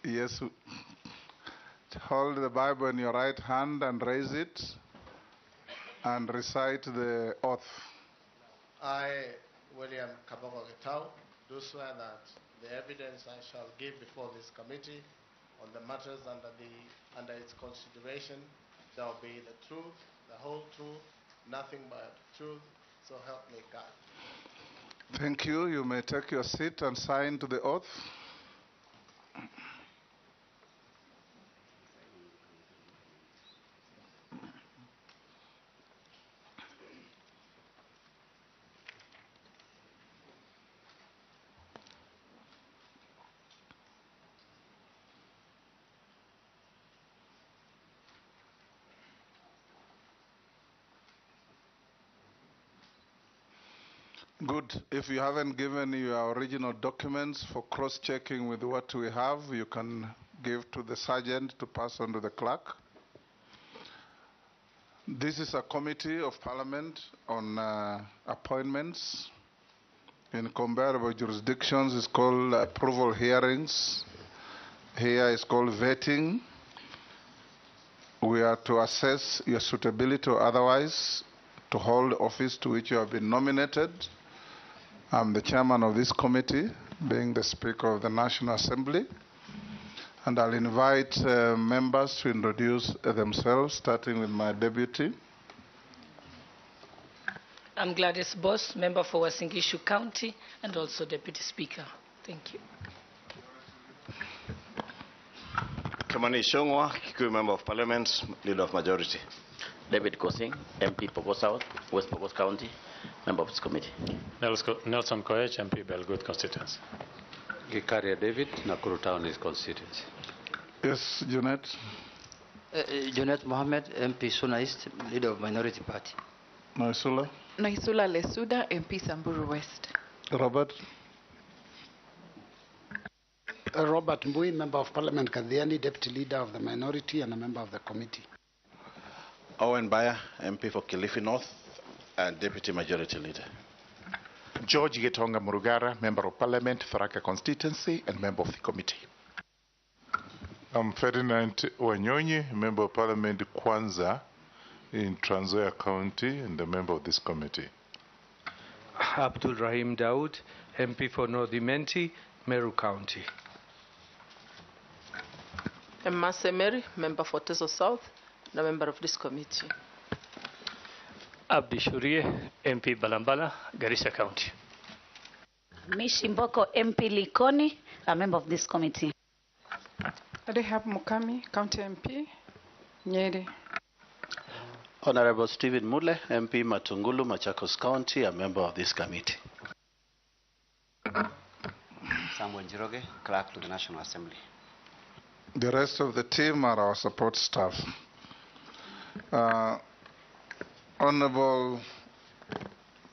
Yes. Hold the Bible in your right hand and raise it and recite the oath. I, William Kabogo, do swear that the evidence I shall give before this committee on the matters under its consideration shall be the truth, the whole truth, nothing but truth, so help me God. Thank you. You may take your seat and sign to the oath. Good. If you haven't given your original documents for cross-checking with what we have, you can give to the sergeant to pass on to the clerk. This is a committee of parliament on appointments in comparable jurisdictions. It's called approval hearings. Here is called vetting. We are to assess your suitability or otherwise to hold office to which you have been nominated. I'm the chairman of this committee, being the Speaker of the National Assembly. And I'll invite members to introduce themselves, starting with my deputy. I'm Gladys Boss, member for Uasin Gishu County and also Deputy Speaker. Thank you. Kimani Shongwa, Kikuyu Member of Parliament, Leader of Majority. David Kosing, MP Pokot South, West Pokot County, member of this committee. Nelson Koech, MP Belgut constituency. Gikaria David, Nakuru Town is constituency. Yes, Junet. Junet Mohammed, MP Suna East, Leader of Minority Party. Naisula. Naisula Lesuda, MP Samburu West. Robert. Robert Mbui, Member of Parliament Kadhiani, Deputy Leader of the Minority and a member of the committee. Owen Baya, MP for Kilifi North and Deputy Majority Leader. George Getonga Murugara, Member of Parliament, Tharaka Constituency and member of the committee. I'm Ferdinand Wanyonyi, Member of Parliament Kwanza in Trans Nzoia County and a member of this committee. Abdul Rahim Daoud, MP for North Imenti, Meru County. Emma Semeri, member for Teso South, and a member of this committee. Abdi Shurie, MP Balambala, Garissa County. Mishi Mboko, MP Likoni, a member of this committee. Rehab Mukami, County MP, Nyeri. Honorable Stephen Mule, MP Matungulu, Machakos County, a member of this committee. Samuel Jiroge, Clerk to the National Assembly. The rest of the team are our support staff. Honorable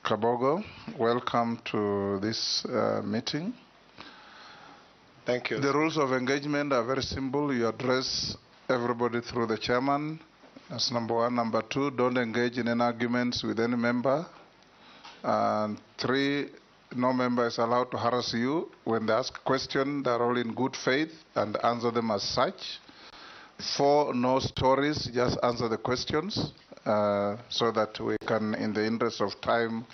Kabogo, welcome to this meeting. Thank you. The rules of engagement are very simple. You address everybody through the chairman. That's number one. Number two, don't engage in any arguments with any member. And three, no member is allowed to harass you. When they ask a question, they're all in good faith and answer them as such. Four, no stories, just answer the questions so that we can, in the interest of time,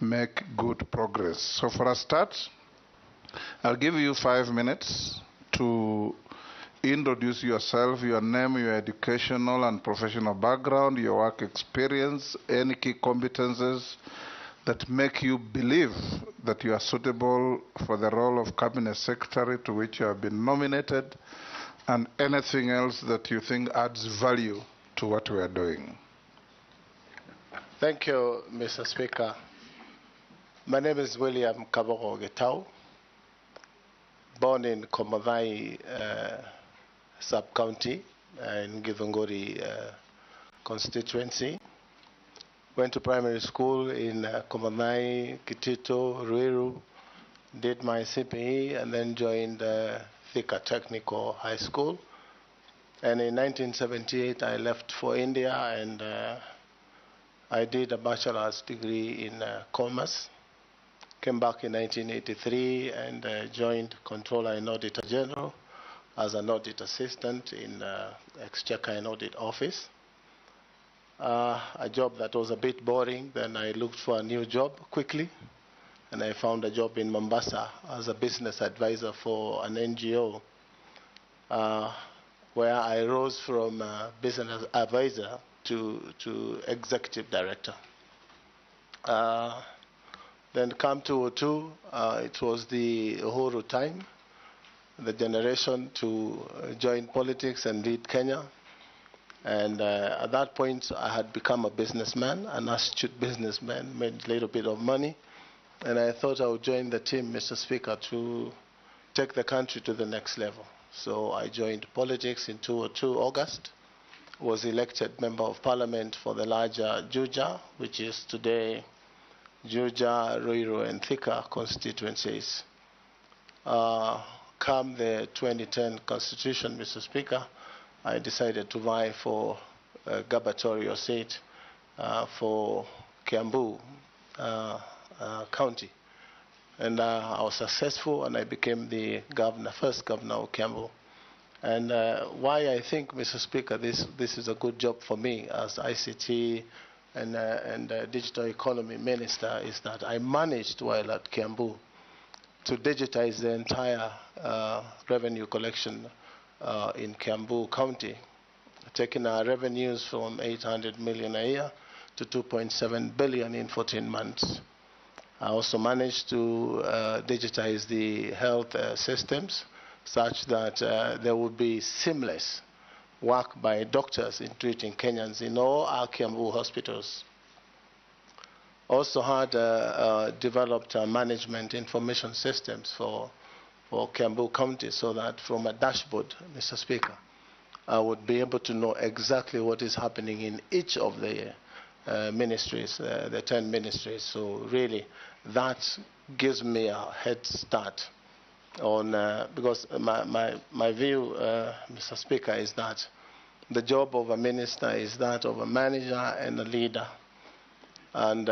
make good progress. So for a start, I'll give you 5 minutes to introduce yourself, your name, your educational and professional background, your work experience, any key competences that make you believe that you are suitable for the role of Cabinet Secretary to which you have been nominated, and anything else that you think adds value to what we are doing. Thank you, Mr. Speaker. My name is William Kabogo Getau, born in Komavai sub-county in Githunguri constituency. Went to primary school in Komavai, Kitito, Ruiru, did my CPE and then joined Thika Technical High School. And in 1978 I left for India and I did a bachelor's degree in commerce. Came back in 1983 and joined Controller and Auditor General as an audit assistant in Exchequer and Audit Office. A job that was a bit boring. Then I looked for a new job quickly, and I found a job in Mombasa as a business advisor for an NGO, where I rose from business advisor to executive director. Then come to 02, it was the Uhuru time, the generation to join politics and lead Kenya. And at that point, I had become a businessman, an astute businessman, made a little bit of money. And I thought I would join the team, Mr. Speaker, to take the country to the next level. So I joined politics in 2002 August, was elected Member of Parliament for the larger Juja, which is today Juja, Ruiru, and Thika constituencies. Come the 2010 Constitution, Mr. Speaker, I decided to vie for a gubernatorial seat for Kiambu County. And I was successful, and I became the governor, first governor of Kiambu. And why I think, Mr. Speaker, this is a good job for me as ICT and digital economy minister is that I managed while at Kiambu to digitize the entire revenue collection in Kiambu County, taking our revenues from 800 million a year to 2.7 billion in 14 months. I also managed to digitize the health systems such that there would be seamless work by doctors in treating Kenyans in all our Kiambu hospitals. Also had developed management information systems for Kiambu County so that from a dashboard, Mr. Speaker, I would be able to know exactly what is happening in each of the ministries, the 10 ministries. So really, that gives me a head start on, because my view, Mr. Speaker, is that the job of a minister is that of a manager and a leader. And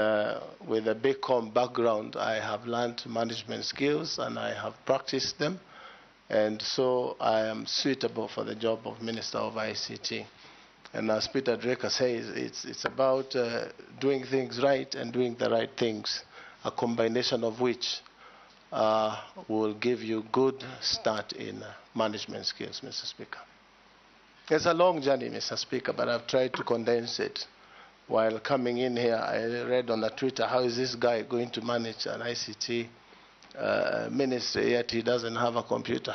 with a BCom background, I have learned management skills and I have practiced them. And so I am suitable for the job of Minister of ICT. And as Peter Drucker says, it's about doing things right and doing the right things, a combination of which will give you good start in management skills, Mr. Speaker. It's a long journey, Mr. Speaker, but I've tried to condense it. While coming in here, I read on the Twitter, how is this guy going to manage an ICT ministry, yet he doesn't have a computer?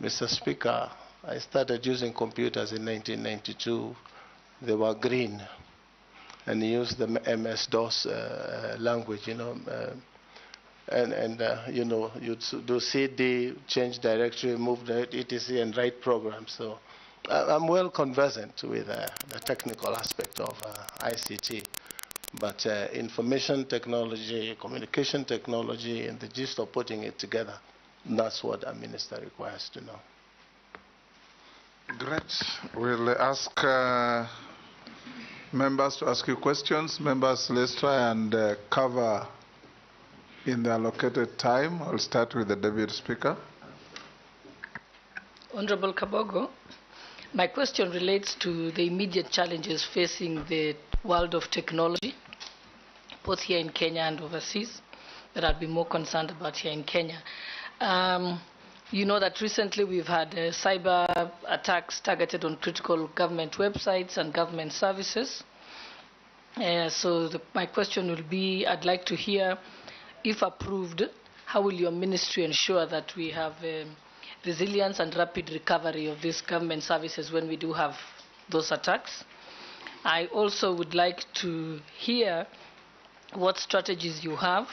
Mr. Speaker, I started using computers in 1992. They were green, and used the MS-DOS language, you know. You know, you'd do CD, change directory, move the etc., and write programs. So I'm well conversant with the technical aspect of ICT, but information technology, communication technology, and the gist of putting it together, that's what a minister requires to know. Great. We'll ask members to ask you questions. Members, let's try and cover in the allocated time. I'll start with the Deputy Speaker. Honorable Kabogo, my question relates to the immediate challenges facing the world of technology, both here in Kenya and overseas, that I'd be more concerned about here in Kenya. You know that recently we've had cyber attacks targeted on critical government websites and government services. My question will be, I'd like to hear, if approved, how will your ministry ensure that we have resilience and rapid recovery of these government services when we do have those attacks? I also would like to hear what strategies you have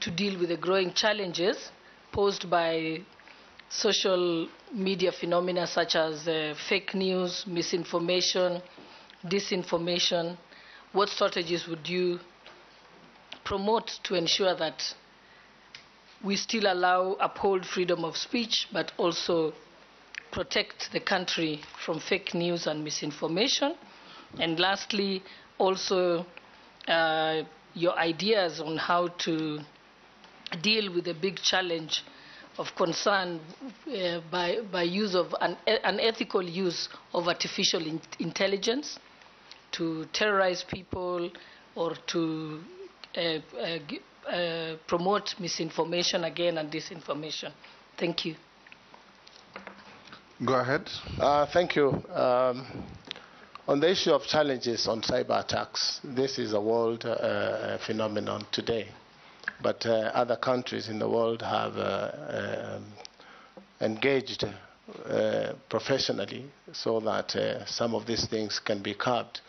to deal with the growing challenges posed by social media phenomena such as fake news, misinformation, disinformation. What strategies would you promote to ensure that we still uphold freedom of speech, but also protect the country from fake news and misinformation? And lastly, also your ideas on how to deal with the big challenge of concern by use of unethical use of artificial intelligence to terrorize people or to promote misinformation again and disinformation. Thank you. Go ahead. Thank you. On the issue of challenges on cyber attacks, this is a world phenomenon today. But other countries in the world have engaged professionally so that some of these things can be curbed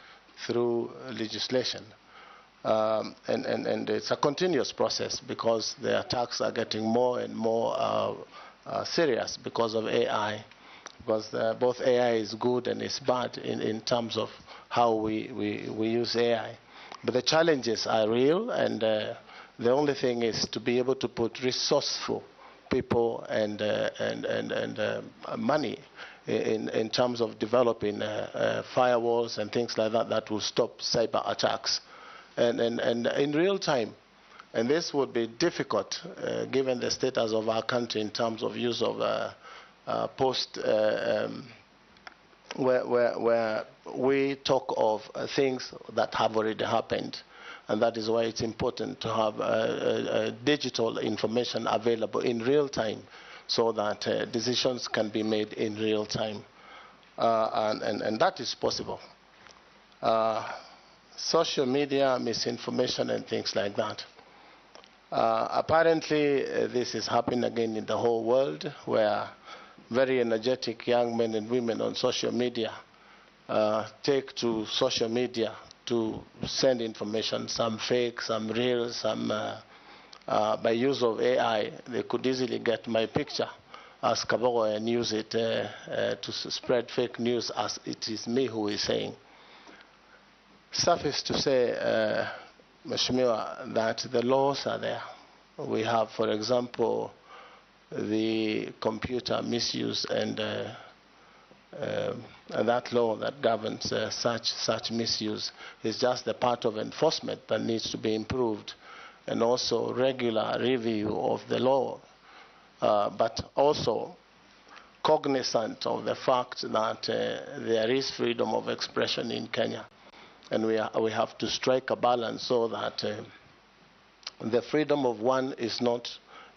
through legislation. And it's a continuous process because the attacks are getting more and more serious because of AI. Because both AI is good and it's bad in terms of how we use AI. But the challenges are real, and the only thing is to be able to put resourceful people and money in terms of developing firewalls and things like that that will stop cyber attacks. And in real time. And this would be difficult given the status of our country in terms of use of where we talk of things that have already happened. And that is why it's important to have digital information available in real time so that decisions can be made in real time. And that is possible. Social media, misinformation, and things like that. Apparently, this is happening again in the whole world, where very energetic young men and women on social media take to social media to send information, some fake, some real, some by use of AI. They could easily get my picture as Kabogo and use it to spread fake news as it is me who is saying. Suffice to say, Mheshimiwa, that the laws are there. We have, for example, the computer misuse and that law that governs such misuse is just a part of enforcement that needs to be improved, and also regular review of the law, but also cognizant of the fact that there is freedom of expression in Kenya. And we have to strike a balance so that the freedom of one is not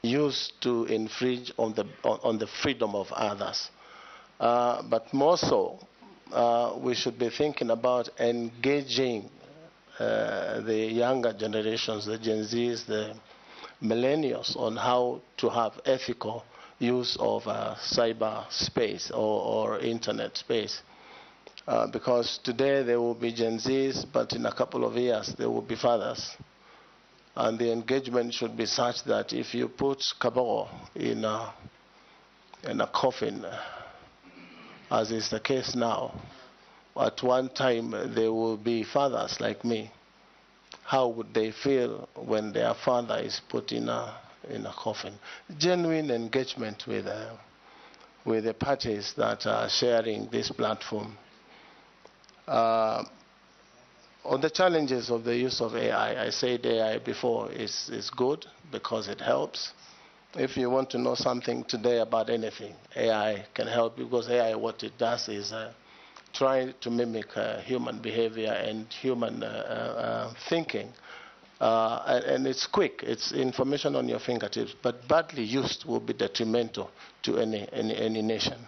used to infringe on the freedom of others. But more so, we should be thinking about engaging the younger generations, the Gen Zs, the millennials, on how to have ethical use of cyber space or internet space. Because today there will be Gen Zs, but in a couple of years there will be fathers. And the engagement should be such that if you put Kabogo in a coffin, as is the case now, at one time there will be fathers like me. How would they feel when their father is put in a coffin? Genuine engagement with the parties that are sharing this platform. On the challenges of the use of AI, I said AI before is good because it helps. If you want to know something today about anything, AI can help you, because AI, what it does is try to mimic human behavior and human thinking. And it's quick, it's information on your fingertips, but badly used will be detrimental to any nation.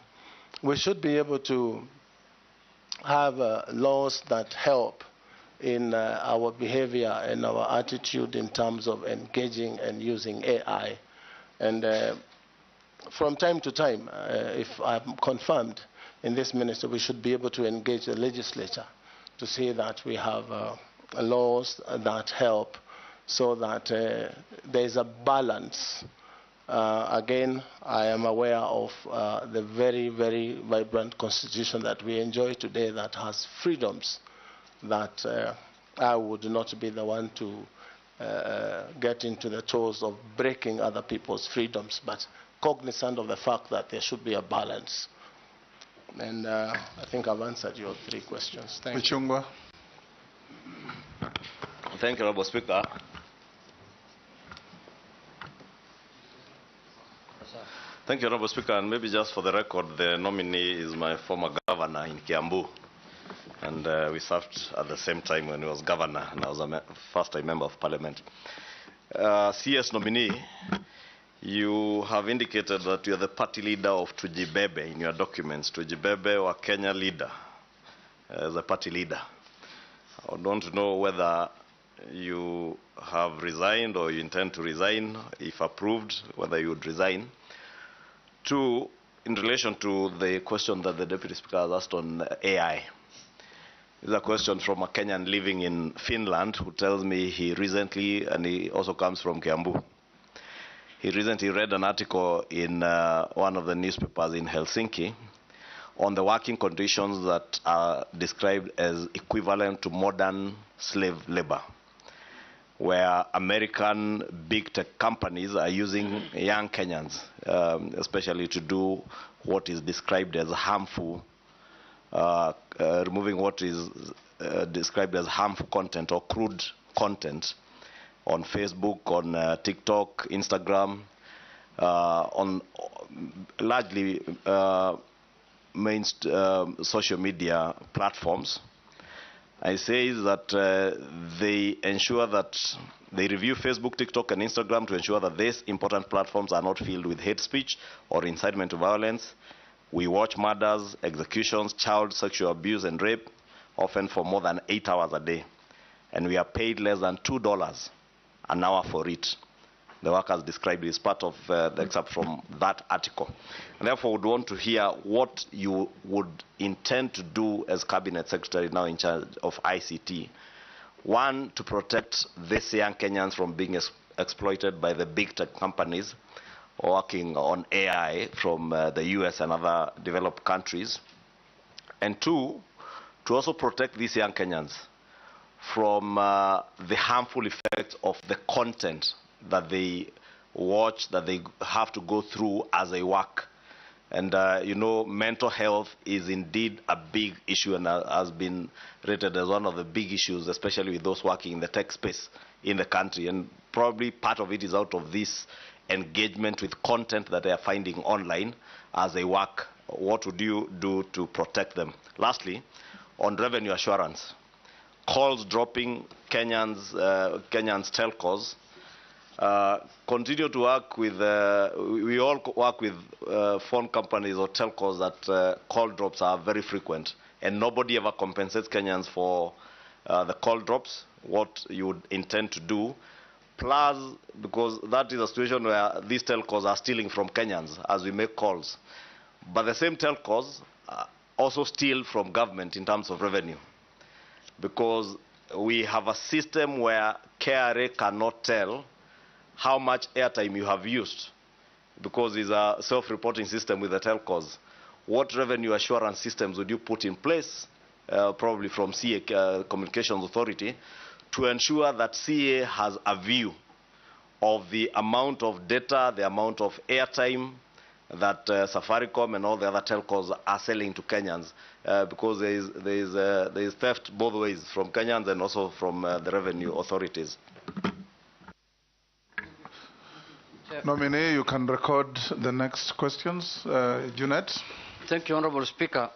We should be able to have laws that help in our behavior and our attitude in terms of engaging and using AI. And from time to time, if I'm confirmed in this ministry, we should be able to engage the legislature to see that we have laws that help so that there is a balance. Again, I am aware of the very, very vibrant constitution that we enjoy today that has freedoms that I would not be the one to get into the toes of breaking other people's freedoms, but cognizant of the fact that there should be a balance. And I think I've answered your 3 questions. Thank you. Thank you, Honorable Speaker. Thank you, Honorable Speaker. And maybe just for the record, the nominee is my former governor in Kiambu. And we served at the same time when he was governor, and I was a first-time member of parliament. CS nominee, you have indicated that you are the party leader of Tujibebe in your documents. Tujibebe or Kenya leader as a party leader. I want to know whether you have resigned or you intend to resign. If approved, whether you would resign. Two, in relation to the question that the Deputy Speaker has asked on AI. This is a question from a Kenyan living in Finland who tells me he recently, and he also comes from Kiambu, he recently read an article in one of the newspapers in Helsinki on the working conditions that are described as equivalent to modern slave labor, where American big tech companies are using young Kenyans, especially to do what is described as harmful, removing what is described as harmful content or crude content on Facebook, on TikTok, Instagram, on largely main social media platforms. I say that they ensure that they review Facebook, TikTok, and Instagram to ensure that these important platforms are not filled with hate speech or incitement to violence. We watch murders, executions, child sexual abuse, and rape, often for more than 8 hours a day. And we are paid less than $2 an hour for it. The workers described is part of the excerpt from that article. And therefore, would want to hear what you would intend to do as Cabinet Secretary now in charge of ICT. One, to protect these young Kenyans from being exploited by the big tech companies working on AI from the US and other developed countries. And two, to also protect these young Kenyans from the harmful effects of the content that they watch, that they have to go through as they work. And you know, mental health is indeed a big issue and has been rated as one of the big issues, especially with those working in the tech space in the country. And probably part of it is out of this engagement with content that they are finding online as they work. What would you do to protect them? Lastly, on revenue assurance, calls dropping, Kenyans telcos continue to work with, we all work with phone companies or telcos that call drops are very frequent, and nobody ever compensates Kenyans for the call drops. What you would intend to do, plus, because that is a situation where these telcos are stealing from Kenyans as we make calls, but the same telcos also steal from government in terms of revenue, because we have a system where KRA cannot tell how much airtime you have used, because it's a self-reporting system with the telcos. What revenue assurance systems would you put in place, probably from CA, Communications Authority, to ensure that CA has a view of the amount of data, the amount of airtime that Safaricom and all the other telcos are selling to Kenyans, because there is theft both ways, from Kenyans and also from the revenue authorities. Nominee, you can record the next questions. Junet. Thank you, Honorable Speaker.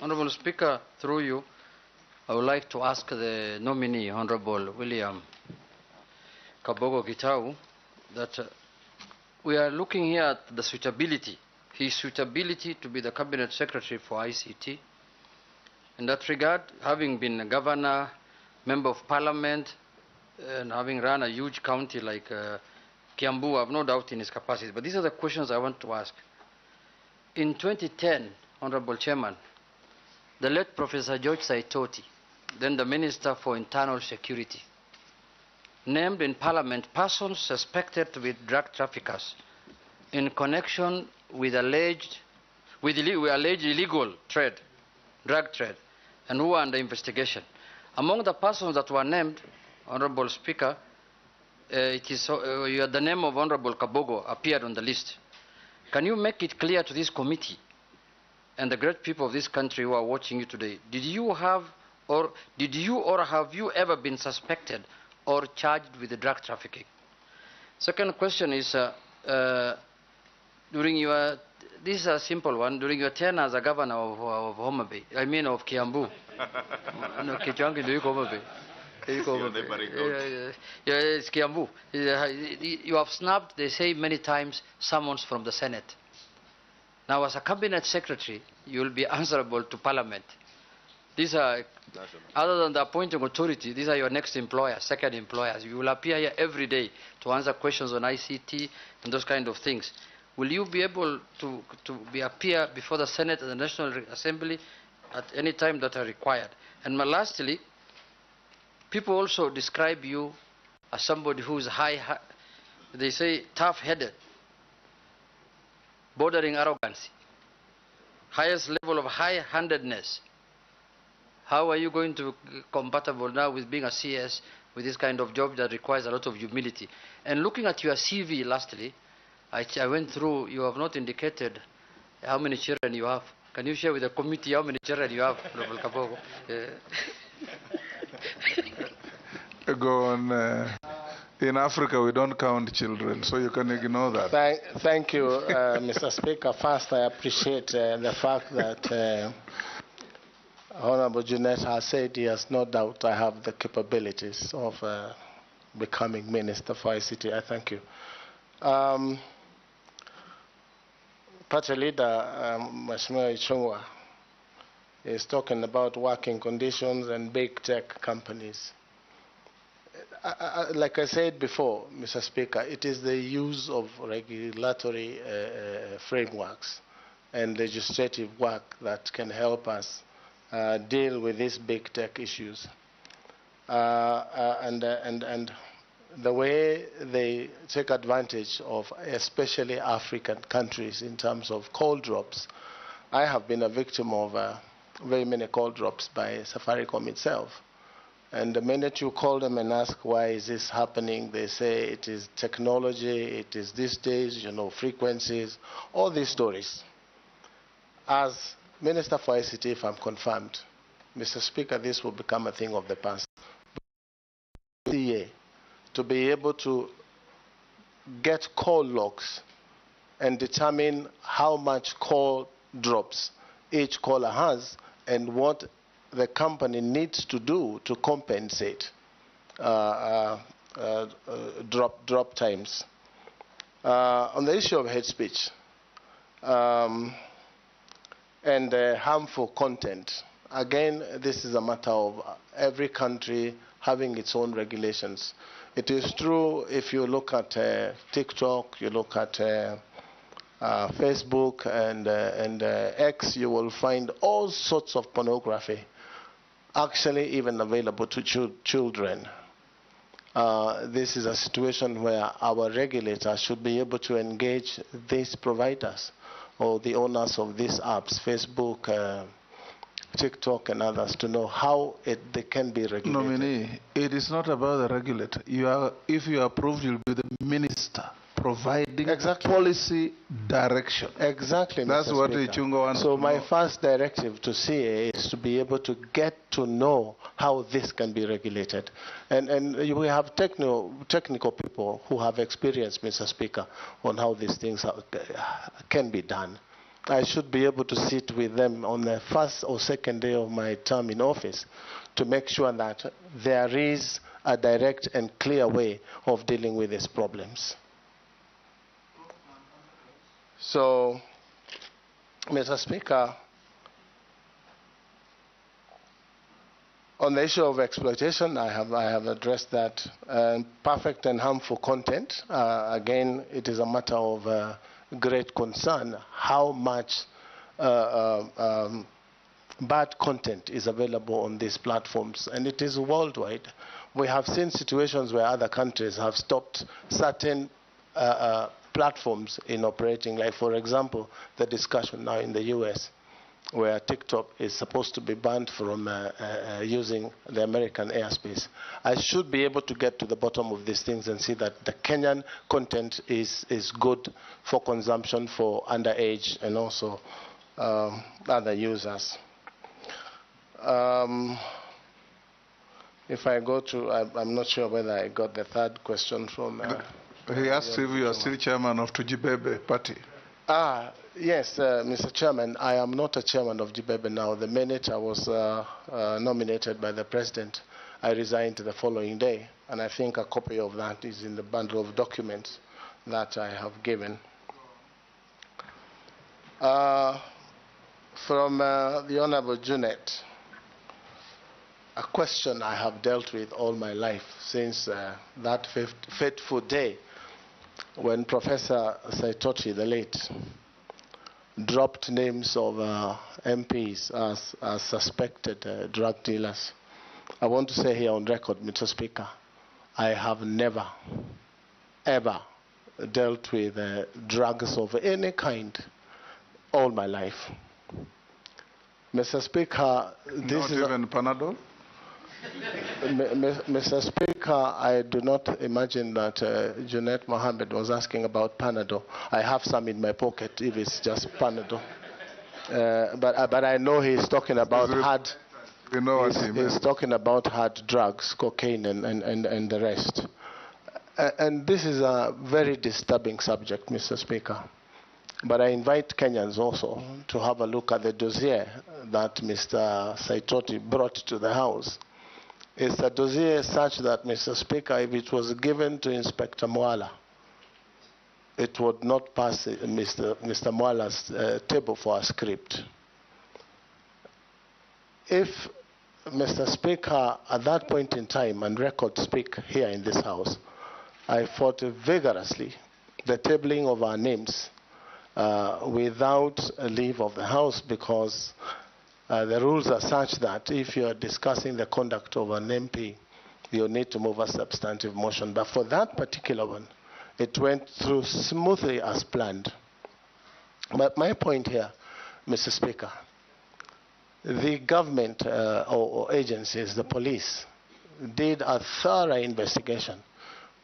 Honorable Speaker, through you, I would like to ask the nominee, Honorable William Kabogo Gitau, that we are looking here at the suitability, his suitability to be the Cabinet Secretary for ICT. In that regard, having been a governor, member of parliament, and having run a huge county like Kiambu, I have no doubt in his capacity. But these are the questions I want to ask. In 2010, Honorable Chairman, the late Professor George Saitoti, then the Minister for Internal Security, named in Parliament persons suspected to be drug traffickers in connection with alleged illegal trade, drug trade, and who are under investigation. Among the persons that were named, Honorable Speaker, the name of Honorable Kabogo appeared on the list. Can you make it clear to this committee and the great people of this country who are watching you today, did you or have you ever been suspected or charged with drug trafficking? Second question is, during your, this is a simple one, during your tenure as a governor of Homa Bay, I mean of Kiambu. No, Kichwangi, do you Homa Bay? Yeah, it's Kiambu. You have snapped, they say many times, summons from the Senate. Now, as a cabinet secretary, you will be answerable to Parliament. These are, other than the appointing authority, these are your next employers, second employers. You will appear here every day to answer questions on ICT and those kind of things. Will you be able to appear before the Senate and the National Assembly at any time that are required? And lastly, people also describe you as somebody who is they say tough-headed, bordering arrogancy, highest level of high-handedness. How are you going to be compatible now with being a CS with this kind of job that requires a lot of humility? And looking at your CV lastly, I went through, you have not indicated how many children you have. Can you share with the committee how many children you have, Honorable Kabogo? Go on. In Africa, we don't count children, so you can ignore that. Thank you, Mr. Speaker. First, I appreciate the fact that Honorable Jeanette has said he has no doubt I have the capabilities of becoming Minister for ICT. I thank you. Party leader, Mheshimiwa Ichung'wah, is talking about working conditions and big tech companies. Like I said before, Mr. Speaker, it is the use of regulatory frameworks and legislative work that can help us deal with these big tech issues. And the way they take advantage of especially African countries in terms of call drops. I have been a victim of very many call drops by Safaricom itself. And the minute you call them and ask why is this happening, they say it is technology, it is these days, you know, frequencies, all these stories. As Minister for ICT, if I'm confirmed, Mr. Speaker, this will become a thing of the past. To be able to get call logs and determine how much call drops each caller has and what the company needs to do to compensate drop times. On the issue of hate speech and harmful content, again, this is a matter of every country having its own regulations. It is true if you look at TikTok, you look at Facebook and X, you will find all sorts of pornography, actually even available to children. This is a situation where our regulators should be able to engage these providers or the owners of these apps, Facebook, TikTok and others, to know how they can be regulated. Nominee, it is not about the regulator. If you are approved, you'll be the minister providing policy direction. Exactly. That's Mr. what Speaker. Ichung'wah wants So to my know. first directive to CA is to be able to get to know how this can be regulated. And we have technical people who have experience, Mr. Speaker, on how these things can be done. I should be able to sit with them on the first or second day of my term in office to make sure that there is a direct and clear way of dealing with these problems. So, Mr. Speaker, on the issue of exploitation, I have addressed that. Perfect and harmful content, again, it is a matter of great concern how much bad content is available on these platforms, and it is worldwide. We have seen situations where other countries have stopped certain platforms in operating, like for example, the discussion now in the US, where TikTok is supposed to be banned from using the American airspace. I should be able to get to the bottom of these things and see that the Kenyan content is good for consumption for underage and also other users. If I go to, I'm not sure whether I got the third question from... he asked if you are still chairman of Tujibebe party. Yes, Mr. Chairman, I am not a chairman of GBEB now. The minute I was nominated by the President, I resigned the following day, and I think a copy of that is in the bundle of documents that I have given. From the Honorable Junet, a question I have dealt with all my life since that fateful day when Professor Saitoti, the late, dropped names of MPs as suspected drug dealers. I want to say here on record, Mr. Speaker, I have never, ever dealt with drugs of any kind all my life. Mr. Speaker, this Not even Panadol? Mr. Speaker, I do not imagine that Junet Mohammed was asking about Panadol. I have some in my pocket if it's just Panadol. But I know he's talking about hard. We know what he meant. He's talking about hard drugs, cocaine, and the rest. And this is a very disturbing subject, Mr. Speaker. But I invite Kenyans also to have a look at the dossier that Mr. Saitoti brought to the House. It's a dossier such that, Mr. Speaker, if it was given to Inspector Mwala, it would not pass Mr. Mwala's table for a script. If, Mr. Speaker, at that point in time, and records speak here in this House, I fought vigorously the tabling of our names without a leave of the House, because the rules are such that if you are discussing the conduct of an MP, you need to move a substantive motion. But for that particular one, it went through smoothly as planned. But my point here, Mr. Speaker, the government or agencies, the police, did a thorough investigation,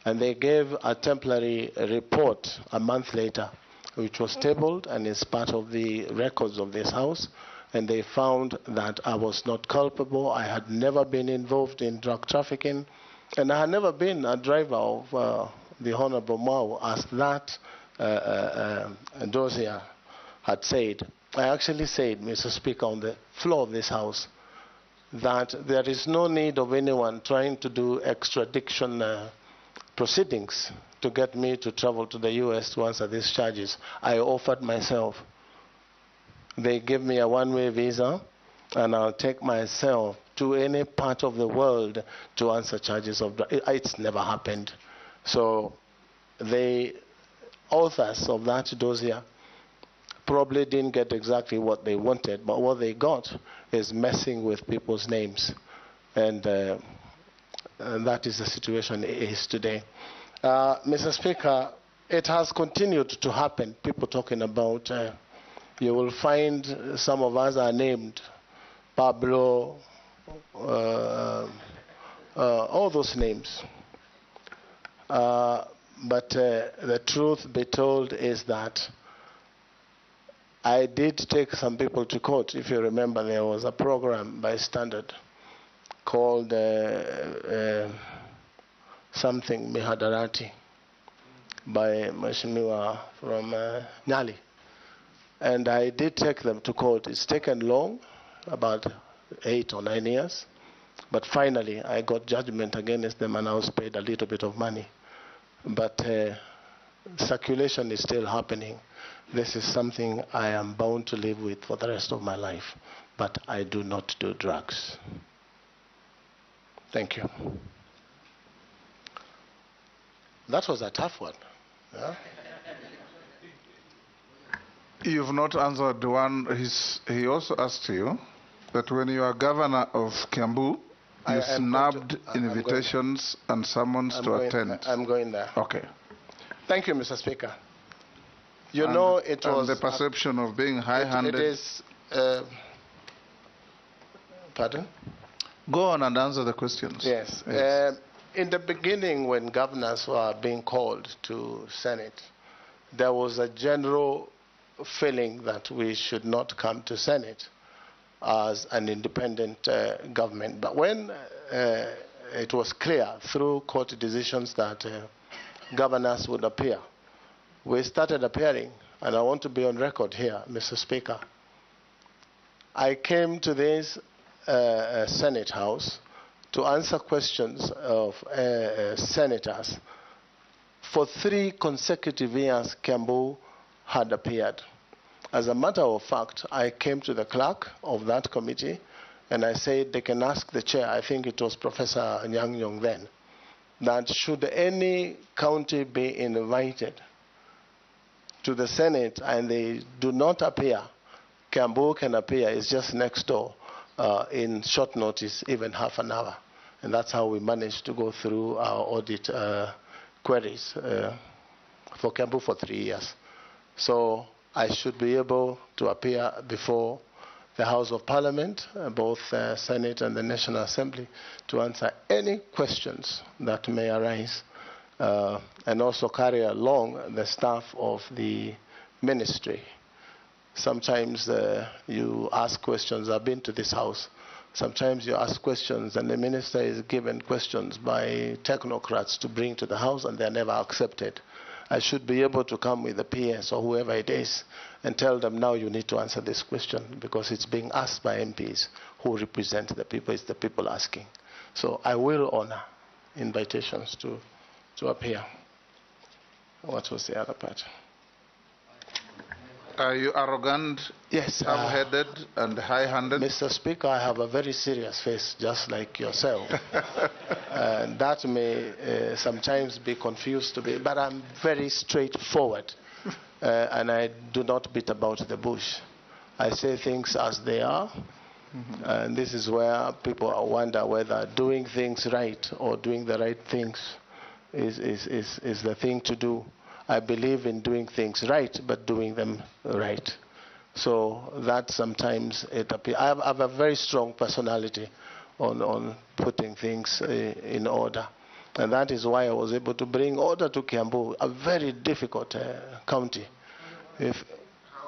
and they gave a temporary report a month later, which was tabled and is part of the records of this House. And they found that I was not culpable. I had never been involved in drug trafficking, and I had never been a driver of the Honorable Mao, as that dossier had said. I actually said, Mr. Speaker, on the floor of this House, that there is no need of anyone trying to do extradition proceedings to get me to travel to the U.S. to answer these charges. I offered myself. They give me a one-way visa, and I'll take myself to any part of the world to answer charges of drugs. It's never happened. So the authors of that dossier probably didn't get exactly what they wanted, but what they got is messing with people's names. And that is the situation it is today. Mr. Speaker, it has continued to happen. People talking about, you will find some of us are named Pablo, all those names. But the truth be told is that I did take some people to court. If you remember, there was a program by Standard called something Mihadarati by Mheshimiwa from Nyali. And I did take them to court. It's taken long, about 8 or 9 years. But finally, I got judgment against them, and I was paid a little bit of money. But circulation is still happening. This is something I am bound to live with for the rest of my life. But I do not do drugs. Thank you. That was a tough one. Yeah? You've not answered one. He also asked you that when you are governor of Kiambu, you snubbed invitations and summons to attend. I'm going there. Okay. Thank you, Mr. Speaker. You know, it was the perception of being high-handed. It is. Pardon? Go on and answer the questions. Yes. In the beginning, when governors were being called to Senate, there was a general feeling that we should not come to Senate as an independent government. But when it was clear through court decisions that governors would appear, we started appearing, and I want to be on record here, Mr. Speaker. I came to this Senate House to answer questions of senators. For 3 consecutive years, Kiambu had appeared. As a matter of fact, I came to the clerk of that committee and I said they can ask the chair, I think it was Professor Nyang Yong then, that should any county be invited to the Senate and they do not appear, Kiambu can appear. It's just next door in short notice, even half an hour. And that's how we managed to go through our audit queries for Kiambu for 3 years. So I should be able to appear before the House of Parliament, both Senate and the National Assembly, to answer any questions that may arise, and also carry along the staff of the ministry. Sometimes you ask questions. I've been to this house. Sometimes you ask questions and the minister is given questions by technocrats to bring to the house and they're never accepted. I should be able to come with the PS or whoever it is and tell them, now you need to answer this question because it's being asked by MPs who represent the people. It's the people asking. So I will honor invitations to appear. What was the other part? Are you arrogant, yes, half-headed, and high-handed? Mr. Speaker, I have a very serious face, just like yourself. That may sometimes be confused to me, but I'm very straightforward, and I do not beat about the bush. I say things as they are, and this is where people wonder whether doing things right or doing the right things is the thing to do. I believe in doing things right, but doing them right. So that sometimes it appears. I have a very strong personality on putting things in order. And that is why I was able to bring order to Kiambu, a very difficult county. How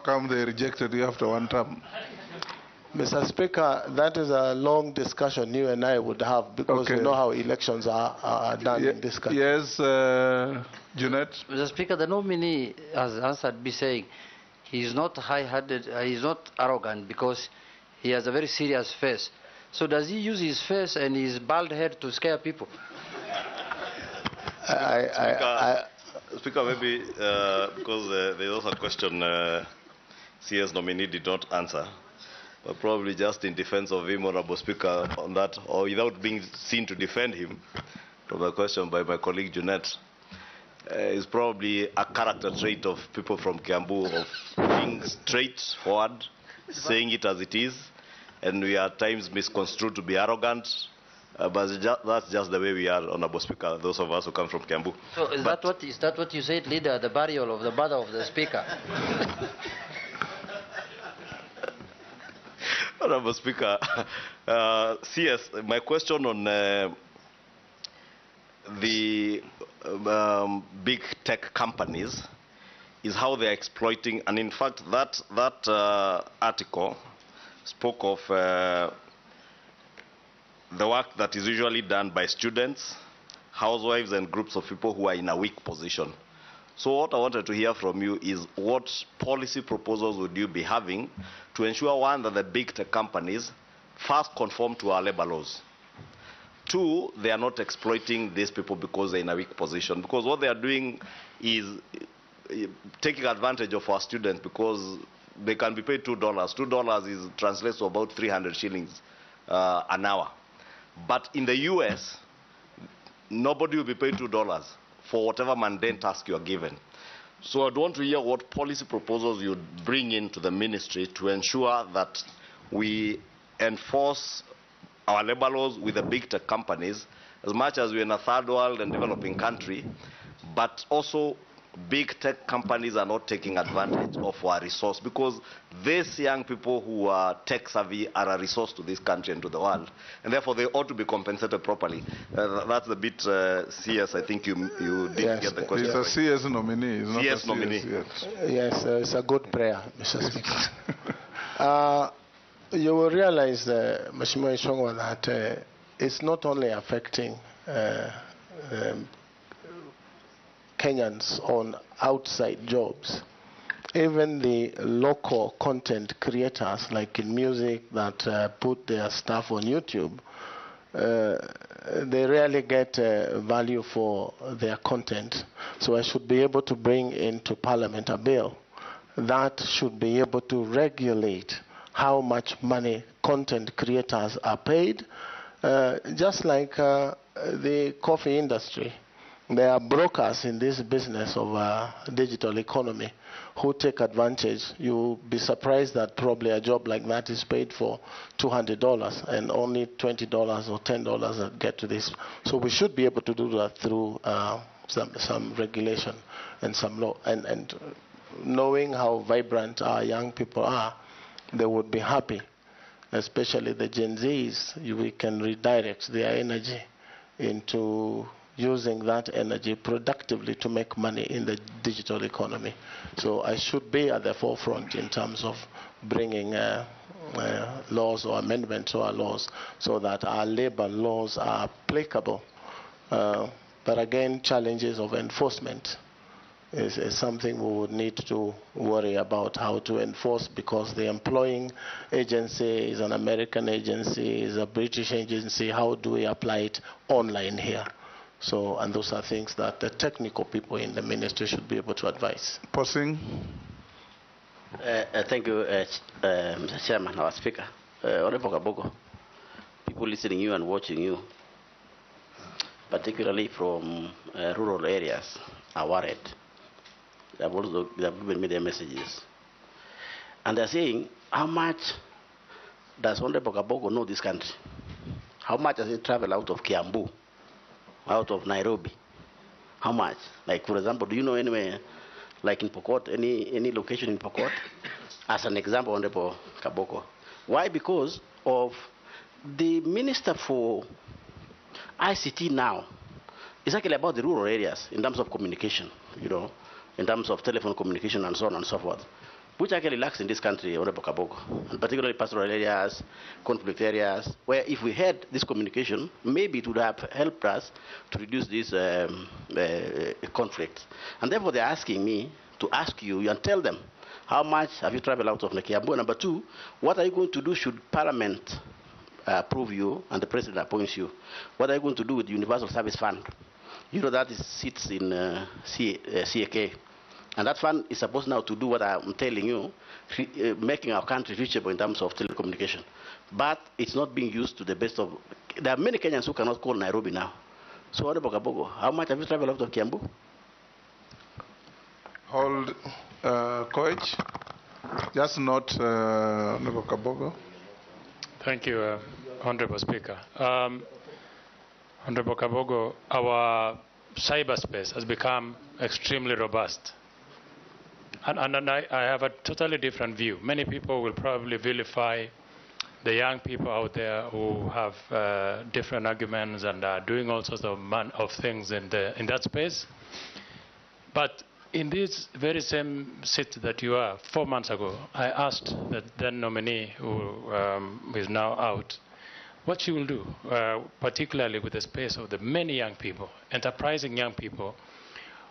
come they rejected you after 1 term? Mr. Speaker, that is a long discussion you and I would have because you know how elections are done in this country. Yes, Junet? Mr. Speaker, the nominee has answered me saying he is not high-handed, he is not arrogant because he has a very serious face. So does he use his face and his bald head to scare people? Speaker, maybe because there's also a question CS nominee did not answer. But probably just in defense of him, Honorable Speaker, on that, or without being seen to defend him, from a question by my colleague Junet, is probably a character trait of people from Kiambu, of being straightforward, saying it as it is, and we are at times misconstrued to be arrogant, but that's just the way we are, Honorable Speaker, those of us who come from Kiambu. So is that what you said, leader, at the burial of the mother of the Speaker? Honorable Speaker, CS, my question on the big tech companies is how they are exploiting, and in fact that article spoke of the work that is usually done by students, housewives, and groups of people who are in a weak position. So what I wanted to hear from you is what policy proposals would you be having to ensure, one, that the big tech companies first conform to our labor laws. Two, they are not exploiting these people because they're in a weak position. Because what they are doing is taking advantage of our students because they can be paid $2. $2 translates to about 300 shillings an hour. But in the US, nobody will be paid $2 for whatever mundane task you are given. So I'd want to hear what policy proposals you'd bring into the ministry to ensure that we enforce our labor laws with the big tech companies, as much as we're in a third world and developing country, but also big tech companies are not taking advantage of our resource, because these young people who are tech savvy are a resource to this country and to the world, and therefore they ought to be compensated properly. That's the bit CS, I think you didn't get the question. It's a CS nominee. It's CS not a nominee. Yes, it's a good prayer, Mr. Speaker. You will realize, Mheshimiwa Ishongwa, that it's not only affecting Kenyans on outside jobs, even the local content creators, like in music, that put their stuff on YouTube, they rarely get value for their content. So I should be able to bring into Parliament a bill that should be able to regulate how much money content creators are paid, just like the coffee industry. There are brokers in this business of digital economy who take advantage. You'll be surprised that probably a job like that is paid for $200 and only $20 or $10 get to this. So we should be able to do that through some regulation and some law. And knowing how vibrant our young people are, they would be happy, especially the Gen Zs. We can redirect their energy into using that energy productively to make money in the digital economy. So I should be at the forefront in terms of bringing laws or amendments to our laws so that our labor laws are applicable. But again, challenges of enforcement is something we would need to worry about how to enforce, because the employing agency is an American agency, is a British agency. How do we apply it online here? So, and those are things that the technical people in the ministry should be able to advise. Pausing. Thank you, Mr. Chairman, our Speaker. Honorable Kabogo, people listening to you and watching you, particularly from rural areas, are worried. They have given me their messages. And they're saying, how much does Honorable Kabogo know this country? How much does he travel out of Kiambu, out of Nairobi? How much? Like, for example, do you know anywhere, like in Pokot, any location in Pokot? As an example, Honorable Kabogo. Why? Because of the Minister for ICT now is actually about the rural areas in terms of communication, you know, in terms of telephone communication and so on and so forth, which actually lacks in this country, Honorable Kabogo, and particularly pastoral areas, conflict areas, where if we had this communication, maybe it would have helped us to reduce these conflicts. And therefore, they're asking me to ask you and tell them, how much have you traveled out of Kiambu? Number two, what are you going to do should Parliament approve you and the President appoints you? What are you going to do with the Universal Service Fund? You know that sits in CAK. And that fund is supposed now to do what I'm telling you, making our country reachable in terms of telecommunication. But it's not being used to the best of... There are many Kenyans who cannot call Nairobi now. So, Honorable Kabogo, how much have you traveled out of Kiambu? Hold, Coach. Just not Honorable Kabogo. Thank you, Honorable Speaker. Honorable Kabogo, our cyberspace has become extremely robust. And I have a totally different view. Many people will probably vilify the young people out there who have different arguments and are doing all sorts of things in that space. But in this very same seat that you are, 4 months ago, I asked the then nominee, who is now out, what she will do, particularly with the space of the many young people, enterprising young people,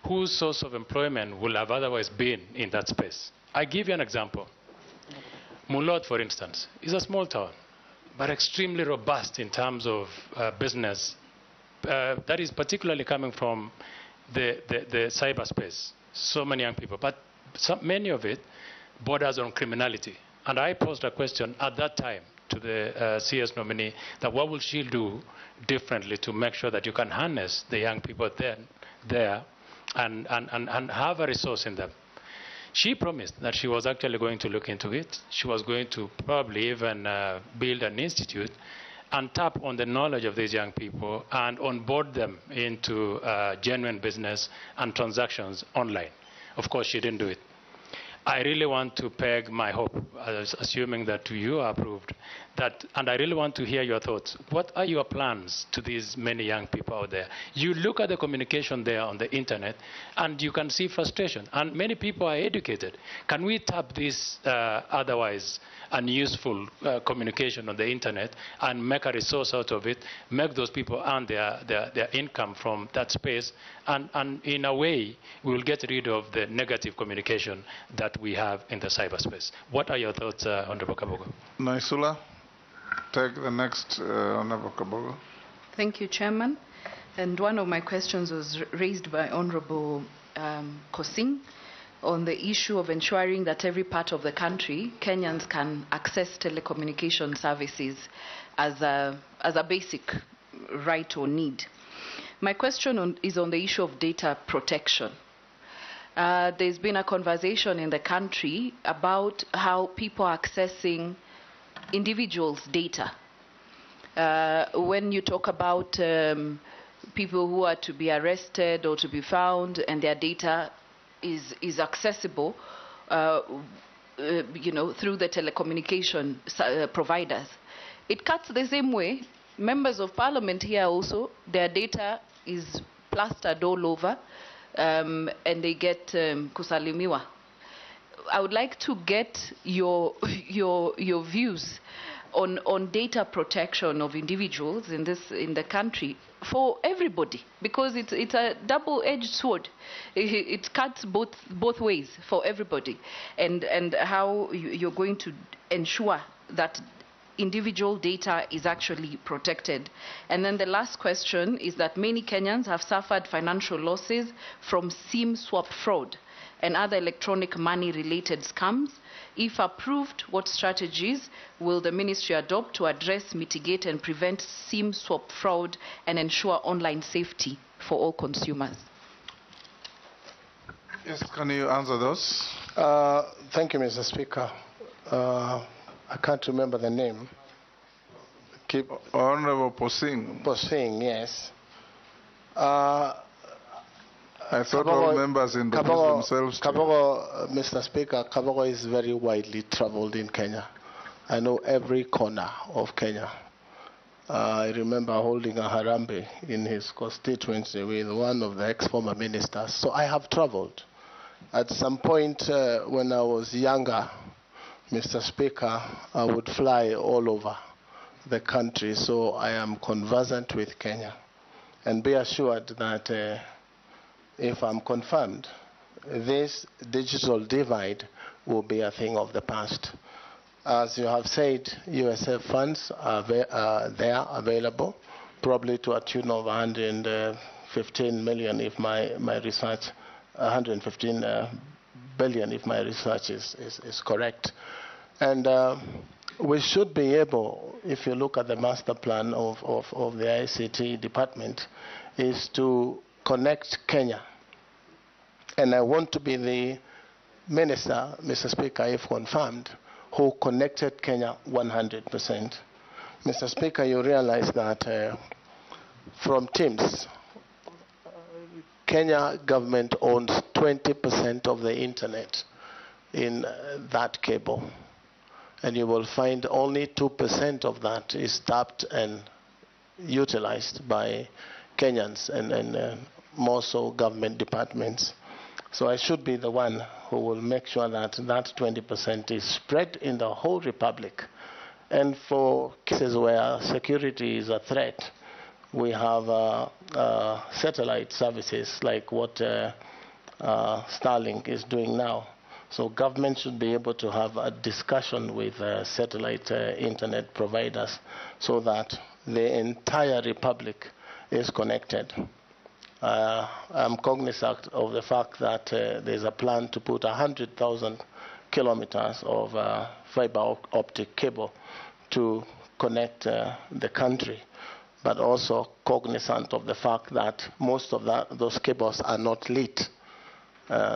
whose source of employment will have otherwise been in that space. I give you an example. Mulot, for instance, is a small town, but extremely robust in terms of business. That is particularly coming from the cyberspace. So many young people, but many of it borders on criminality. And I posed a question at that time to the CS nominee that what will she do differently to make sure that you can harness the young people there and have a resource in them. She promised that she was actually going to look into it. She was going to probably even build an institute and tap on the knowledge of these young people and onboard them into genuine business and transactions online. Of course, she didn't do it. I really want to peg my hope, assuming that you are approved, and I really want to hear your thoughts. What are your plans to these many young people out there? You look at the communication there on the internet, and you can see frustration. And many people are educated. Can we tap this otherwise unuseful communication on the internet and make a resource out of it, make those people earn their income from that space, and in a way, we will get rid of the negative communication that that we have in the cyberspace. What are your thoughts, Honorable Kabogo? Naisula, take the next, Honorable Kabogo. Thank you, Chairman. And one of my questions was raised by Honorable Kosing on the issue of ensuring that every part of the country, Kenyans can access telecommunication services as a basic right or need. My question is on the issue of data protection. There's been a conversation in the country about how people are accessing individuals' data. When you talk about people who are to be arrested or to be found and their data is accessible, through the telecommunication providers, it cuts the same way. Members of Parliament here also, their data is plastered all over, and they get kusalimiwa. I would like to get your views on data protection of individuals in the country for everybody, because it's a double-edged sword. It cuts both ways for everybody, and how you're going to ensure that individual data is actually protected. And then the last question is that many Kenyans have suffered financial losses from SIM swap fraud and other electronic money-related scams. If approved, what strategies will the ministry adopt to address, mitigate, and prevent SIM swap fraud and ensure online safety for all consumers? Yes, can you answer those? Thank you, Mr. Speaker. I can't remember the name. Honorable Posing. Posing, yes. I thought all members introduced themselves. Kabogo, Mr. Speaker, Kabogo is very widely traveled in Kenya. I know every corner of Kenya. I remember holding a harambe in his constituency with one of the ex-former ministers. So I have traveled. At some point when I was younger, Mr. Speaker, I would fly all over the country, so I am conversant with Kenya. And be assured that if I'm confirmed, this digital divide will be a thing of the past. As you have said, USF funds are there available, probably to a tune of 115 million if my research, 115 billion if my research is correct. And we should be able, if you look at the master plan of the ICT department, is to connect Kenya. And I want to be the minister, Mr. Speaker, if confirmed, who connected Kenya 100%. Mr. Speaker, you realize that from TIMS, Kenya government owns 20% of the internet in that cable. And you will find only 2% of that is tapped and utilized by Kenyans and more so government departments. So I should be the one who will make sure that that 20% is spread in the whole republic. And for cases where security is a threat, we have satellite services like what Starlink is doing now. So government should be able to have a discussion with satellite internet providers so that the entire republic is connected. I'm cognizant of the fact that there's a plan to put 100,000 kilometers of fiber optic cable to connect the country, but also cognizant of the fact that most of those cables are not lit.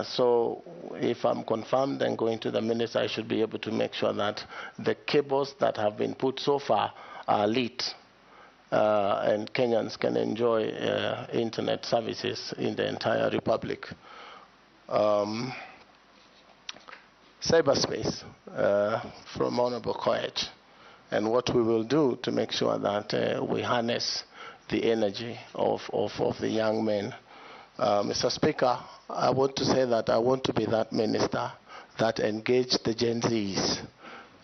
So if I'm confirmed and going to the minister, I should be able to make sure that the cables that have been put so far are lit, and Kenyans can enjoy internet services in the entire republic. Cyberspace from Honorable Koech, and what we will do to make sure that we harness the energy of the young men. Mr. Speaker, I want to say that I want to be that minister that engaged the Gen Zs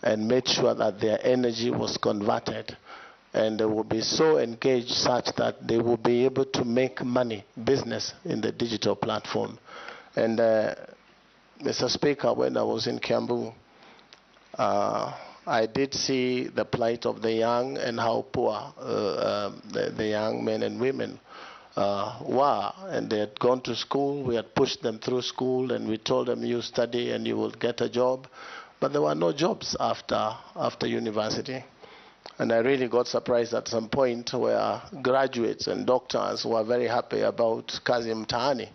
and made sure that their energy was converted, and they will be so engaged such that they will be able to make money, business in the digital platform. And Mr. Speaker, when I was in Kiambu, I did see the plight of the young and how poor the young men and women were. And they had gone to school. We had pushed them through school, and we told them, you study and you will get a job. But there were no jobs after university. And I really got surprised at some point where graduates and doctors were very happy about kazi mtaani.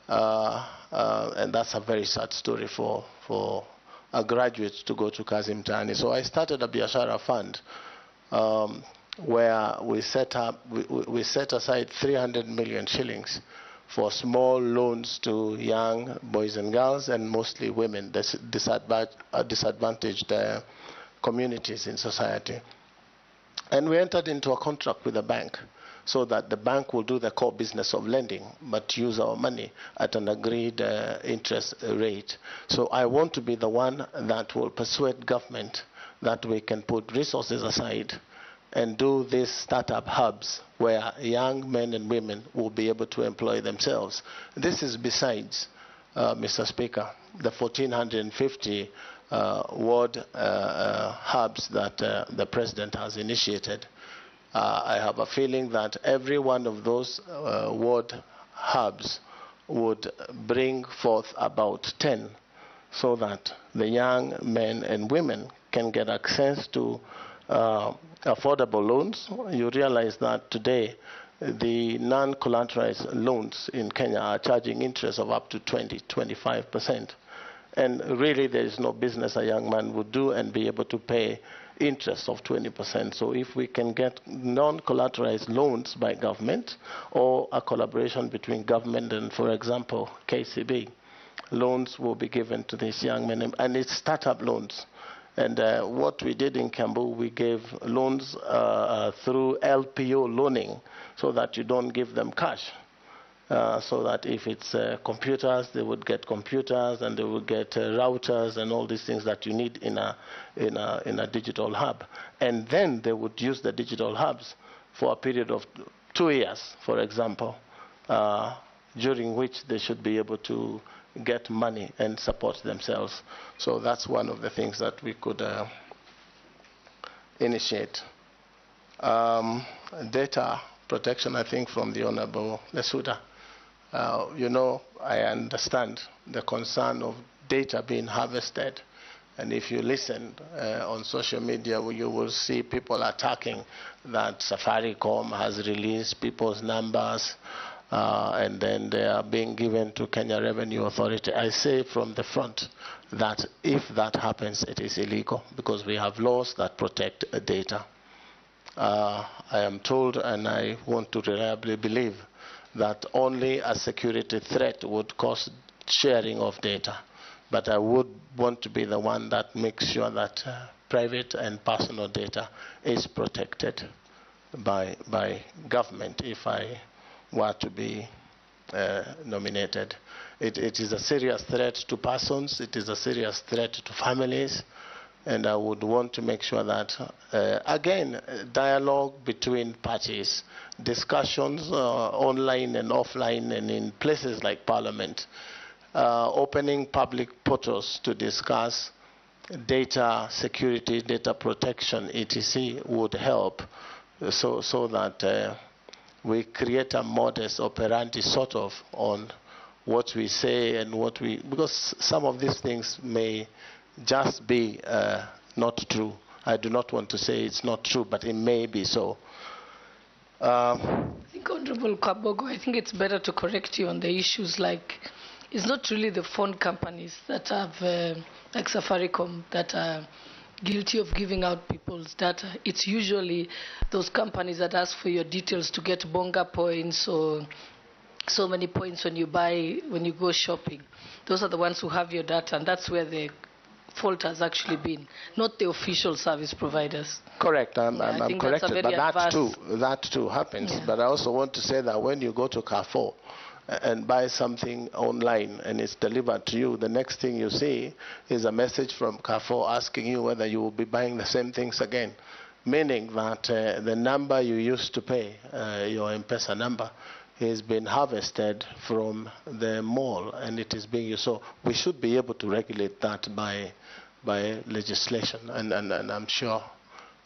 And that's a very sad story for a graduate to go to kazi mtaani. So I started a biashara fund where we set aside 300 million shillings for small loans to young boys and girls, and mostly women, disadvantaged communities in society. And we entered into a contract with the bank so that the bank will do the core business of lending, but use our money at an agreed interest rate. So I want to be the one that will persuade government that we can put resources aside and do these startup hubs where young men and women will be able to employ themselves. This is besides, Mr. Speaker, the 1,450 ward hubs that the President has initiated. I have a feeling that every one of those ward hubs would bring forth about 10 so that the young men and women can get access to affordable loans. You realize that today the non-collateralized loans in Kenya are charging interest of up to 20–25%. And really there is no business a young man would do and be able to pay interest of 20%. So if we can get non-collateralized loans by government or a collaboration between government and, for example, KCB, loans will be given to these young men, and it's startup loans. And what we did in Kiambu, we gave loans through LPO loaning so that you don't give them cash. So that if it's computers, they would get computers, and they would get routers and all these things that you need in a digital hub. And then they would use the digital hubs for a period of 2 years, for example, during which they should be able to get money and support themselves. So that's one of the things that we could initiate. Data protection, I think, from the Honorable Lesuda. You know, I understand the concern of data being harvested. And if you listen on social media, you will see people attacking that Safaricom has released people's numbers and then they are being given to Kenya Revenue Authority. I say from the front that if that happens, it is illegal because we have laws that protect data. I am told, and I want to reliably believe, that only a security threat would cause sharing of data. But I would want to be the one that makes sure that private and personal data is protected by government if I were to be nominated. It is a serious threat to persons, it is a serious threat to families, and I would want to make sure that, again, dialogue between parties, discussions online and offline and in places like Parliament, opening public portals to discuss data security, data protection, etc. would help so that we create a modus operandi sort of on what we say and what we, because some of these things may just be not true. I do not want to say it's not true, but it may be so. I think, Honorable Kabogo, I think it's better to correct you on the issues like, it's not really the phone companies that have, like Safaricom, that are guilty of giving out people's data. It's usually those companies that ask for your details to get bonga points or so many points when you go shopping. Those are the ones who have your data, and that's where the fault has actually been, not the official service providers. Correct, I'm corrected, but that too happens. Yeah. But I also want to say that when you go to Carrefour and buy something online and it's delivered to you, the next thing you see is a message from Carrefour asking you whether you will be buying the same things again, meaning that the number you used to pay, your M-Pesa number, has been harvested from the mall and it is being used. So we should be able to regulate that by legislation, and I'm sure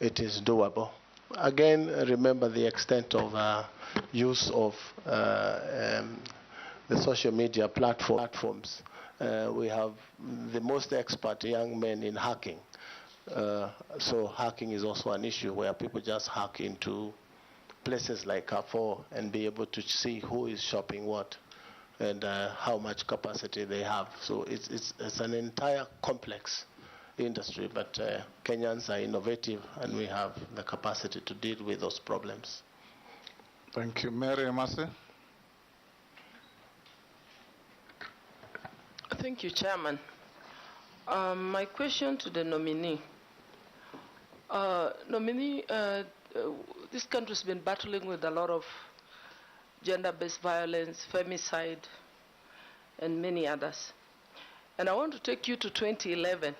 it is doable. Again, remember the extent of use of the social media platforms. We have the most expert young men in hacking. So hacking is also an issue where people just hack into places like Carrefour and be able to see who is shopping what and how much capacity they have. So it's an entire complex industry, but Kenyans are innovative and we have the capacity to deal with those problems. Thank you. Mary Emase. Thank you, Chairman. My question to the nominee. This country's been battling with a lot of gender-based violence, femicide, and many others. And I want to take you to 2011.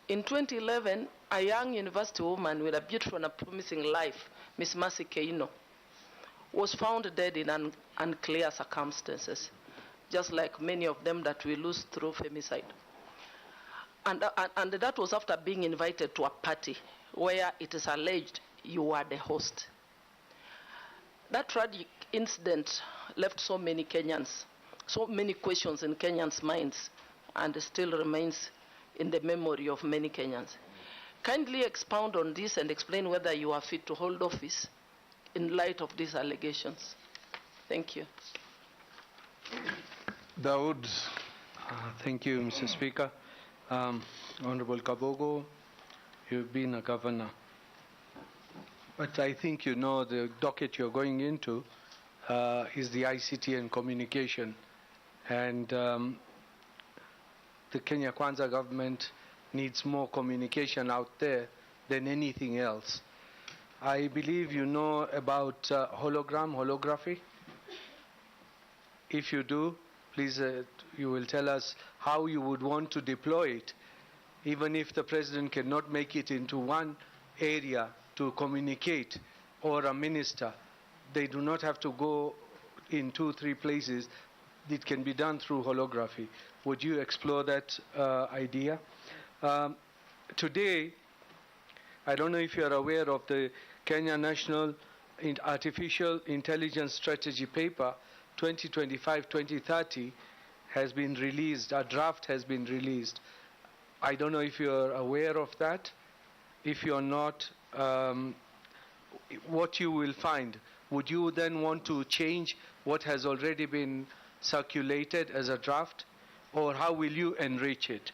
In 2011, a young university woman with a beautiful and promising life, Miss Mercy Keino, was found dead in unclear circumstances, just like many of them that we lose through femicide. And that was after being invited to a party where it is alleged you were the host. That tragic incident left so many Kenyans, so many questions in Kenyans' minds, and still remains in the memory of many Kenyans. Kindly expound on this and explain whether you are fit to hold office in light of these allegations. Thank you. Dawood. Thank you, Mr. Speaker. Honorable Kabogo, you've been a governor. But I think you know the docket you're going into is the ICT and communication. And the Kenya Kwanza government needs more communication out there than anything else. I believe you know about holography. If you do, please, you will tell us how you would want to deploy it, even if the president cannot make it into one area to communicate, or a minister. They do not have to go in 2-3 places. It can be done through holography. Would you explore that idea? Today, I don't know if you are aware of the Kenya National Artificial Intelligence Strategy Paper 2025-2030 has been released. A draft has been released. I don't know if you are aware of that. If you are not, what you will find, would you then want to change what has already been circulated as a draft, or how will you enrich it?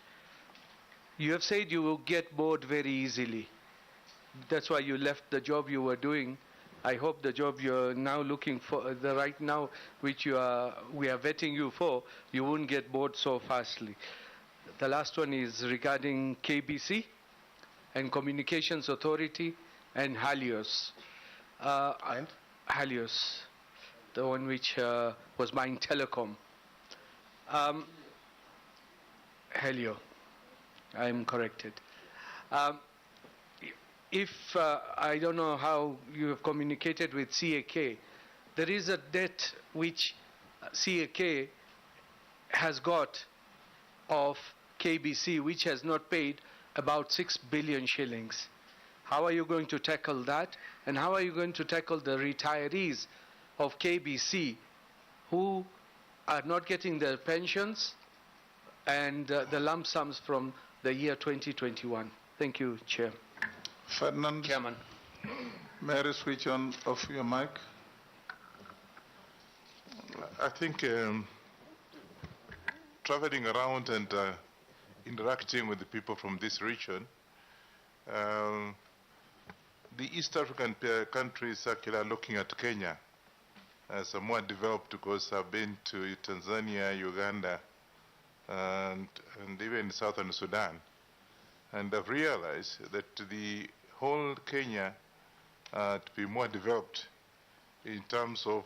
You have said you will get bored very easily. That's why you left the job you were doing. I hope the job you're now looking for, the right now, which we are vetting you for, you won't get bored so fastly. The last one is regarding KBC and Communications Authority and Helios. Helios, the one which was buying telecom. Helio, I'm corrected. I don't know how you have communicated with CAK, there is a debt which CAK has got of KBC, which has not paid about 6 billion shillings. How are you going to tackle that? And how are you going to tackle the retirees of KBC who are not getting their pensions and the lump sums from the year 2021? Thank you, Chair. Ferdinand. Chairman. May I switch on off your mic? I think traveling around and interacting with the people from this region, the East African countries actually are looking at Kenya as a more developed, because I've been to Tanzania, Uganda, and even Southern Sudan. And I've realized that the whole Kenya to be more developed in terms of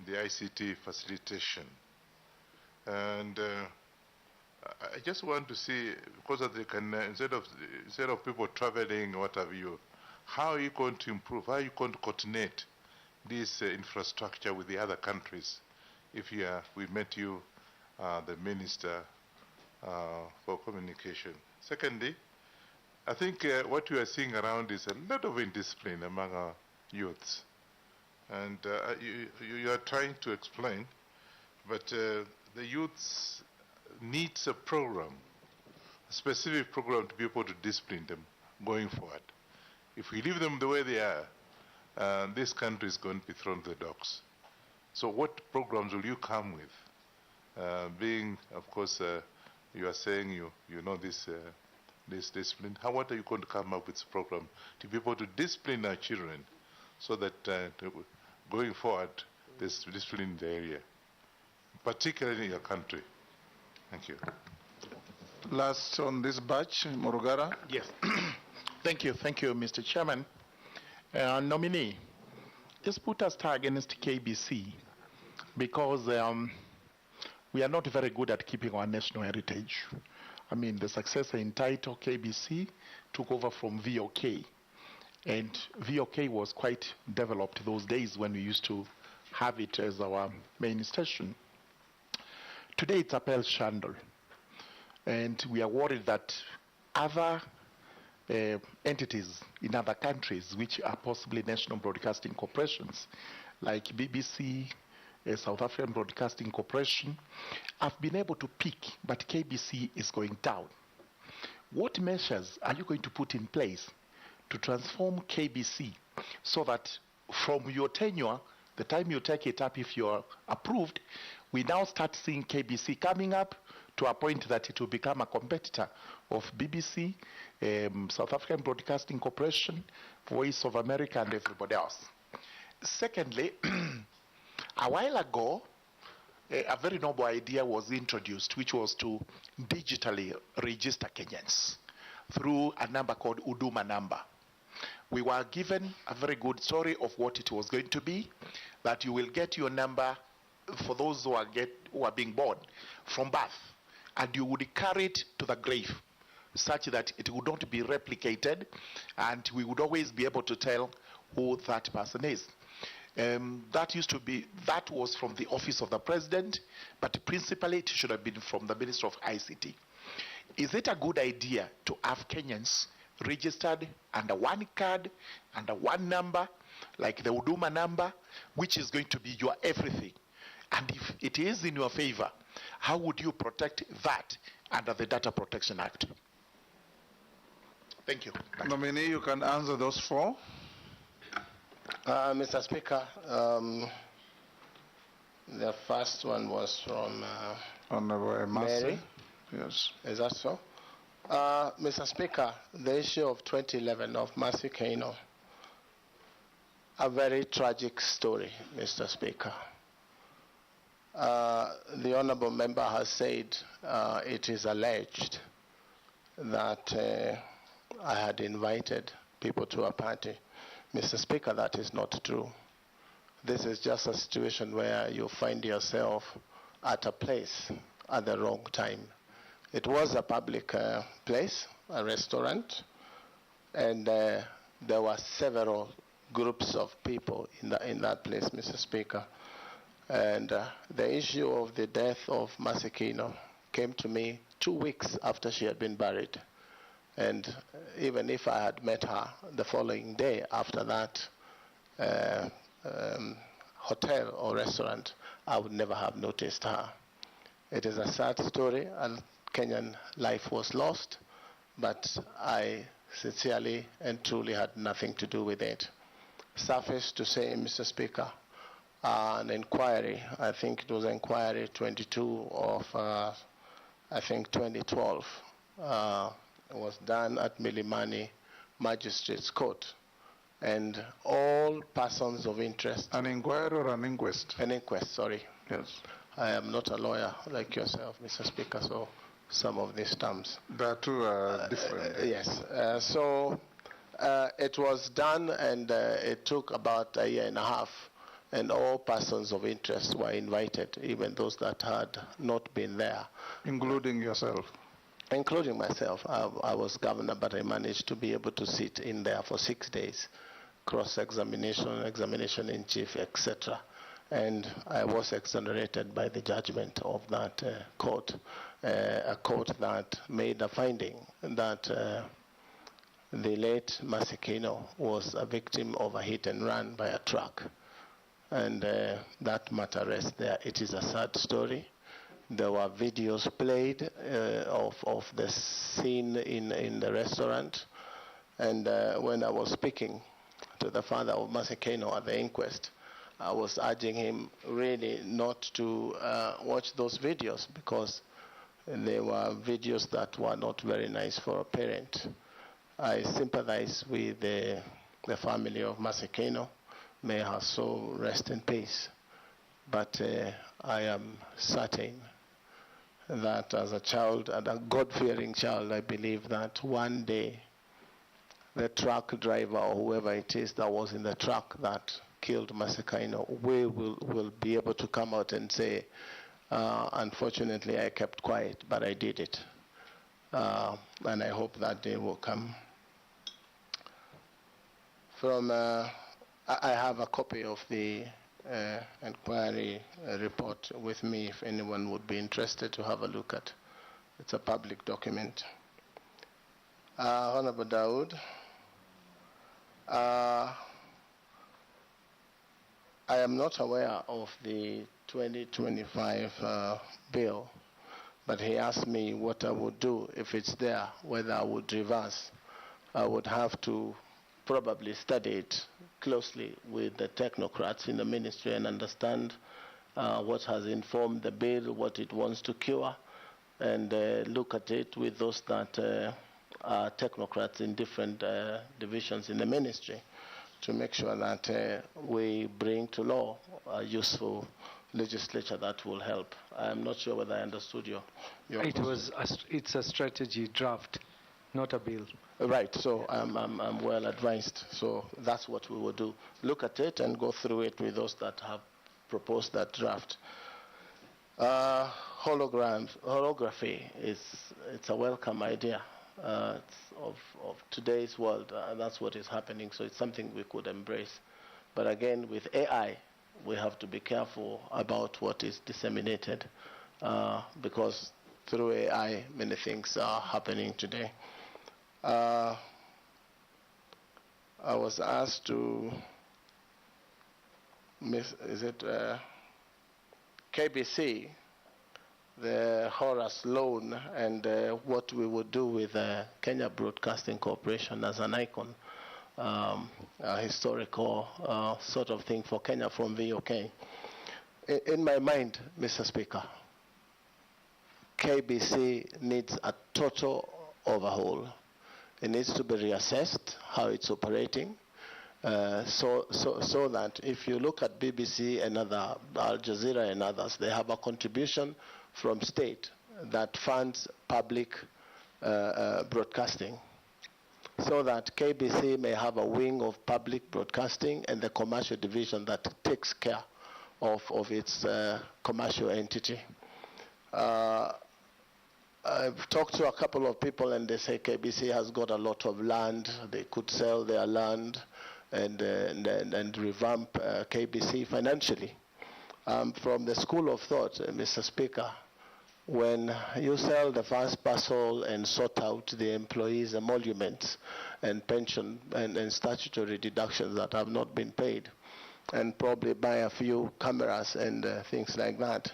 the ICT facilitation. And I just want to see, because of they can, instead of people traveling, what have you, how are you going to improve? How are you going to coordinate this infrastructure with the other countries. If we met you, the Minister for Communication. Secondly, I think what we are seeing around is a lot of indiscipline among our youths. And you are trying to explain, but the youths needs a program, a specific program to be able to discipline them going forward. If we leave them the way they are, this country is going to be thrown to the dogs. So what programs will you come with? Being, of course, you are saying you know this discipline. What are you going to come up with a program to be able to discipline our children so that going forward there's discipline in the area, particularly in your country? Thank you. Last on this batch, Murugara. Yes. Thank you, Mr. Chairman. Nominee, just put a star against KBC because we are not very good at keeping our national heritage. I mean, the successor in title, KBC, took over from VOK. And VOK was quite developed those days when we used to have it as our main station. Today it's a pale shandal. And we are worried that other entities in other countries, which are possibly national broadcasting corporations, like BBC, South African Broadcasting Corporation, have been able to peak, but KBC is going down. What measures are you going to put in place to transform KBC so that from your tenure, the time you take it up, if you're approved, we now start seeing KBC coming up to a point that it will become a competitor of BBC, South African Broadcasting Corporation, Voice of America, and everybody else. Secondly, a while ago, a very noble idea was introduced, which was to digitally register Kenyans through a number called Huduma number. We were given a very good story of what it was going to be, that you will get your number for those who are being born from birth, and you would carry it to the grave, such that it would not be replicated, and we would always be able to tell who that person is. That was from the office of the president, but principally it should have been from the Minister of ICT. Is it a good idea to have Kenyans registered under one card, under one number, like the Huduma number, which is going to be your everything? And if it is in your favor, how would you protect that under the Data Protection Act? Thank you. Nominee, you can answer those four. Mr. Speaker, the first one was from Honorable Mary. Yes. Is that so? Mr. Speaker, the issue of 2011 of Mercy Kaino, a very tragic story, Mr. Speaker. The honorable member has said it is alleged that I had invited people to a party. Mr. Speaker, that is not true. This is just a situation where you find yourself at a place at the wrong time. It was a public place, a restaurant, and there were several groups of people in that place, Mr. Speaker. And the issue of the death of Mercy Kaino came to me 2 weeks after she had been buried. And even if I had met her the following day after that hotel or restaurant, I would never have noticed her. It is a sad story, and Kenyan life was lost, but I sincerely and truly had nothing to do with it. Suffice to say, Mr. Speaker, an inquiry, I think it was inquiry 22 of, I think 2012, was done at Milimani Magistrates Court, and all persons of interest. An inquiry or an inquest? An inquest, sorry. Yes. I am not a lawyer like yourself, Mr. Speaker, so some of these terms. The two are different. Yes. So it was done, and it took about a year and a half, and all persons of interest were invited, even those that had not been there. Including yourself? Including myself. I was governor, but I managed to be able to sit in there for 6 days. cross-examination, examination in chief, etc. And I was exonerated by the judgment of that court, a court that made a finding that the late Masekino was a victim of a hit and run by a truck. And that matter rests there. It is a sad story. There were videos played of the scene in the restaurant. And when I was speaking to the father of Masekino at the inquest, I was urging him really not to watch those videos, because they were videos that were not very nice for a parent. I sympathize with the family of Masekino. May her soul rest in peace. But I am certain that as a child, and a God-fearing child, I believe that one day the truck driver or whoever it is that was in the truck that killed Masekino will be able to come out and say, unfortunately, I kept quiet, but I did it. And I hope that day will come. I have a copy of the inquiry report with me if anyone would be interested to have a look at. It's a public document. Honorable Dawood, I am not aware of the 2025 bill, but he asked me what I would do if it's there, whether I would reverse. I would have to probably study it closely with the technocrats in the ministry and understand what has informed the bill, what it wants to cure, and look at it with those that are technocrats in different divisions in the ministry, to make sure that we bring to law a useful legislature that will help. I'm not sure whether I understood your It's a strategy draft, not a bill. Right, so I'm well advised. So that's what we will do. Look at it and go through it with those that have proposed that draft. Holography it's a welcome idea. Of today's world, that's what is happening, so it's something we could embrace. But again, with AI, we have to be careful about what is disseminated, because through AI, many things are happening today. I was asked to, KBC, the Horace loan, and what we would do with Kenya Broadcasting Corporation as an icon, a historical sort of thing for Kenya from VOK. In my mind, Mr. Speaker, KBC needs a total overhaul. It needs to be reassessed how it's operating, so that if you look at BBC and other, Al Jazeera and others, they have a contribution from state that funds public broadcasting, so that KBC may have a wing of public broadcasting and the commercial division that takes care of its commercial entity. I've talked to a couple of people and they say KBC has got a lot of land. They could sell their land and revamp KBC financially. From the school of thought, Mr. Speaker, when you sell the first parcel and sort out the employees' emoluments and pension and statutory deductions that have not been paid, and probably buy a few cameras and things like that,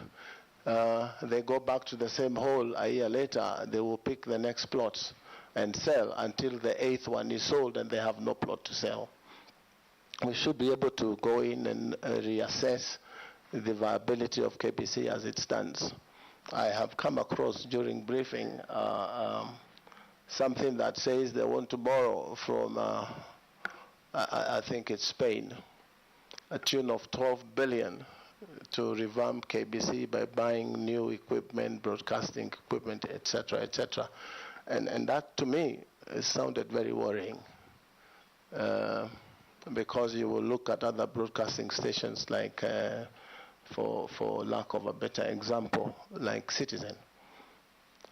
they go back to the same hole a year later. They will pick the next plots and sell until the 8th one is sold and they have no plot to sell. We should be able to go in and reassess the viability of KBC as it stands. I have come across during briefing something that says they want to borrow from, I think it's Spain, a tune of 12 billion to revamp KBC by buying new equipment, broadcasting equipment, etc., etc. And that, to me, sounded very worrying, because you will look at other broadcasting stations like, for lack of a better example, like Citizen.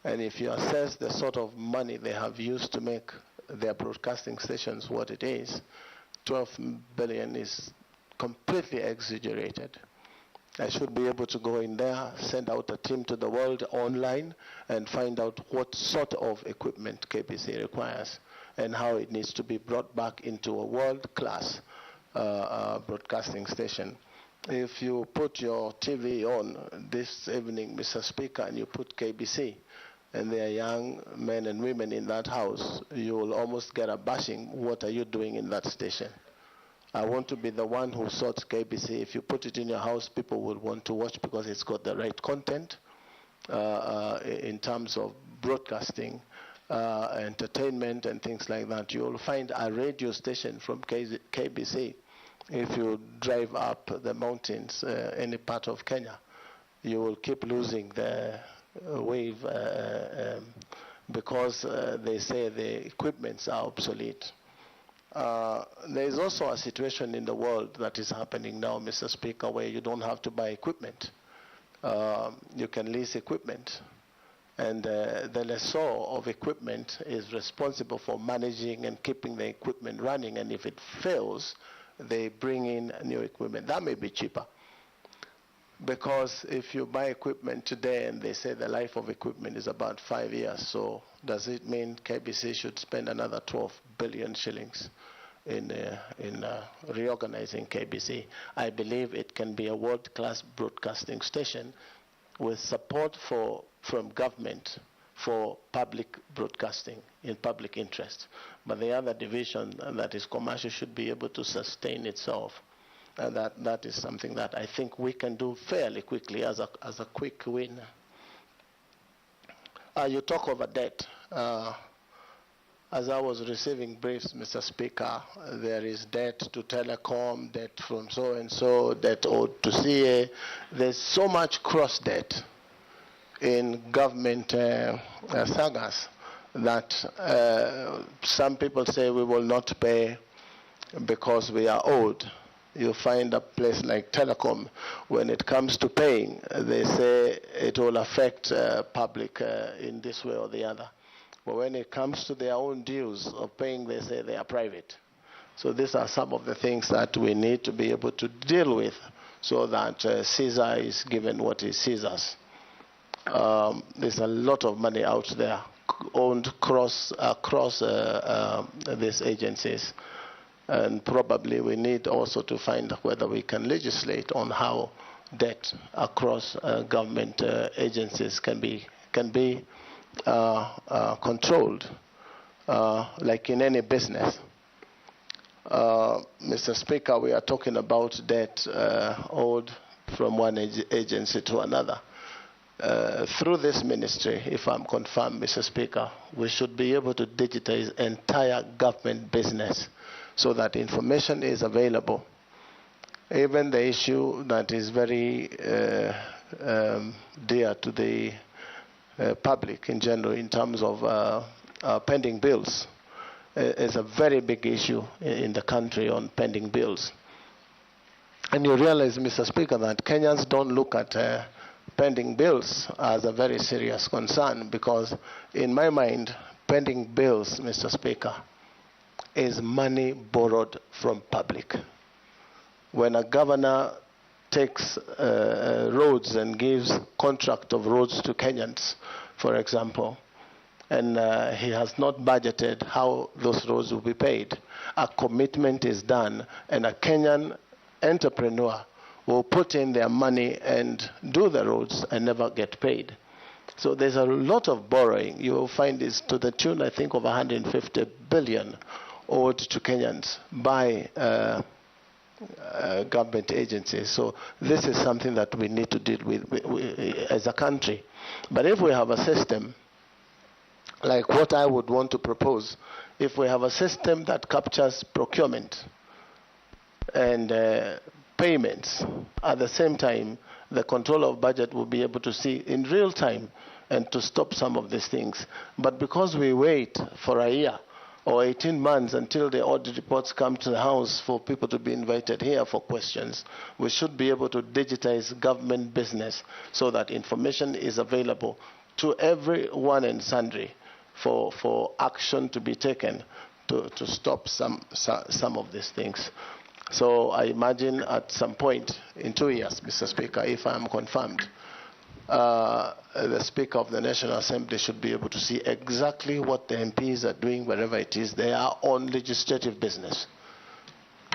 And if you assess the sort of money they have used to make their broadcasting stations what it is, 12 billion is completely exaggerated. I should be able to go in there, send out a team to the world online, and find out what sort of equipment KBC requires and how it needs to be brought back into a world-class broadcasting station. If you put your TV on this evening, Mr. Speaker, and you put KBC, and there are young men and women in that house, you will almost get a bashing. What are you doing in that station? I want to be the one who sorts KBC. If you put it in your house, people will want to watch because it's got the right content in terms of broadcasting, entertainment, and things like that. You'll find a radio station from KBC. If you drive up the mountains, any part of Kenya, you will keep losing the wave because they say the equipments are obsolete. There is also a situation in the world that is happening now, Mr. Speaker, where you don't have to buy equipment. You can lease equipment. And the lessor of equipment is responsible for managing and keeping the equipment running. And if it fails, they bring in new equipment. That may be cheaper. Because if you buy equipment today and they say the life of equipment is about 5 years, so does it mean KBC should spend another 12 billion shillings in reorganizing KBC? I believe it can be a world-class broadcasting station with support from government for public broadcasting in public interest. But the other division that is commercial should be able to sustain itself. And that is something that I think we can do fairly quickly as a quick win. You talk of a debt. As I was receiving briefs, Mr. Speaker, there is debt to telecom, debt from so-and-so, debt owed to CA. There's so much cross-debt in government sagas that some people say we will not pay because we are owed. You find a place like telecom, when it comes to paying, they say it will affect public in this way or the other. But when it comes to their own dues of paying, they say they are private. So these are some of the things that we need to be able to deal with so that Caesar is given what is Caesar's. There's a lot of money out there owned across these agencies. And probably we need also to find whether we can legislate on how debt across government agencies can be controlled, like in any business. Mr. Speaker, we are talking about debt owed from one agency to another. Through this ministry, if I'm confirmed, Mr. Speaker, we should be able to digitize entire government business so that information is available. Even the issue that is very dear to the public in general in terms of pending bills is a very big issue in the country on pending bills. And you realize, Mr. Speaker, that Kenyans don't look at pending bills as a very serious concern because, in my mind, pending bills, Mr. Speaker, is money borrowed from public. When a governor takes roads and gives contract of roads to Kenyans, for example, and he has not budgeted how those roads will be paid, a commitment is done, and a Kenyan entrepreneur will put in their money and do the roads and never get paid. So there's a lot of borrowing. You will find this to the tune, I think, of 150 billion owed to Kenyans by government agencies. So this is something that we need to deal with as a country. But if we have a system like what I would want to propose, if we have a system that captures procurement and payments at the same time, the controller of budget will be able to see in real time and to stop some of these things. But because we wait for a year or 18 months until the audit reports come to the House for people to be invited here for questions, we should be able to digitize government business so that information is available to everyone and sundry for action to be taken to stop some of these things. So I imagine at some point in 2 years, Mr. Speaker, if I am confirmed, the Speaker of the National Assembly should be able to see exactly what the MPs are doing wherever it is they are on legislative business.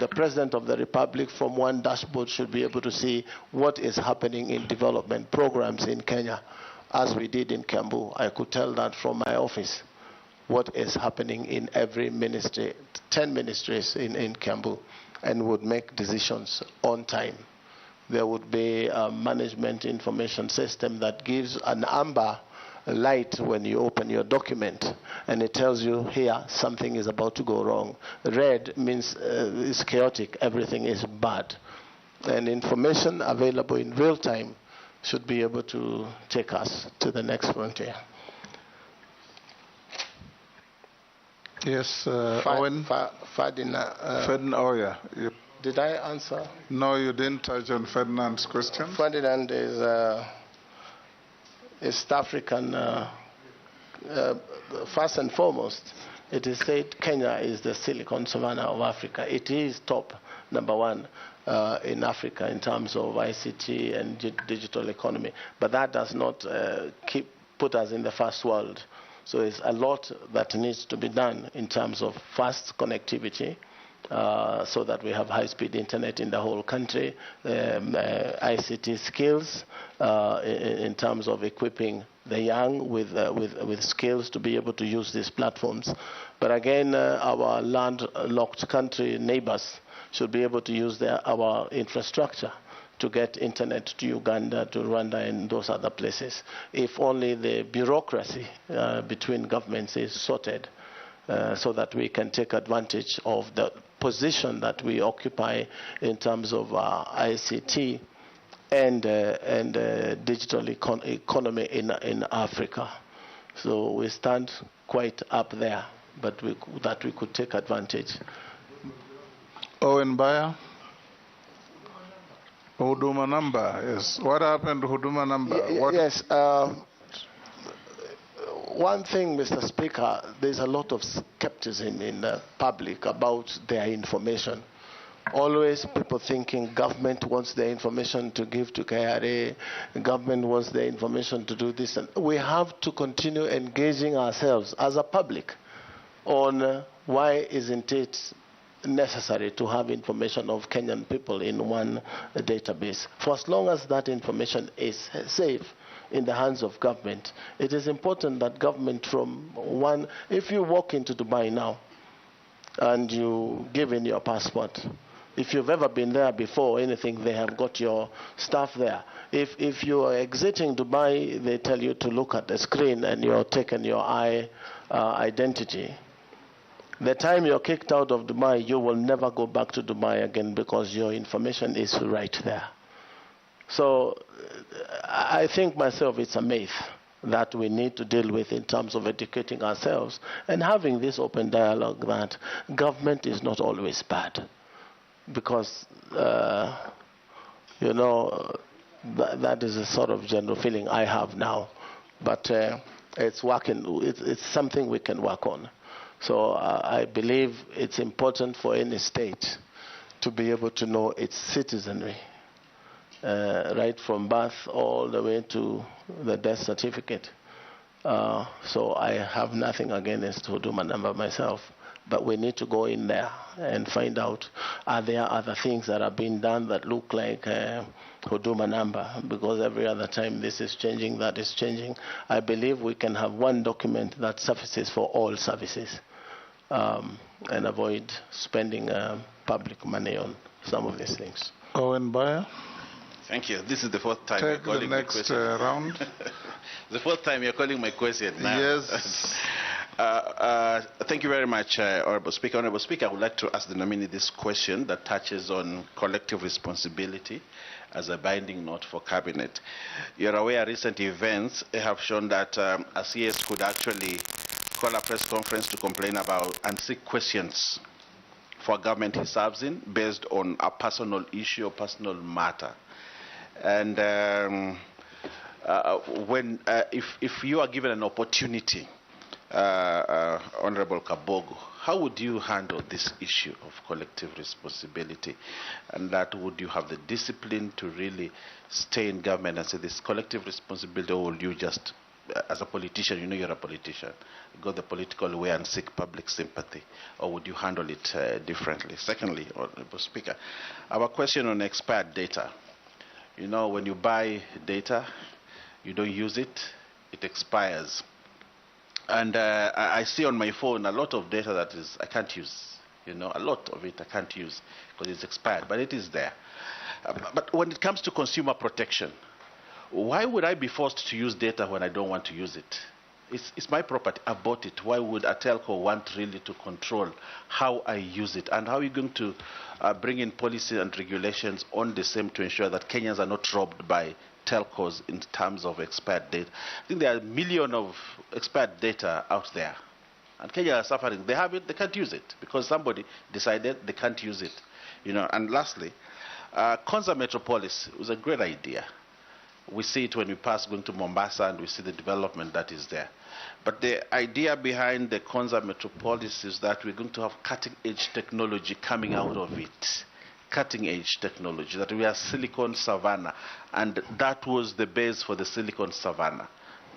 The President of the Republic from one dashboard should be able to see what is happening in development programs in Kenya. As we did in Kiambu, I could tell that from my office, what is happening in every ministry, 10 ministries in Kiambu, and would make decisions on time. There would be a management information system that gives an amber light when you open your document, and it tells you here something is about to go wrong. Red means it's chaotic, everything is bad. And information available in real time should be able to take us to the next frontier. Yes, Owen. Ferdinand, oh yeah. Did I answer? No, you didn't touch on Ferdinand's question. Ferdinand is East African. First and foremost, it is said Kenya is the Silicon Savannah of Africa. It is top #1 in Africa in terms of ICT and digital economy. But that does not put us in the first world. So it's a lot that needs to be done in terms of fast connectivity, so that we have high-speed internet in the whole country, ICT skills in terms of equipping the young with skills to be able to use these platforms. But again, our landlocked country neighbors should be able to use our infrastructure to get internet to Uganda, to Rwanda, and those other places. If only the bureaucracy between governments is sorted, so that we can take advantage of the position that we occupy in terms of ICT and digital economy in Africa. So we stand quite up there, but that we could take advantage. Owen Bayer. Huduma number, yes. What happened to Huduma number? Yes. One thing, Mr. Speaker, there's a lot of skepticism in the public about their information. Always people thinking government wants their information to give to KRA, government wants their information to do this. And we have to continue engaging ourselves as a public on why isn't it necessary to have information of Kenyan people in one database. For as long as that information is safe in the hands of government, it is important that government if you walk into Dubai now and you give in your passport, if you've ever been there before, anything, they have got your stuff there. If you are exiting Dubai, they tell you to look at the screen and you're taking your identity. The time you're kicked out of Dubai, you will never go back to Dubai again because your information is right there. So I think myself it's a myth that we need to deal with in terms of educating ourselves and having this open dialogue that government is not always bad. Because, that is a sort of general feeling I have now. But it's something we can work on. So I believe it's important for any state to be able to know its citizenry, right from birth all the way to the death certificate. So I have nothing against Huduma number myself, but we need to go in there and find out, are there other things that are being done that look like Huduma number? Because every other time this is changing, that is changing. I believe we can have one document that suffices for all services. And avoid spending public money on some of these things. Owen Bayer. Thank you. This is the fourth time you're calling my question. Take the next round. The fourth time you're calling my question now. Yes. Thank you very much, Honorable Speaker. Honorable Speaker, I would like to ask the nominee this question that touches on collective responsibility as a binding note for Cabinet. You're aware recent events have shown that a CS could actually call a press conference to complain about and seek questions for government he serves in based on a personal issue or personal matter. And if you are given an opportunity Honorable Kabogo, how would you handle this issue of collective responsibility? And that would you have the discipline to really stay in government and say this collective responsibility, or will you just, as a politician, you know you're a politician, go the political way and seek public sympathy? Or would you handle it differently? Secondly, Honorable Speaker, our question on expired data. You know, when you buy data, you don't use it, it expires. And I see on my phone a lot of data that I can't use. You know, a lot of it I can't use because it's expired, but it is there. But when it comes to consumer protection, why would I be forced to use data when I don't want to use it? It's my property. I bought it. Why would a telco want really to control how I use it? And how are you going to bring in policy and regulations on the same to ensure that Kenyans are not robbed by telcos in terms of expired data? I think there are millions of expired data out there. And Kenya are suffering. They have it, they can't use it because somebody decided they can't use it. You know, and lastly, Konza Metropolis was a great idea. We see it when we pass going to Mombasa and we see the development that is there. But the idea behind the Konza Metropolis is that we're going to have cutting-edge technology coming out of it. Cutting-edge technology, that we are Silicon Savannah. And that was the base for the Silicon Savannah,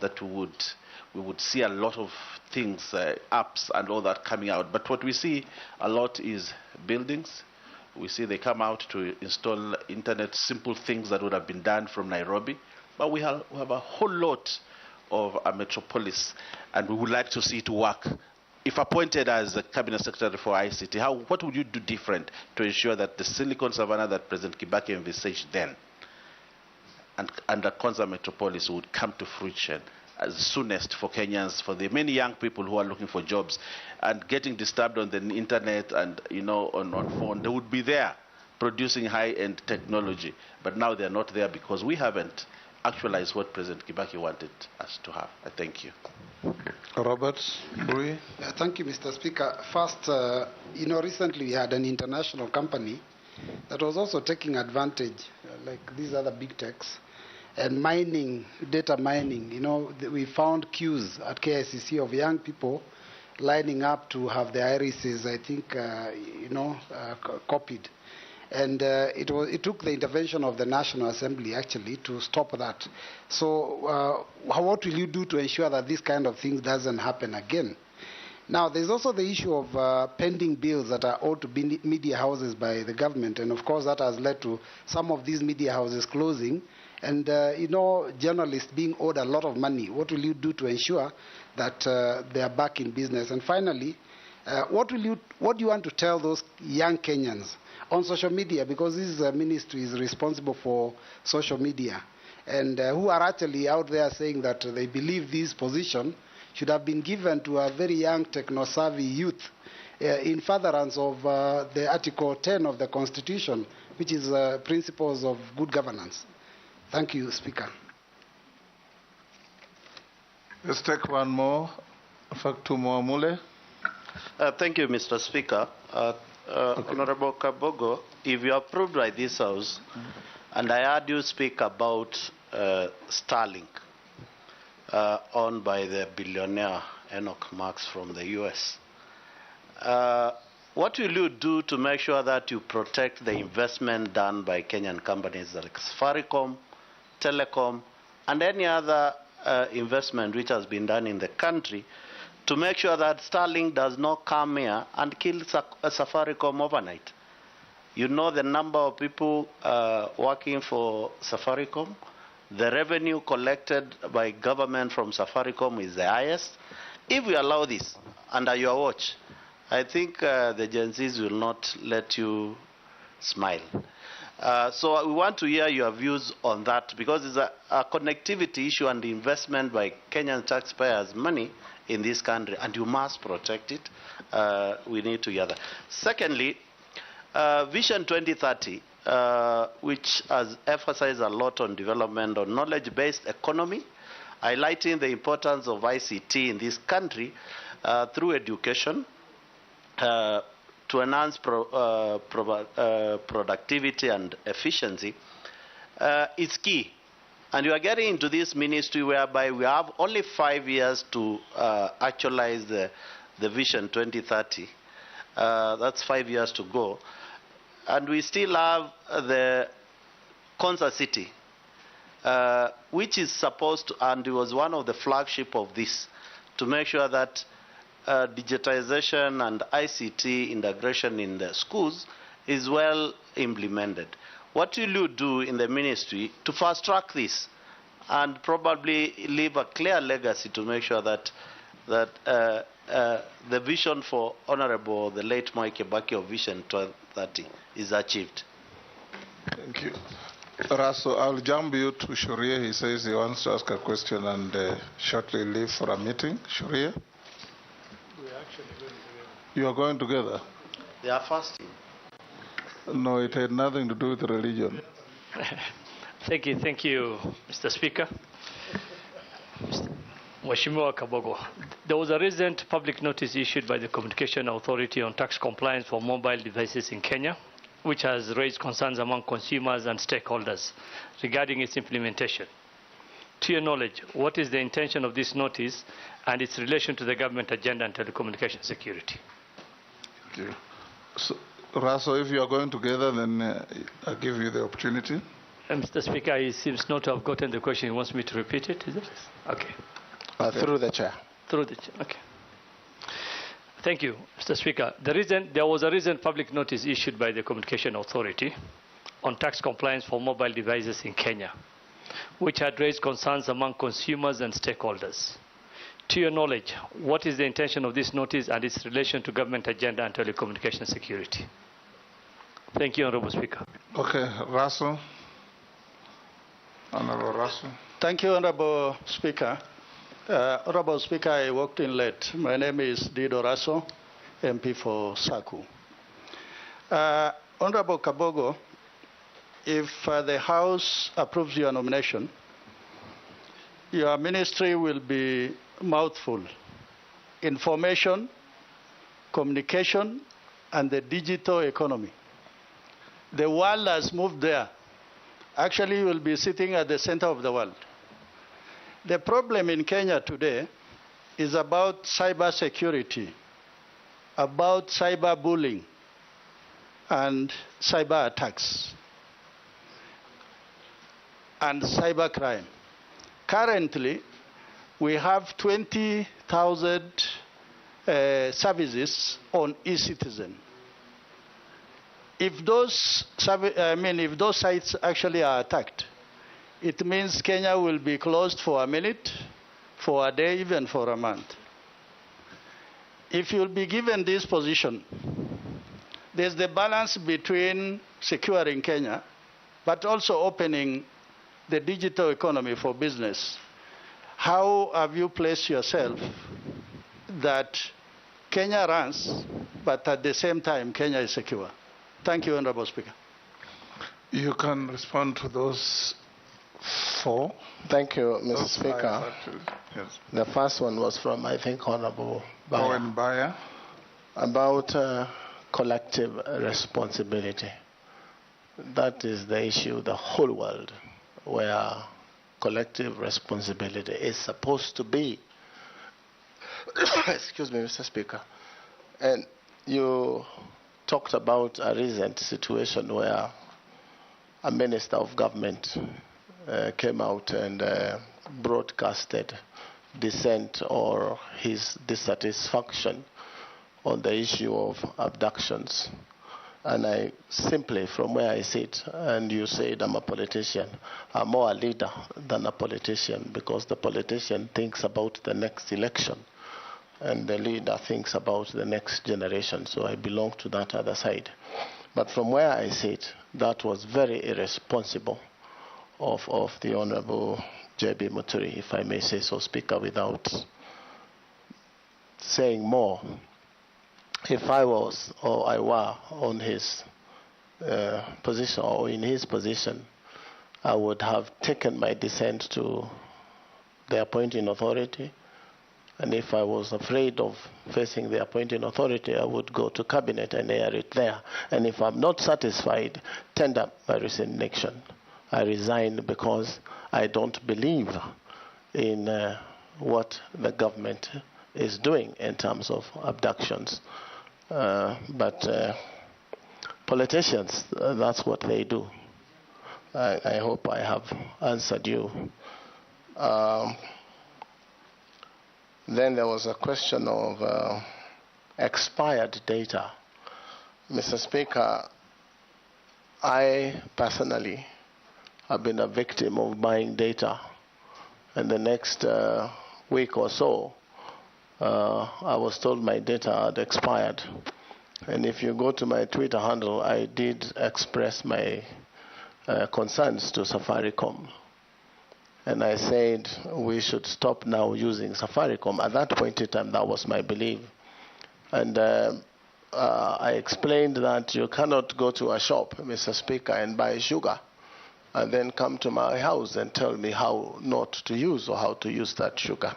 that we would see a lot of things, apps and all that coming out. But what we see a lot is buildings. We see they come out to install internet, simple things that would have been done from Nairobi. But we have a whole lot of a metropolis, and we would like to see it work. If appointed as a Cabinet Secretary for ICT, what would you do different to ensure that the Silicon Savannah that President Kibaki envisaged then and the Konza Metropolis would come to fruition as soonest for Kenyans, for the many young people who are looking for jobs and getting disturbed on the internet and, you know, on phone? They would be there producing high-end technology, but now they're not there because we haven't actualized what President Kibaki wanted us to have. I thank you. Robert Bui. Thank you, Mr. Speaker. First, you know, recently we had an international company that was also taking advantage, like these other big techs, and mining, data mining. You know, we found queues at KICC of young people lining up to have their irises, I think, copied. And it took the intervention of the National Assembly, actually, to stop that. So what will you do to ensure that this kind of thing doesn't happen again? Now, there's also the issue of pending bills that are owed to media houses by the government. And, of course, that has led to some of these media houses closing. And, you know, journalists being owed a lot of money. What will you do to ensure that they are back in business? And finally, what do you want to tell those young Kenyans on social media, because this ministry is responsible for social media, and who are actually out there saying that they believe this position should have been given to a very young techno-savvy youth in furtherance of the Article 10 of the Constitution, which is principles of good governance. Thank you, Speaker. Let's take one more. In fact, two more. Mule. Thank you, Mr. Speaker. Honorable Kabogo, if you are approved by this House, and I heard you speak about Starlink, owned by the billionaire Enoch Marx from the US, what will you do to make sure that you protect the investment done by Kenyan companies like Safaricom, Telecom, and any other investment which has been done in the country, to make sure that Starlink does not come here and kill Safaricom overnight? You know the number of people working for Safaricom. The revenue collected by government from Safaricom is the highest. If we allow this under your watch, I think the Gen Zs will not let you smile. So we want to hear your views on that, because it's a connectivity issue and investment by Kenyan taxpayers' money in this country, and you must protect it. We need to hear that. Secondly, Vision 2030, which has emphasized a lot on development on knowledge-based economy, highlighting the importance of ICT in this country through education to enhance productivity and efficiency, is key. And you are getting into this ministry whereby we have only 5 years to actualize the Vision 2030. That's 5 years to go. And we still have the Concert City, which is supposed to, and it was one of the flagship of this, to make sure that digitization and ICT integration in the schools is well implemented. What will you do in the ministry to fast track this and probably leave a clear legacy to make sure that the vision for Honorable the late Mwai Kibaki of Vision 2030 is achieved? Thank you. Russell, I'll jump you to Sharia. He says he wants to ask a question and shortly leave for a meeting. Sharia? You are going together? They are fasting. No, it had nothing to do with religion. Thank you, Mr. Speaker. Mheshimiwa Kabogo, there was a recent public notice issued by the Communication Authority on tax compliance for mobile devices in Kenya, which has raised concerns among consumers and stakeholders regarding its implementation. To your knowledge, what is the intention of this notice and its relation to the government agenda on telecommunication security? Thank you. So, Russell, if you are going together, then I'll give you the opportunity. Mr. Speaker, he seems not to have gotten the question. He wants me to repeat it, is it? Okay. Through the chair. Through the chair, okay. Thank you, Mr. Speaker. There was a recent public notice issued by the Communication Authority on tax compliance for mobile devices in Kenya, which had raised concerns among consumers and stakeholders. To your knowledge, what is the intention of this notice and its relation to government agenda on telecommunication security? Thank you, Honorable Speaker. Okay, Russell. Honorable Russell. Thank you, Honorable Speaker. Honorable Speaker, I walked in late. My name is Dido Raso, MP for Saku. Honorable Kabogo, if the House approves your nomination, your ministry will be mouthful: information, communication, and the digital economy. The world has moved there. Actually, you will be sitting at the center of the world. The problem in Kenya today is about cybersecurity, about cyberbullying, and cyber attacks, and cybercrime. Currently, we have 20,000 services on eCitizen. If those sites actually are attacked, it means Kenya will be closed for a minute, for a day, even for a month. If you'll be given this position, there's the balance between securing Kenya, but also opening the digital economy for business. How have you placed yourself that Kenya runs, but at the same time, Kenya is secure? Thank you, Honorable Speaker. You can respond to those four. Thank you, Mr. Speaker. Yes. The first one was from, I think, Honorable Owen Bayer. About collective responsibility. That is the issue, the whole world, where collective responsibility is supposed to be. Excuse me, Mr. Speaker. And you talked about a recent situation where a minister of government came out and broadcasted dissent or his dissatisfaction on the issue of abductions. And I simply, from where I sit, and you said I'm a politician, I'm more a leader than a politician, because the politician thinks about the next election and the leader thinks about the next generation. So I belong to that other side. But from where I sit, that was very irresponsible of the Honorable J.B. Muturi, if I may say so, Speaker, without saying more. If I was or I were on his position or in his position, I would have taken my dissent to the appointing authority. And if I was afraid of facing the appointing authority, I would go to cabinet and air it there. And if I'm not satisfied, tender my resignation. I resigned because I don't believe in what the government is doing in terms of abductions. But politicians, that's what they do. I hope I have answered you. Then there was a question of expired data. Mr. Speaker, I personally have been a victim of buying data. And the next week or so, I was told my data had expired. And if you go to my Twitter handle, I did express my concerns to Safaricom. And I said we should stop now using Safaricom. At that point in time, that was my belief. And I explained that you cannot go to a shop, Mr. Speaker, and buy sugar, and then come to my house and tell me how not to use or how to use that sugar.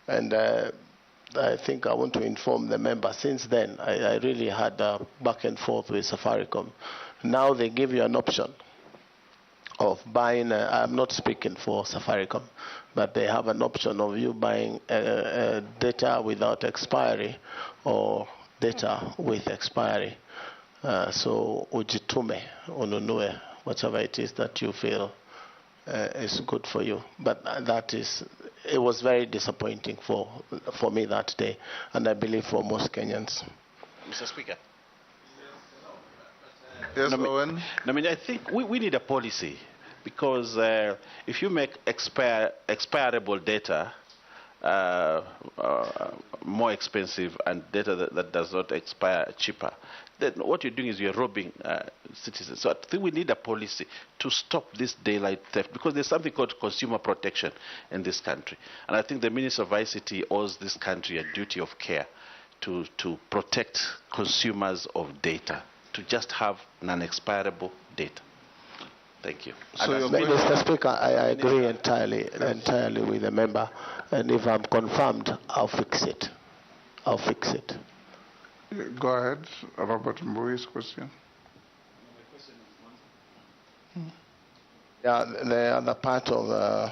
And I think I want to inform the member, since then, I really had a back and forth with Safaricom. Now they give you an option of buying, I'm not speaking for Safaricom, but they have an option of you buying data without expiry or data with expiry. So ujitume, ununue, whatever it is that you feel is good for you. But it was very disappointing for me that day, and I believe for most Kenyans. Mr. Speaker. Yes, Owen. I think we need a policy, because if you make expirable data more expensive and data that does not expire cheaper, then what you're doing is you're robbing citizens. So I think we need a policy to stop this daylight theft, because there's something called consumer protection in this country. And I think the Minister of ICT owes this country a duty of care to protect consumers of data, to just have non-expirable data. Thank you. So Mr. Speaker, I agree entirely with the member, and if I'm confirmed, I'll fix it. I'll fix it. Go ahead, Robert Mbui's question. Yeah, the other part of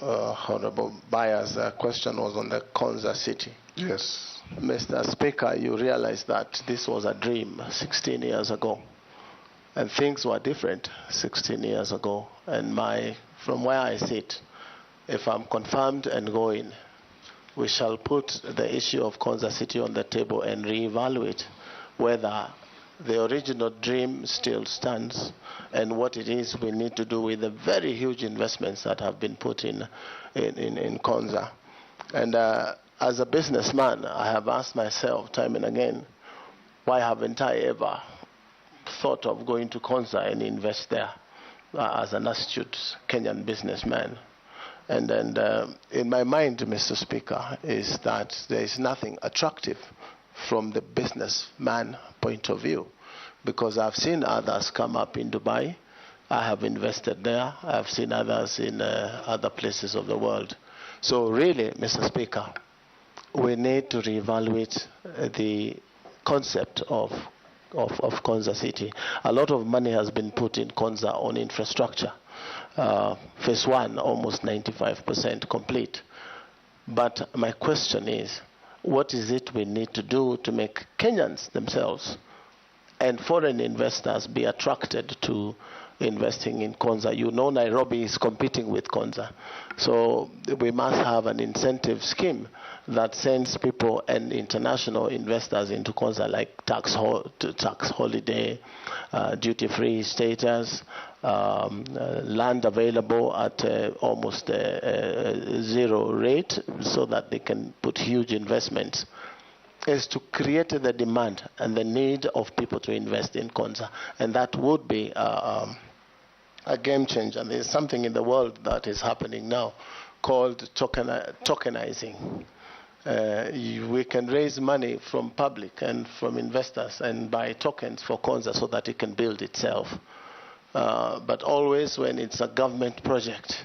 Honorable Bayer's question was on the Konza city. Yes. Mr. Speaker, you realize that this was a dream 16 years ago. And things were different 16 years ago. And from where I sit, if I'm confirmed and going, we shall put the issue of Konza City on the table and reevaluate whether the original dream still stands and what it is we need to do with the very huge investments that have been put in Konza. And as a businessman, I have asked myself time and again, why haven't I ever thought of going to Konza and invest there as an astute Kenyan businessman? And in my mind, Mr. Speaker, is that there is nothing attractive from the businessman point of view, because I've seen others come up in Dubai. I have invested there. I've seen others in other places of the world. So really, Mr. Speaker, we need to reevaluate the concept of Konza City. A lot of money has been put in Konza on infrastructure. Phase 1, almost 95% complete. But my question is, what is it we need to do to make Kenyans themselves and foreign investors be attracted to investing in Konza? You know, Nairobi is competing with Konza. So we must have an incentive scheme that sends people and international investors into Konza, like tax holiday, duty-free status, land available at almost zero rate, so that they can put huge investments, is to create the demand and the need of people to invest in Konza. And that would be a game changer. There's something in the world that is happening now called tokenizing. We can raise money from public and from investors and buy tokens for Konza so that it can build itself. But always when it's a government project,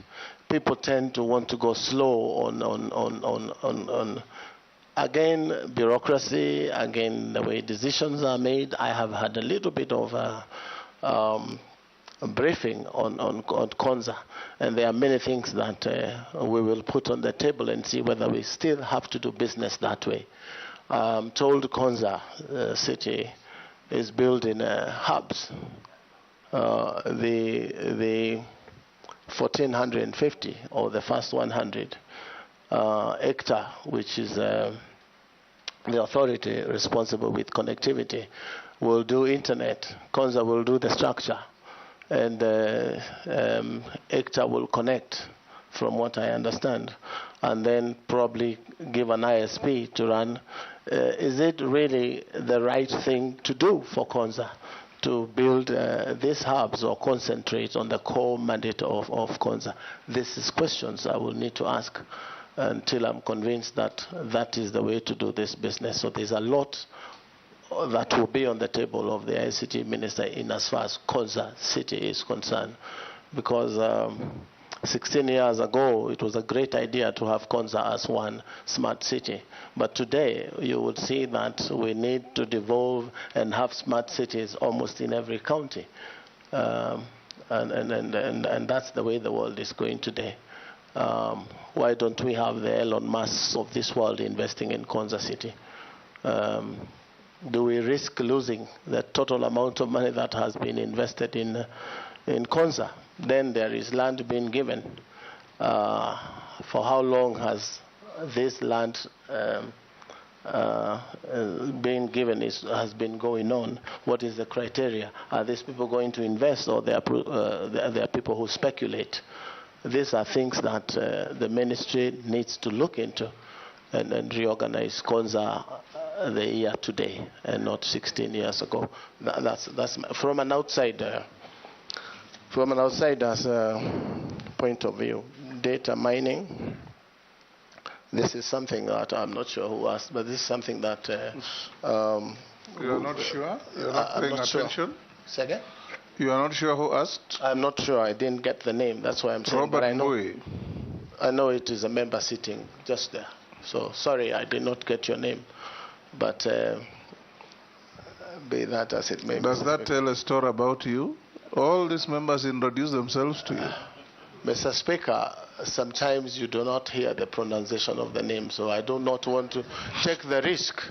people tend to want to go slow on again, bureaucracy, again, the way decisions are made. I have had a little bit of briefing on Konza, and there are many things that we will put on the table and see whether we still have to do business that way. I'm told Konza city is building hubs. The 1450 or the first 100 hectare, which is the authority responsible with connectivity, will do internet. Konza will do the structure, and hectare will connect, from what I understand, and then probably give an ISP to run. Is it really the right thing to do for Konza to build these hubs or concentrate on the core mandate of Konza? This is questions I will need to ask until I'm convinced that that is the way to do this business. So there's a lot that will be on the table of the ICT minister in as far as Konza city is concerned, because 16 years ago, it was a great idea to have Konza as one smart city. But today, you would see that we need to devolve and have smart cities almost in every county. And that's the way the world is going today. Why don't we have the Elon Musk of this world investing in Konza city? Do we risk losing the total amount of money that has been invested in Konza? Then there is land being given. For how long has this land being given has been going on? What is the criteria? Are these people going to invest, or they are people who speculate? These are things that the ministry needs to look into and reorganize Konza the year today and not 16 years ago. That's from an outsider's point of view. Data mining. This is something that I'm not sure who asked, but this is something that you're not sure? You're not paying attention? Sure. Second? You are not sure who asked? I'm not sure. I didn't get the name. That's why I'm saying. Robert I know it is a member sitting just there. So sorry, I did not get your name. But be that as it may. Does that tell a story about you? All these members introduce themselves to you. Mr. Speaker, sometimes you do not hear the pronunciation of the name, so I do not want to take the risk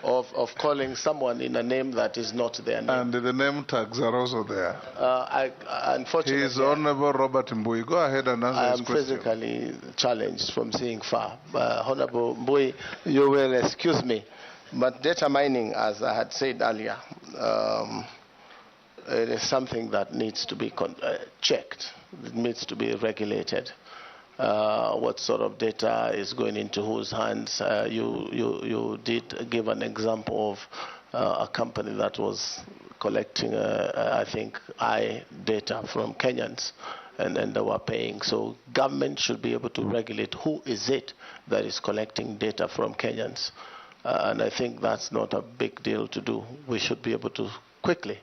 of calling someone in a name that is not their name. And the name tags are also there. Unfortunately, he is Honorable Robert Mbui. Go ahead and answer his question. I am physically challenged from seeing far. Honorable Mbui, you will excuse me. But data mining, as I had said earlier, it is something that needs to be checked. It needs to be regulated. What sort of data is going into whose hands? You did give an example of a company that was collecting, I think, data from Kenyans, and they were paying. So government should be able to regulate who is it that is collecting data from Kenyans. And I think that's not a big deal to do. We should be able to quickly.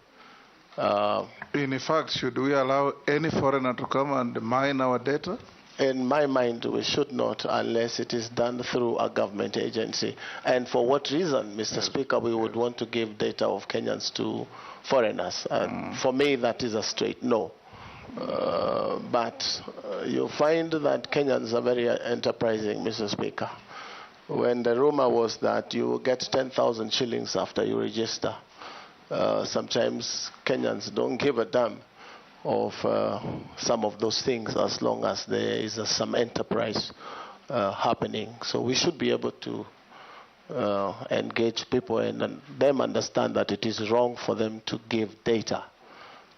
In fact, should we allow any foreigner to come and mine our data? In my mind, we should not, unless it is done through a government agency. And for what reason, Mr. Speaker, we would want to give data of Kenyans to foreigners? For me, that is a straight no. But you find that Kenyans are very enterprising, Mr. Speaker. When the rumor was that you get 10,000 shillings after you register, sometimes Kenyans don't give a damn of some of those things as long as there is some enterprise happening. So we should be able to engage people and them understand that it is wrong for them to give data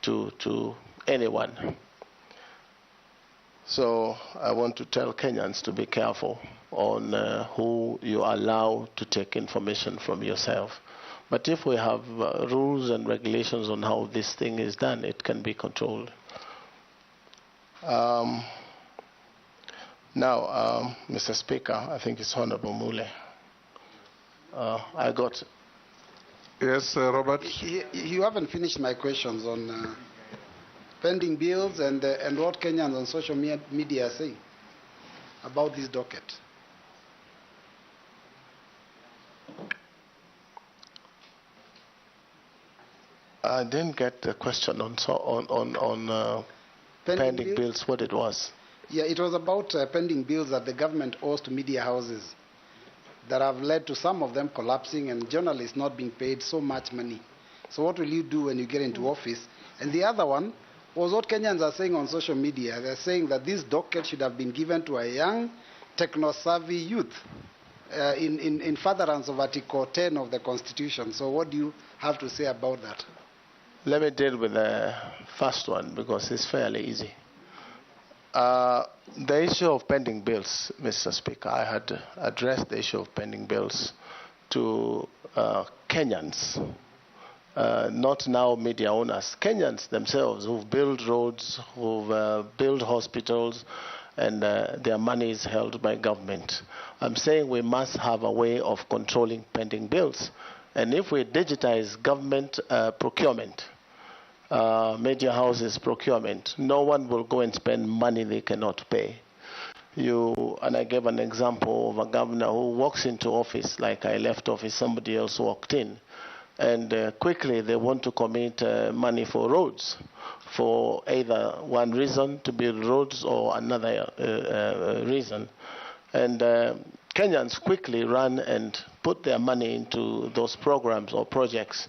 to anyone. So I want to tell Kenyans to be careful on who you allow to take information from yourself. But if we have rules and regulations on how this thing is done, it can be controlled. Now, Mr. Speaker, I think it's Honorable Mule. I got... Yes, Robert? You haven't finished my questions on pending bills and what Kenyans on social media are saying about this docket. I didn't get the question on pending bills, what it was. Yeah, it was about pending bills that the government owes to media houses that have led to some of them collapsing and journalists not being paid so much money. So what will you do when you get into office? And the other one was what Kenyans are saying on social media. They're saying that this docket should have been given to a young, techno-savvy youth in furtherance of Article 10 of the Constitution. So what do you have to say about that? Let me deal with the first one because it's fairly easy. The issue of pending bills, Mr. Speaker, I had addressed the issue of pending bills to Kenyans, not now media owners, Kenyans themselves who've built roads, who've built hospitals, and their money is held by government. I'm saying we must have a way of controlling pending bills. And if we digitize government procurement, media houses procurement, no one will go and spend money they cannot pay. And I gave an example of a governor who walks into office, like I left office, somebody else walked in, and quickly they want to commit money for roads, for either one reason to build roads or another reason. And Kenyans quickly run and put their money into those programs or projects,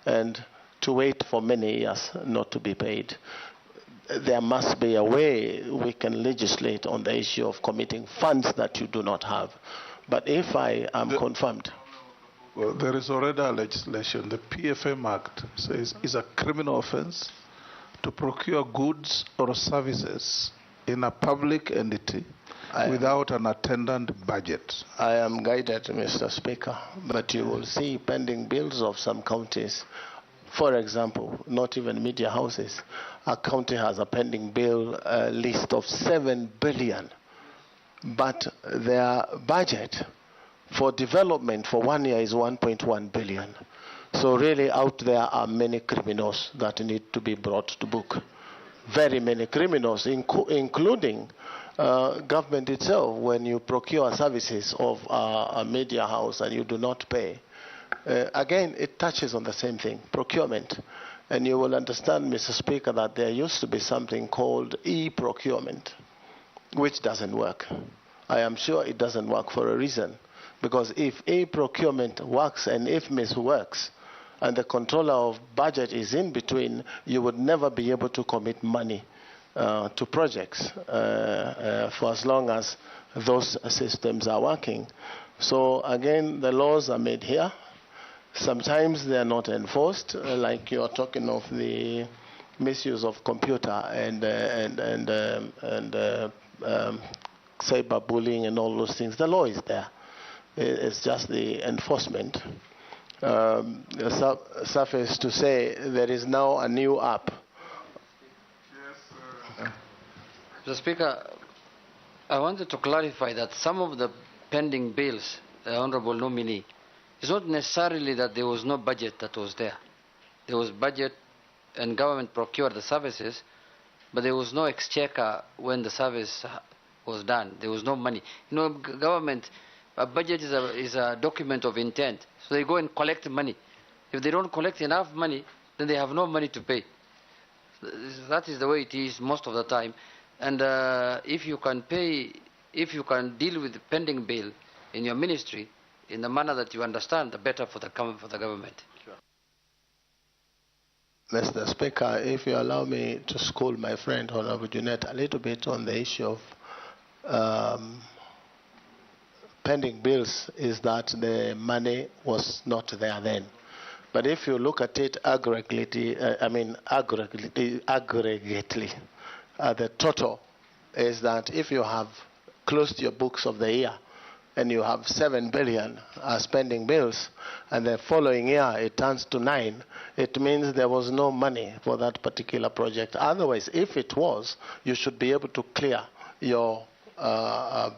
and to wait for many years not to be paid. There must be a way we can legislate on the issue of committing funds that you do not have. But if I am confirmed. Well, there is already a legislation. The PFM Act says it's a criminal offense to procure goods or services in a public entity without an attendant budget. I am guided, Mr. Speaker, but you will see pending bills of some counties. For example, not even media houses. A county has a pending bill list of 7 billion, but their budget for development for 1 year is 1.1 billion. So really out there are many criminals that need to be brought to book. Very many criminals, including government itself. When you procure services of a media house and you do not pay, again, it touches on the same thing, procurement. And you will understand, Mr. Speaker, that there used to be something called e-procurement, which doesn't work. I am sure it doesn't work for a reason. Because if e-procurement works and if IFMIS works, and the controller of budget is in between, you would never be able to commit money to projects for as long as those systems are working. So again, the laws are made here. Sometimes they are not enforced, like you are talking of the misuse of computer and cyberbullying and all those things. The law is there. It's just the enforcement. Suffice to say, there is now a new app. Mr. Speaker, I wanted to clarify that some of the pending bills, the Honorable Nominee, it's not necessarily that there was no budget that was there. There was budget and government procured the services, but there was no exchequer when the service was done. There was no money. You know, government, a budget is a document of intent. So they go and collect money. If they don't collect enough money, then they have no money to pay. That is the way it is most of the time. And if you can pay, if you can deal with the pending bill in your ministry in the manner that you understand, the better for the government. Sure. Mr. Speaker, if you allow me to school my friend Honorable Junet a little bit on the issue of pending bills, is that the money was not there then. But if you look at it aggregately, the total is that if you have closed your books of the year and you have 7 billion spending bills, and the following year it turns to 9, it means there was no money for that particular project. Otherwise, if it was, you should be able to clear your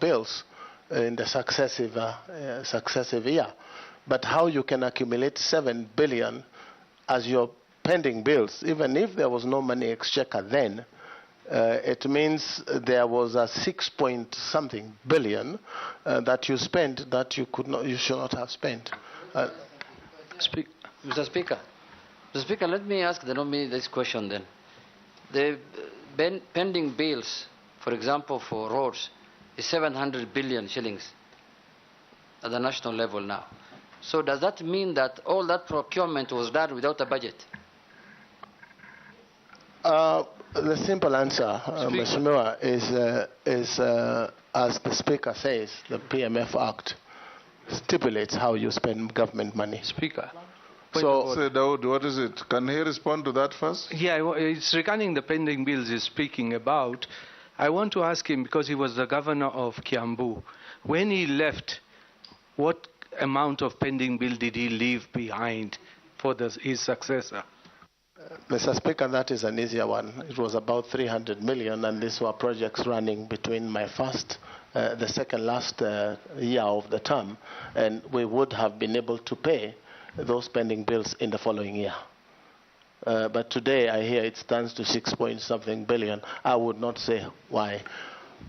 bills in the successive year. But how you can accumulate 7 billion as your pending bills, even if there was no money exchequer then, it means there was a 6-point-something billion that you spent that you should not have spent. Mr. Speaker, Mr. Speaker, let me ask the nominee this question then. The pending bills, for example, for roads, is 700 billion shillings at the national level now. So does that mean that all that procurement was done without a budget? The simple answer, Mheshimiwa, is as the Speaker says, the PMF Act stipulates how you spend government money. Speaker. So, Dawood, what is it? Can he respond to that first? Yeah, it's regarding the pending bills he's speaking about. I want to ask him, because he was the governor of Kiambu, when he left, what amount of pending bill did he leave behind for his successor? Mr. Speaker, that is an easier one. It was about 300 million, and these were projects running between my the second last year of the term, and we would have been able to pay those pending bills in the following year. But today I hear it stands to 6-point-something billion. I would not say why.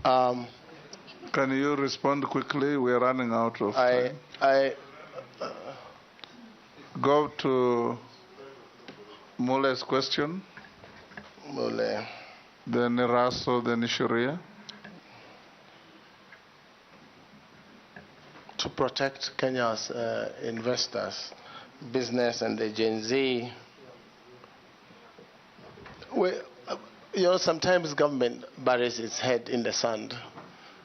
Can you respond quickly? We are running out of time. Go to Mule's question. Mule. Then Raso, then Ishuria. To protect Kenya's investors, business, and the Gen Z, sometimes government buries its head in the sand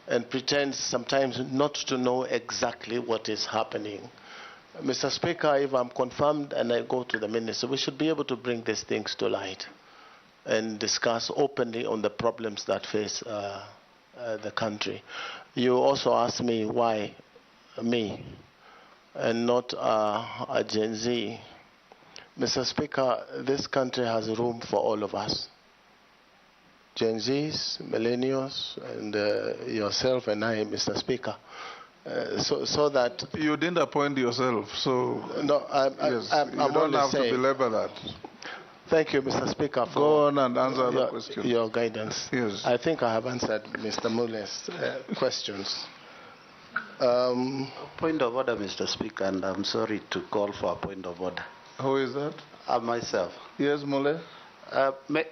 and pretends sometimes not to know exactly what is happening. Mr. Speaker, if I'm confirmed and I go to the minister, we should be able to bring these things to light and discuss openly on the problems that face the country. You also asked me why me and not a Gen Z. Mr. Speaker, this country has room for all of us. Gen Zs, millennials, and yourself and I, Mr. Speaker. So that you didn't appoint yourself, so no, you don't have to belabor that. Thank you, Mr. Speaker, for go on and answer the question. Your guidance. Yes. I think I have answered Mr. Mule's questions. Point of order, Mr. Speaker, and I'm sorry to call for a point of order. Who is that? Myself. Yes, Mule.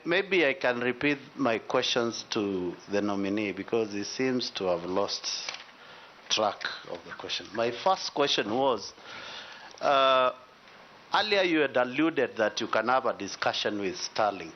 Maybe I can repeat my questions to the nominee because he seems to have lost track of the question. My first question was, earlier you had alluded that you can have a discussion with Starlink.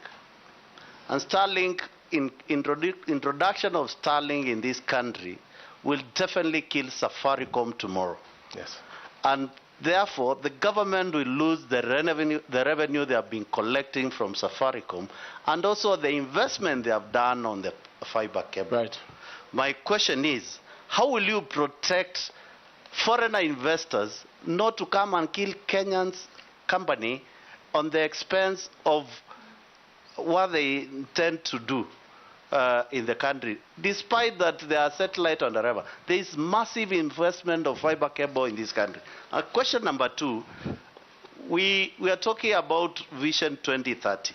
And Starlink, introduction of Starlink in this country will definitely kill Safaricom tomorrow. Yes. And therefore, the government will lose the revenue they have been collecting from Safaricom and also the investment they have done on the fiber cable. Right. My question is, how will you protect foreigner investors not to come and kill Kenyan's company on the expense of what they intend to do in the country, despite that there are satellite on the river? There is massive investment of fiber cable in this country. Question number two, we are talking about Vision 2030.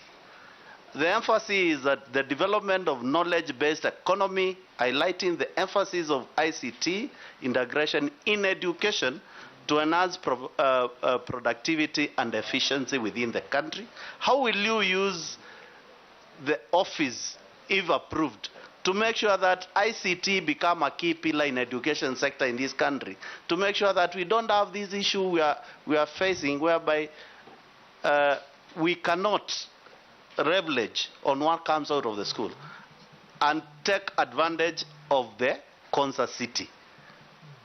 The emphasis is that the development of knowledge-based economy, highlighting the emphasis of ICT integration in education to enhance productivity and efficiency within the country. How will you use the office, if approved, to make sure that ICT become a key pillar in education sector in this country, to make sure that we don't have this issue we are facing whereby we cannot leverage on what comes out of the school and take advantage of the concert city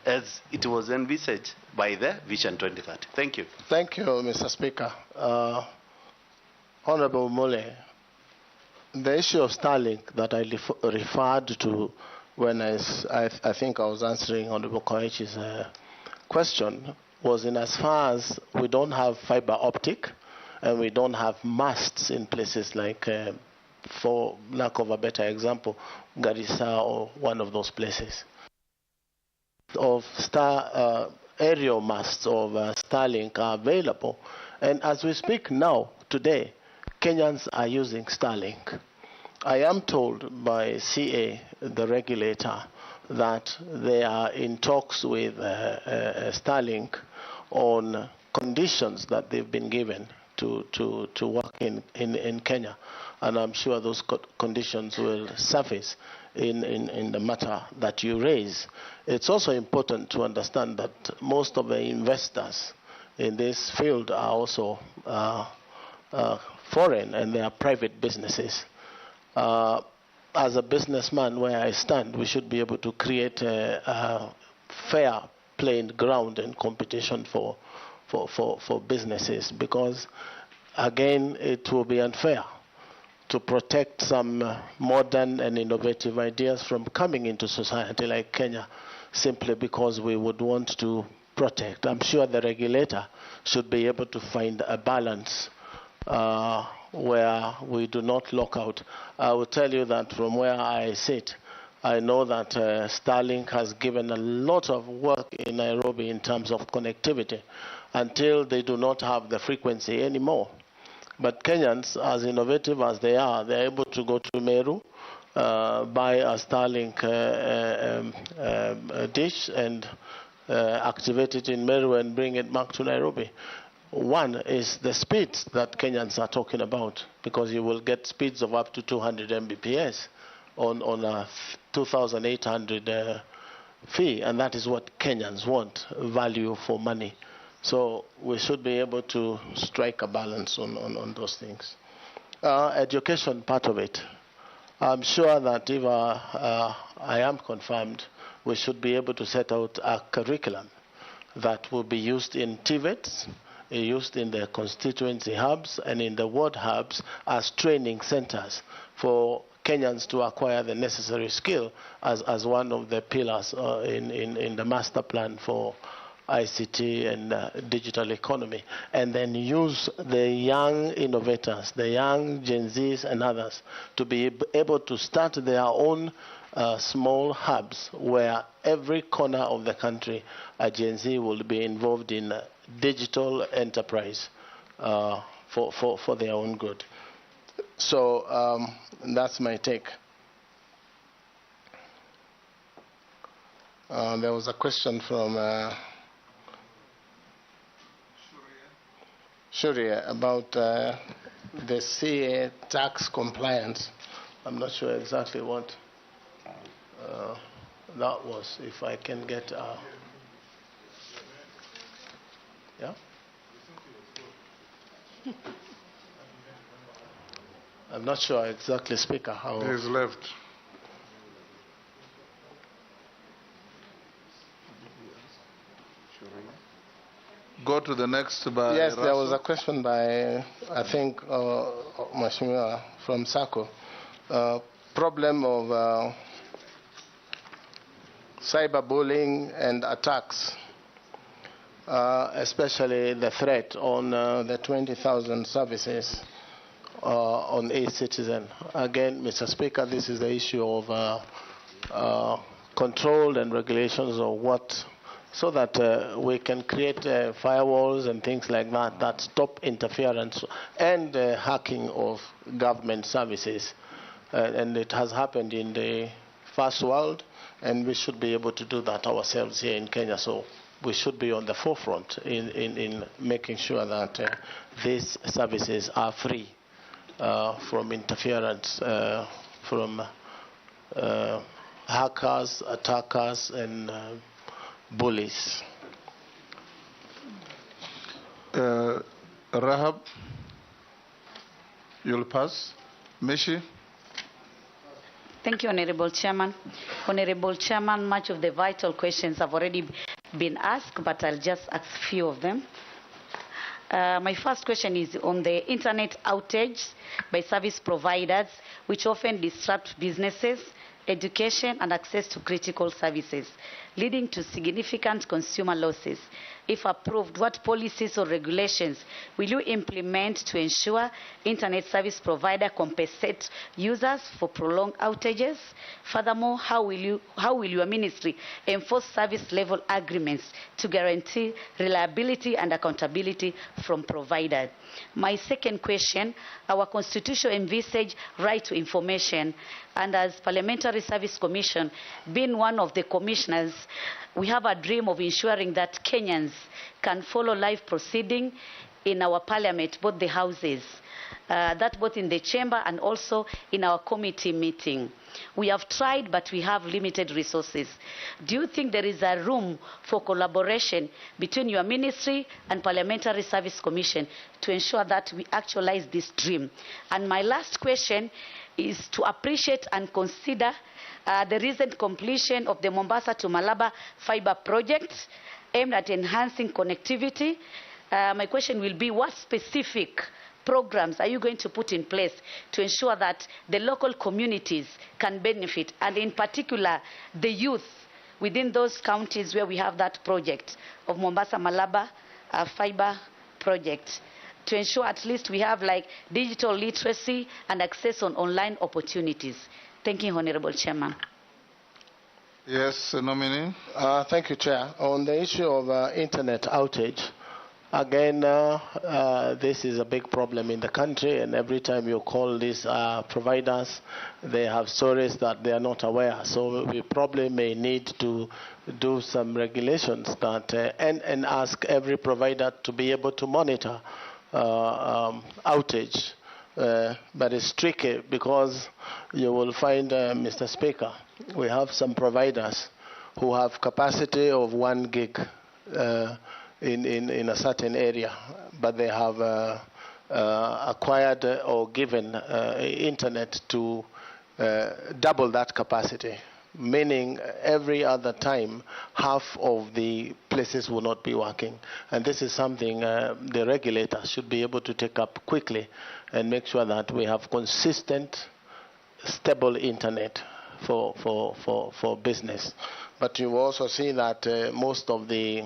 as it was envisaged by the Vision 2030. Thank you. Thank you, Mr. Speaker. Honorable Mole, the issue of Starlink that I referred to when I think I was answering Honorable Koichi's question was in as far as we don't have fiber optic and we don't have masts in places like, for lack of a better example, Garissa or one of those places. Of aerial masts of Starlink are available, and as we speak now, today, Kenyans are using Starlink. I am told by CA, the regulator, that they are in talks with Starlink on conditions that they've been given to work in Kenya. And I'm sure those conditions will surface in the matter that you raise. It's also important to understand that most of the investors in this field are also foreign, and they are private businesses. As a businessman, where I stand, we should be able to create a fair playing ground and competition for businesses, because again it will be unfair to protect some modern and innovative ideas from coming into society like Kenya simply because we would want to protect. I'm sure the regulator should be able to find a balance where we do not lock out. I will tell you that from where I sit, I know that Starlink has given a lot of work in Nairobi in terms of connectivity until they do not have the frequency anymore. But Kenyans, as innovative as they are, they're able to go to Meru, buy a Starlink dish and activate it in Meru and bring it back to Nairobi. One is the speeds that Kenyans are talking about, because you will get speeds of up to 200 Mbps on a 2,800 fee, and that is what Kenyans want, value for money. So we should be able to strike a balance on those things. Education, part of it. I'm sure that if I am confirmed, we should be able to set out a curriculum that will be used in TVETs, used in the constituency hubs and in the ward hubs as training centers for Kenyans to acquire the necessary skill as one of the pillars in the master plan for ICT and digital economy, and then use the young innovators, the young Gen Zs and others to be able to start their own small hubs where every corner of the country a Gen Z will be involved in digital enterprise for their own good. So that's my take. There was a question from Shuria about the CA tax compliance. I'm not sure exactly what that was. If I can get yeah. I'm not sure exactly, Speaker, how. He's left. Go to the next. Yes, there was a question by, I think, Mheshimiwa from SACCO. Problem of cyberbullying and attacks, especially the threat on the 20,000 services on e-citizen. Again, Mr. Speaker, this is the issue of control and regulations of what, so that we can create firewalls and things like that that stop interference and hacking of government services. And it has happened in the first world, and we should be able to do that ourselves here in Kenya. So we should be on the forefront in making sure that these services are free from interference from hackers, attackers, and bullies. Rahab, you'll pass. Mishi? Thank you, Honorable Chairman. Honorable Chairman, much of the vital questions have already been asked, but I'll just ask a few of them. My first question is on the internet outage by service providers, which often disrupt businesses, education, and access to critical services, leading to significant consumer losses. If approved, what policies or regulations will you implement to ensure internet service provider compensate users for prolonged outages? Furthermore, how will your ministry enforce service level agreements to guarantee reliability and accountability from providers? My second question, our constitution envisages right to information, and as Parliamentary Service Commission, being one of the commissioners, we have a dream of ensuring that Kenyans can follow live proceeding in our parliament, both the houses, that both in the chamber and also in our committee meeting. We have tried, but we have limited resources. Do you think there is a room for collaboration between your ministry and Parliamentary Service Commission to ensure that we actualize this dream? And my last question is to appreciate and consider the recent completion of the Mombasa to Malaba fiber project aimed at enhancing connectivity. My question will be, what specific programs are you going to put in place to ensure that the local communities can benefit, and in particular the youth within those counties where we have that project of Mombasa-Malaba fiber project, to ensure at least we have like digital literacy and access on online opportunities? Thank you, Honorable Chairman. Yes, nominee. Thank you, Chair. On the issue of internet outage, again, this is a big problem in the country, and every time you call these providers, they have stories that they are not aware. So we probably may need to do some regulations that and ask every provider to be able to monitor outage. But it's tricky because you will find, Mr. Speaker, we have some providers who have capacity of 1 gig in a certain area, but they have acquired or given internet to double that capacity, meaning every other time half of the places will not be working. And this is something the regulator should be able to take up quickly and make sure that we have consistent, stable internet for business. But you also see that most of the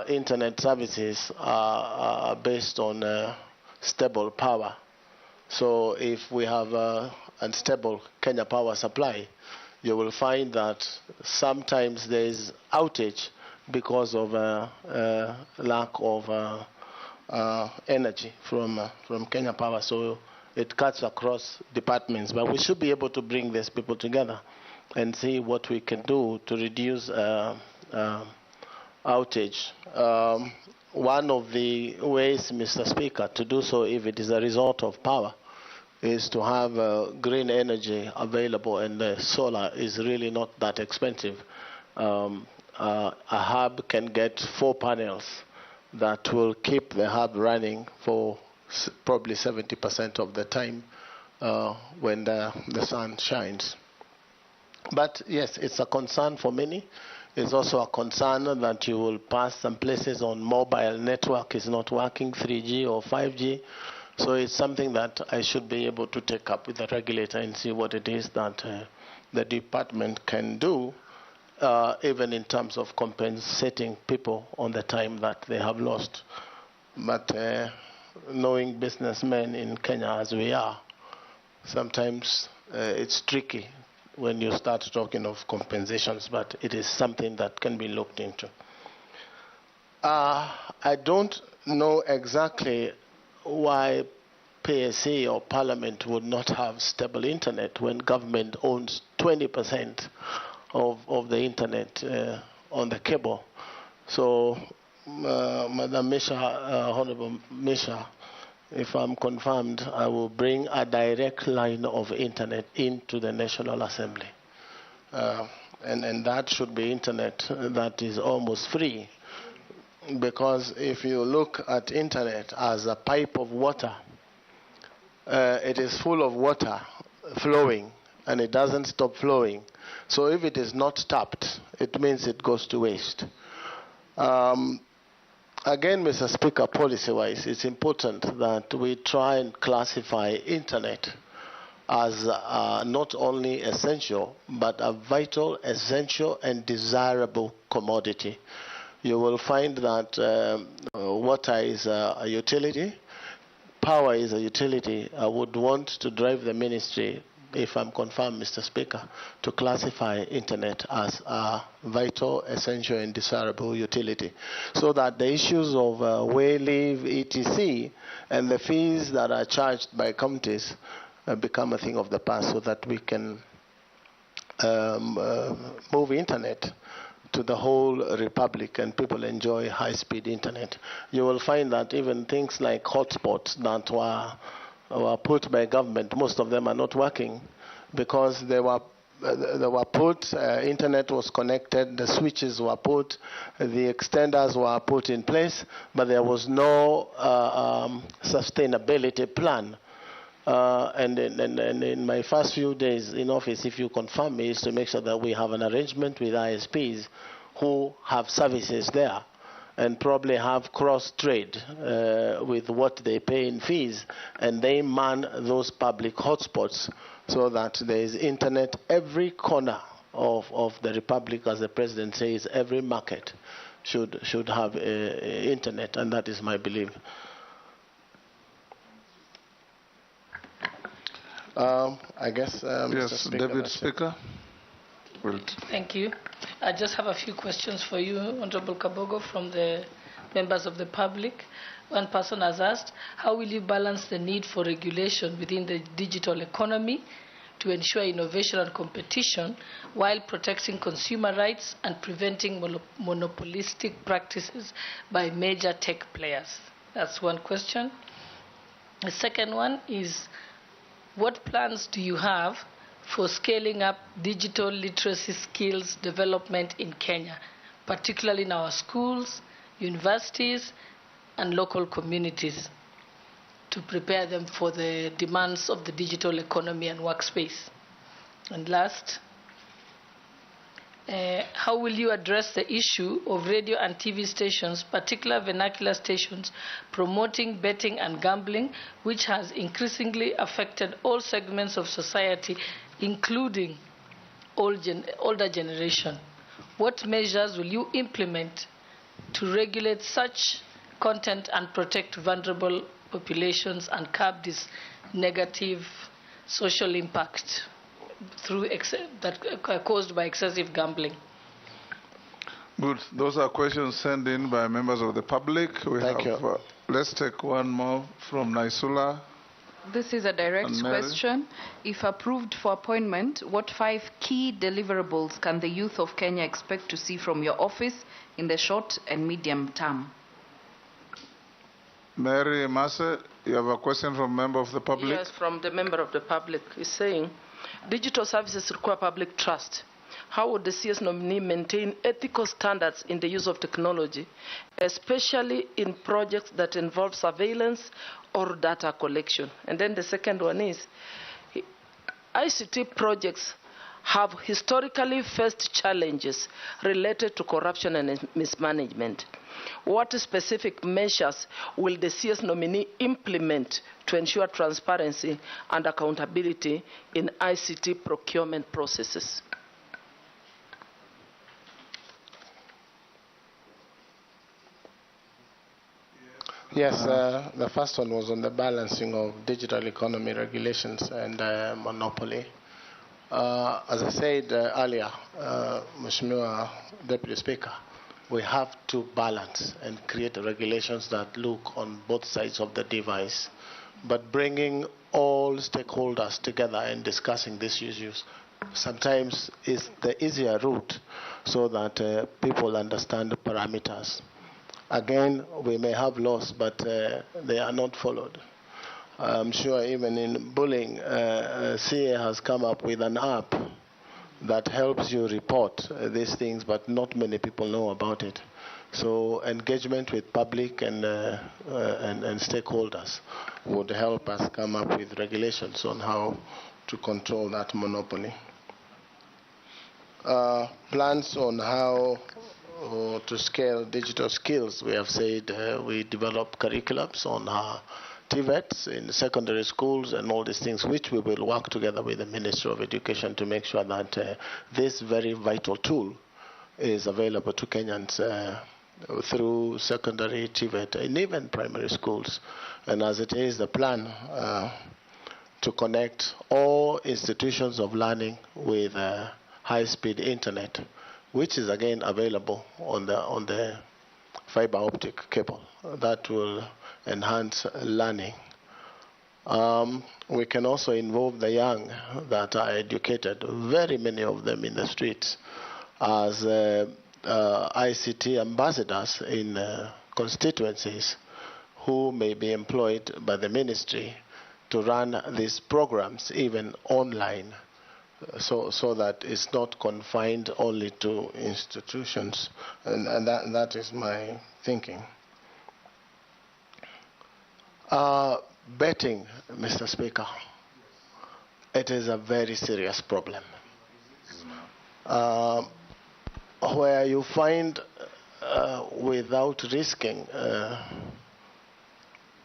internet services are based on stable power. So if we have unstable Kenya power supply, you will find that sometimes there is outage because of lack of energy from Kenya Power. So it cuts across departments. But we should be able to bring these people together and see what we can do to reduce outage. One of the ways, Mr. Speaker, to do so, if it is a result of power, is to have green energy available, and solar is really not that expensive. A hub can get 4 panels that will keep the hub running for probably 70% of the time when the sun shines. But yes, it's a concern for many. It's also a concern that you will pass some places on mobile network is not working, 3G or 5G. So it's something that I should be able to take up with the regulator and see what it is that the department can do, even in terms of compensating people on the time that they have lost. But knowing businessmen in Kenya as we are, sometimes it's tricky when you start talking of compensations, but it is something that can be looked into. I don't know exactly why PSC or Parliament would not have stable internet when government owns 20% of the internet on the cable. So, Madam Misha, Honorable Misha, if I'm confirmed, I will bring a direct line of internet into the National Assembly. And that should be internet that is almost free. Because if you look at internet as a pipe of water, it is full of water flowing, and it doesn't stop flowing. So if it is not tapped, it means it goes to waste. Again, Mr. Speaker, policy-wise, it's important that we try and classify internet as not only essential, but a vital, essential, and desirable commodity. You will find that water is a utility, power is a utility. I would want to drive the ministry, if I'm confirmed, Mr. Speaker, to classify internet as a vital, essential, and desirable utility, so that the issues of way leave, etc., and the fees that are charged by counties become a thing of the past, so that we can move internet to the whole republic, and people enjoy high-speed internet. You will find that even things like hotspots that were put by government, most of them are not working because they were put, internet was connected, the switches were put, the extenders were put in place, but there was no sustainability plan. And in my first few days in office, if you confirm me, is to make sure that we have an arrangement with ISPs who have services there and probably have cross-trade with what they pay in fees, and they man those public hotspots so that there is internet every corner of the republic. As the president says, every market should have internet, and that is my belief. I guess, yes, Speaker, David Speaker. Thank you. I just have a few questions for you, Honorable Kabogo, from the members of the public. One person has asked, how will you balance the need for regulation within the digital economy to ensure innovation and competition while protecting consumer rights and preventing monopolistic practices by major tech players? That's one question. The second one is, what plans do you have for scaling up digital literacy skills development in Kenya, particularly in our schools, universities, and local communities, to prepare them for the demands of the digital economy and workspace? And last, how will you address the issue of radio and TV stations, particular vernacular stations, promoting betting and gambling, which has increasingly affected all segments of society, including older generation? What measures will you implement to regulate such content and protect vulnerable populations and curb this negative social impact caused by excessive gambling? Good. Those are questions sent in by members of the public. Thank you. Let's take one more from Naisula. This is a direct question. If approved for appointment, what 5 key deliverables can the youth of Kenya expect to see from your office in the short and medium term? Mary Masse, you have a question from a member of the public? Yes, from the member of the public. He's saying, digital services require public trust. How would the CS nominee maintain ethical standards in the use of technology, especially in projects that involve surveillance or data collection? And then the second one is, ICT projects have historically faced challenges related to corruption and mismanagement. What specific measures will the CS nominee implement to ensure transparency and accountability in ICT procurement processes? Yes, the first one was on the balancing of digital economy regulations and monopoly. As I said earlier, Mheshimiwa Deputy Speaker, we have to balance and create regulations that look on both sides of the device, but bringing all stakeholders together and discussing these issues sometimes is the easier route so that people understand the parameters. Again, we may have laws, but they are not followed. I'm sure even in bullying, CA has come up with an app that helps you report these things, but not many people know about it. So engagement with public and stakeholders would help us come up with regulations on how to control that monopoly. Plans on how to scale digital skills. We have said we develop curriculums on TVETs in secondary schools and all these things, which we will work together with the Ministry of Education to make sure that this very vital tool is available to Kenyans through secondary TVET and even primary schools. And as it is the plan to connect all institutions of learning with high-speed internet, which is again available on the fiber optic cable. That will enhance learning. We can also involve the young that are educated, very many of them in the streets, as ICT ambassadors in constituencies who may be employed by the ministry to run these programs even online, so that it's not confined only to institutions, and that is my thinking. Betting, Mr. Speaker, it is a very serious problem. Where you find, without risking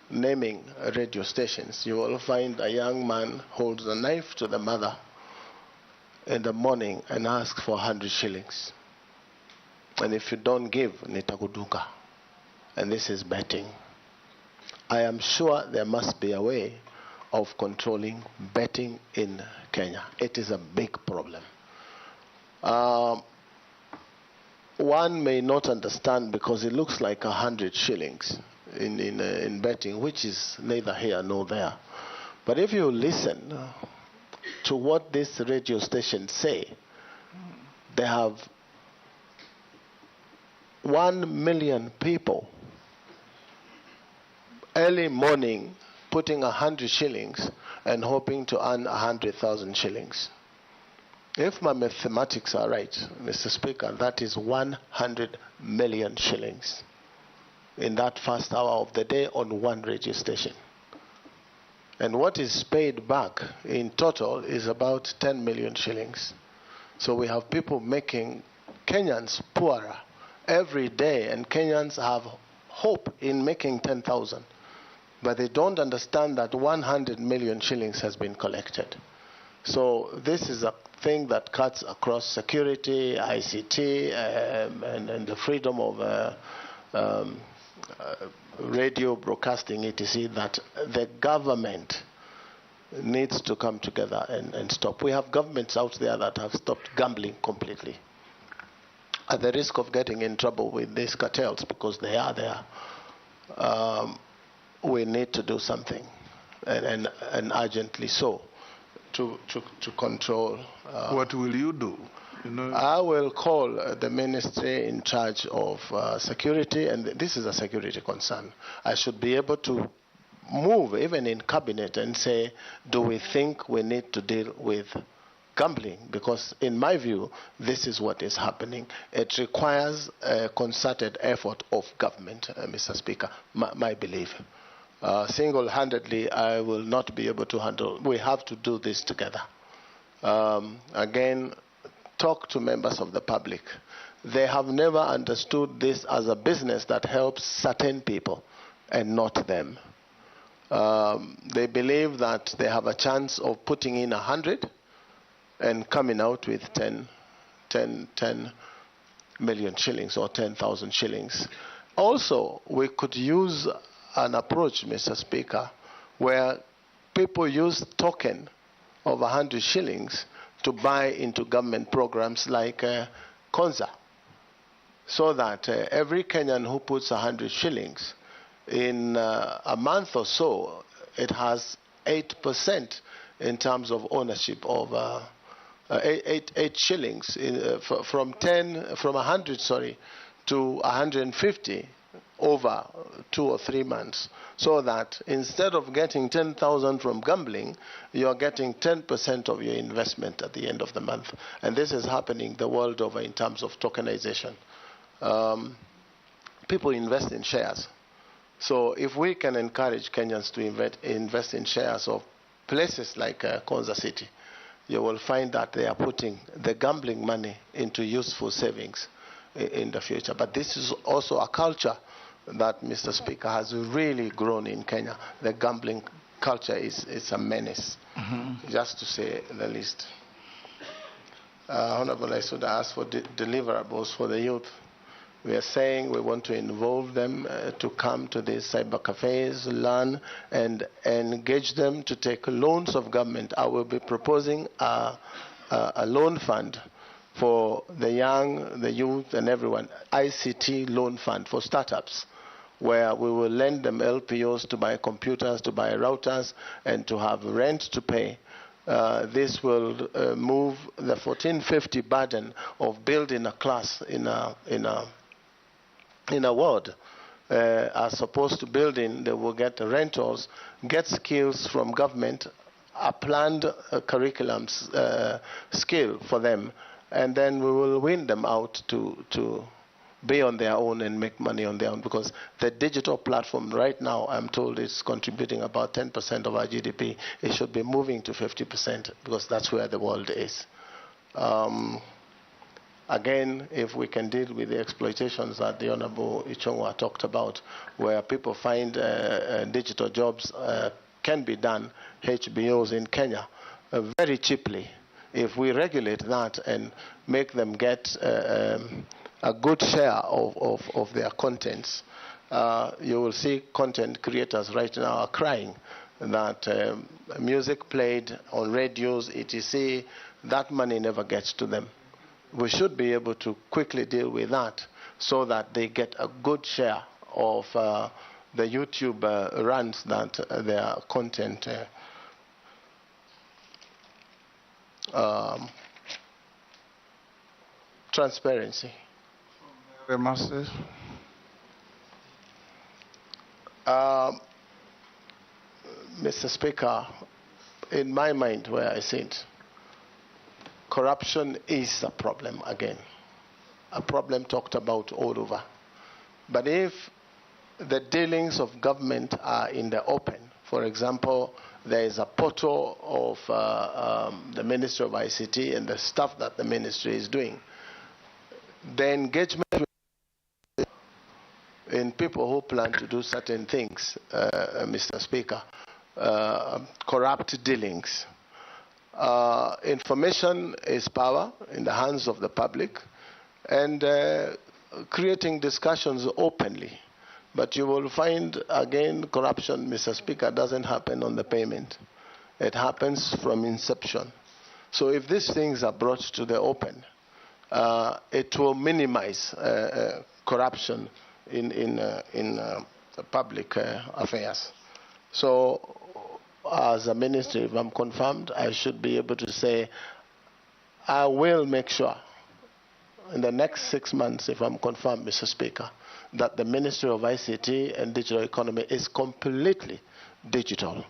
naming radio stations, you will find a young man holds a knife to the mother in the morning and asks for 100 shillings. And if you don't give, nitakuduka. And this is betting. I am sure there must be a way of controlling betting in Kenya. It is a big problem. One may not understand because it looks like 100 shillings in betting, which is neither here nor there. But if you listen to what these radio stations say, they have 1 million people early morning putting 100 shillings and hoping to earn 100,000 shillings. If my mathematics are right, Mr. Speaker, that is 100 million shillings in that first hour of the day on one radio station. And what is paid back in total is about 10 million shillings. So we have people making Kenyans poorer every day, and Kenyans have hope in making 10,000. But they don't understand that 100 million shillings has been collected. So this is a thing that cuts across security, ICT, and the freedom of radio broadcasting, etc., that the government needs to come together and stop. We have governments out there that have stopped gambling completely, at the risk of getting in trouble with these cartels, because they are there. We need to do something, and urgently so, to control. What will you do? I will call the ministry in charge of security, and this is a security concern. I should be able to move even in cabinet and say, do we think we need to deal with gambling? Because in my view, this is what is happening. It requires a concerted effort of government, Mr. Speaker, my belief. Single-handedly, I will not be able to handle. We have to do this together. Again, talk to members of the public. They have never understood this as a business that helps certain people and not them. They believe that they have a chance of putting in 100 and coming out with 10 million shillings or 10,000 shillings. Also, we could use an approach, Mr. Speaker, where people use token of 100 shillings to buy into government programs like Konza, so that every Kenyan who puts 100 shillings, in a month or so, it has 8% in terms of ownership of 8 shillings from 100 to 150 over 2 or 3 months, so that instead of getting 10,000 from gambling, you're getting 10% of your investment at the end of the month. And this is happening the world over in terms of tokenization. People invest in shares. So if we can encourage Kenyans to invest in shares of places like Konza City, you will find that they are putting the gambling money into useful savings in the future. But this is also a culture that, Mr. Speaker, has really grown in Kenya. The gambling culture is a menace, just to say the least. Honorable, I should ask for deliverables for the youth. We are saying we want to involve them to come to these cyber cafes, learn, and engage them to take loans of government. I will be proposing a loan fund for the young, the youth, and everyone, ICT loan fund for startups, where we will lend them LPOs to buy computers, to buy routers, and to have rent to pay This will move the 1450 burden of building a class in a ward, as opposed to building. They will get rentals, get skills from government, a planned curriculum skill for them, and then we will win them out to be on their own and make money on their own, because the digital platform right now, I'm told, is contributing about 10% of our GDP. It should be moving to 50%, because that's where the world is. Again, if we can deal with the exploitations that the Honorable Ichongwa talked about, where people find digital jobs can be done, HBOs in Kenya, very cheaply. If we regulate that and make them get a good share of their contents, you will see content creators right now are crying that music played on radios, etc., that money never gets to them. We should be able to quickly deal with that so that they get a good share of the YouTube runs that their content transparency. Mr. Speaker, in my mind, where I sit, corruption is a problem again, a problem talked about all over. But if the dealings of government are in the open, for example, there is a portal of the Ministry of ICT and the stuff that the ministry is doing, the engagement in people who plan to do certain things, Mr. Speaker, corrupt dealings. Information is power in the hands of the public, and creating discussions openly. But you will find, again, corruption, Mr. Speaker, doesn't happen on the payment. It happens from inception. So if these things are brought to the open, it will minimize corruption in public affairs. So as a ministry, if I'm confirmed, I should be able to say, I will make sure in the next 6 months, if I'm confirmed, Mr. Speaker, that the Ministry of ICT and Digital Economy is completely digital,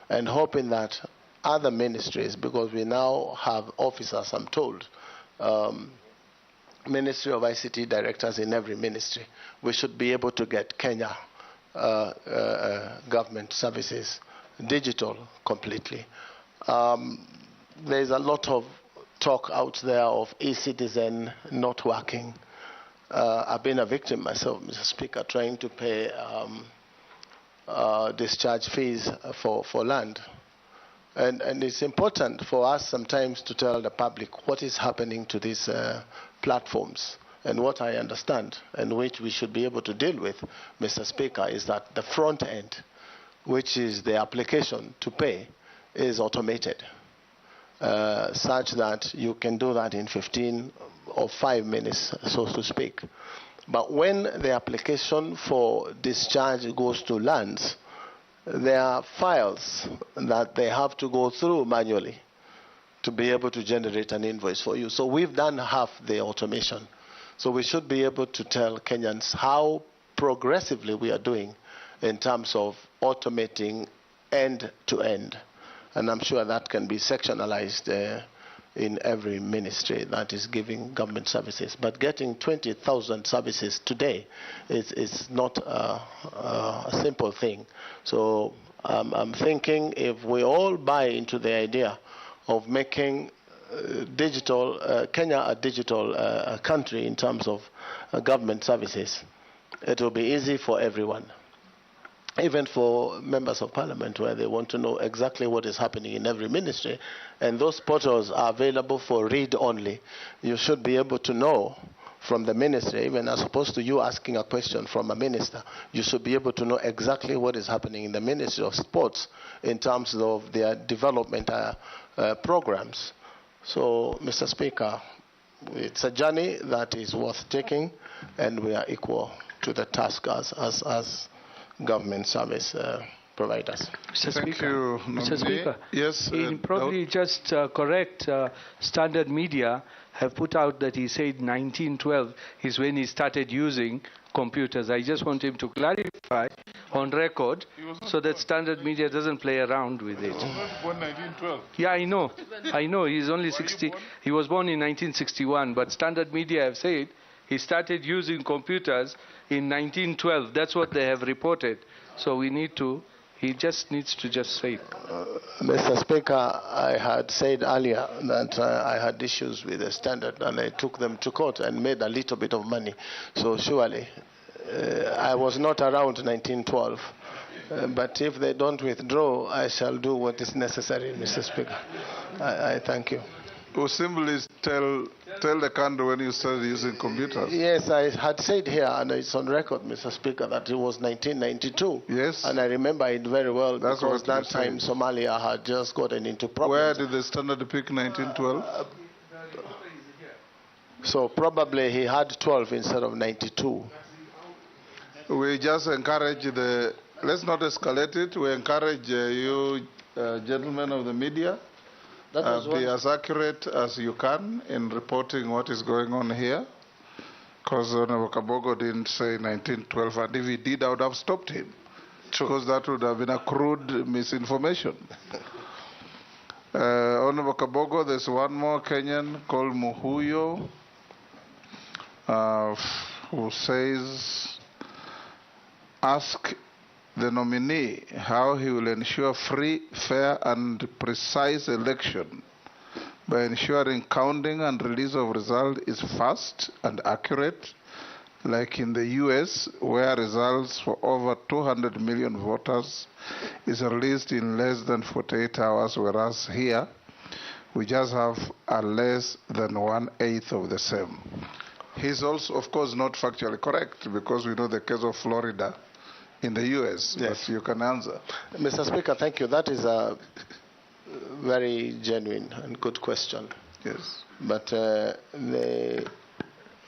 and hoping that other ministries, because we now have officers, I'm told, Ministry of ICT directors in every ministry, we should be able to get Kenya government services digital completely. There's a lot of talk out there of e-citizen not working. I've been a victim myself, Mr. Speaker, trying to pay discharge fees for land. And it's important for us sometimes to tell the public what is happening to these platforms. And what I understand, and which we should be able to deal with, Mr. Speaker, is that the front end, which is the application to pay, is automated, such that you can do that in 15 or 5 minutes, so to speak. But when the application for discharge goes to lands, there are files that they have to go through manually to be able to generate an invoice for you. So we've done half the automation. So we should be able to tell Kenyans how progressively we are doing in terms of automating end to end. And I'm sure that can be sectionalized in every ministry that is giving government services. But getting 20,000 services today is not a simple thing. So I'm thinking if we all buy into the idea of making Kenya a digital country in terms of government services, it will be easy for everyone. Even for members of parliament, where they want to know exactly what is happening in every ministry, and those portals are available for read only. You should be able to know from the ministry, even as opposed to you asking a question from a minister, you should be able to know exactly what is happening in the Ministry of Sports in terms of their development programs. So, Mr. Speaker, it's a journey that is worth taking, and we are equal to the task as government service providers. Mr. Thank Speaker. you, Mr. Nominee. Speaker. Yes. In probably just correct, Standard Media have put out that he said 1912 is when he started using computers. I just want him to clarify on record so that Standard Media doesn't play around with it. Born 1912. Yeah, I know. I know. He's only 60. He was born in 1961, but Standard Media have said he started using computers in 1912. That's what they have reported. So we need to, he just needs to just say it. Mr. Speaker, I had said earlier that I had issues with the Standard and I took them to court and made a little bit of money. So surely I was not around 1912. But if they don't withdraw, I shall do what is necessary, Mr. Speaker. I thank you. Or simply tell the country when you started using computers. Yes, I had said here, and it's on record, Mr. Speaker, that it was 1992. Yes. And I remember it very well That's because what that you time said. Somalia had just gotten into problems. Where did the Standard pick 1912? So probably he had 12 instead of 92. We just encourage the, let's not escalate it. We encourage you, gentlemen of the media, be as accurate as you can in reporting what is going on here. Because Honorable Kabogo didn't say 1912, and if he did, I would have stopped him. Because that would have been a crude misinformation. Honorable Kabogo, there's one more Kenyan called Muhuyo, who says, ask the nominee how he will ensure free, fair, and precise election by ensuring counting and release of result is fast and accurate, like in the US, where results for over 200 million voters is released in less than 48 hours, whereas here we just have a less than 1/8 of the same. He's also, of course, not factually correct because we know the case of Florida in the US, yes. But you can answer. Mr. Speaker, thank you. That is a very genuine and good question. Yes. But the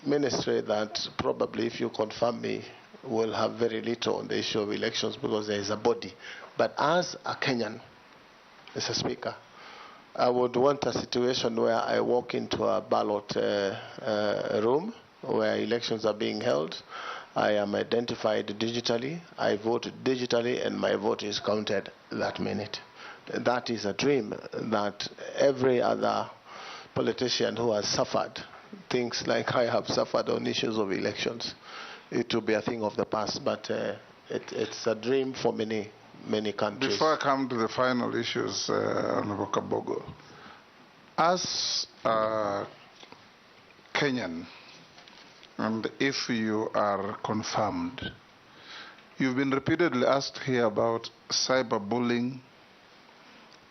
ministry that probably, if you confirm me, will have very little on the issue of elections because there is a body. But as a Kenyan, Mr. Speaker, I would want a situation where I walk into a ballot room where elections are being held. I am identified digitally, I vote digitally, and my vote is counted that minute. That is a dream that every other politician who has suffered things like I have suffered on issues of elections, it will be a thing of the past, but it's a dream for many countries. Before I come to the final issues, Honorable Kabogo, as a Kenyan, and if you are confirmed, you've been repeatedly asked here about cyberbullying,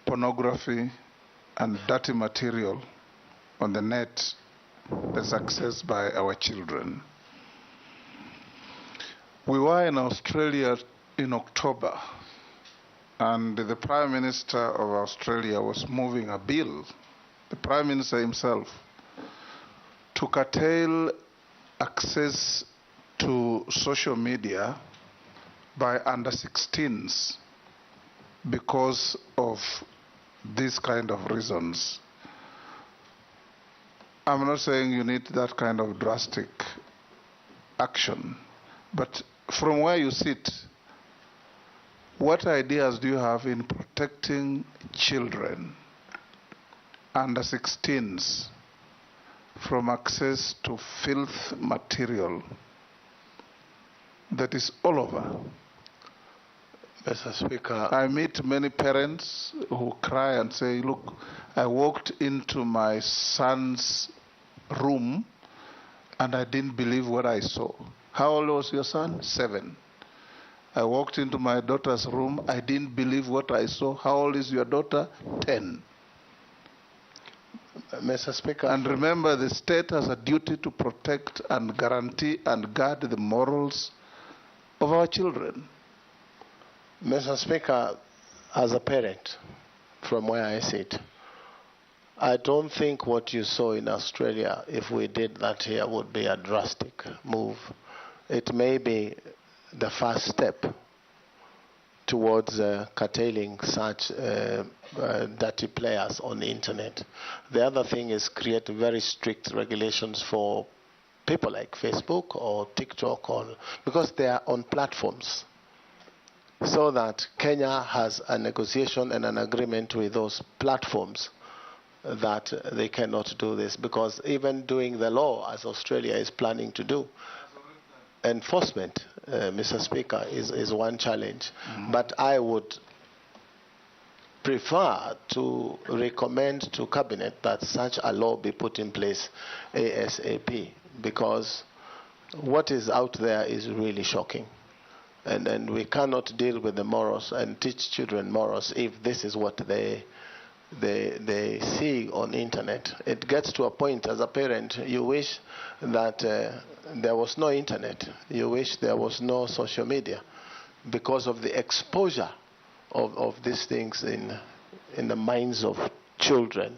pornography, and dirty material on the net that's accessed by our children. We were in Australia in October, and the Prime Minister of Australia was moving a bill, the Prime Minister himself, to curtail access to social media by under 16s because of these kind of reasons. I'm not saying you need that kind of drastic action, but from where you sit, what ideas do you have in protecting children under 16s from access to filth material that is all over? Mr. Speaker, I meet many parents who cry and say, look, I walked into my son's room and I didn't believe what I saw. How old was your son? 7. I walked into my daughter's room, I didn't believe what I saw. How old is your daughter? 10. Mr. Speaker. And remember, the state has a duty to protect and guarantee and guard the morals of our children. Mr. Speaker, as a parent, from where I sit, I don't think what you saw in Australia, if we did that here, would be a drastic move. It may be the first step towards curtailing such dirty players on the internet. The other thing is create very strict regulations for people like Facebook or TikTok, because they are on platforms, so that Kenya has a negotiation and an agreement with those platforms that they cannot do this, because even doing the law, as Australia is planning to do, enforcement, Mr. Speaker, is one challenge. But I would prefer to recommend to Cabinet that such a law be put in place ASAP, because what is out there is really shocking. And we cannot deal with the morals and teach children morals if this is what they see on internet. It gets to a point as a parent, you wish that there was no internet. You wish there was no social media, because of the exposure of these things in the minds of children.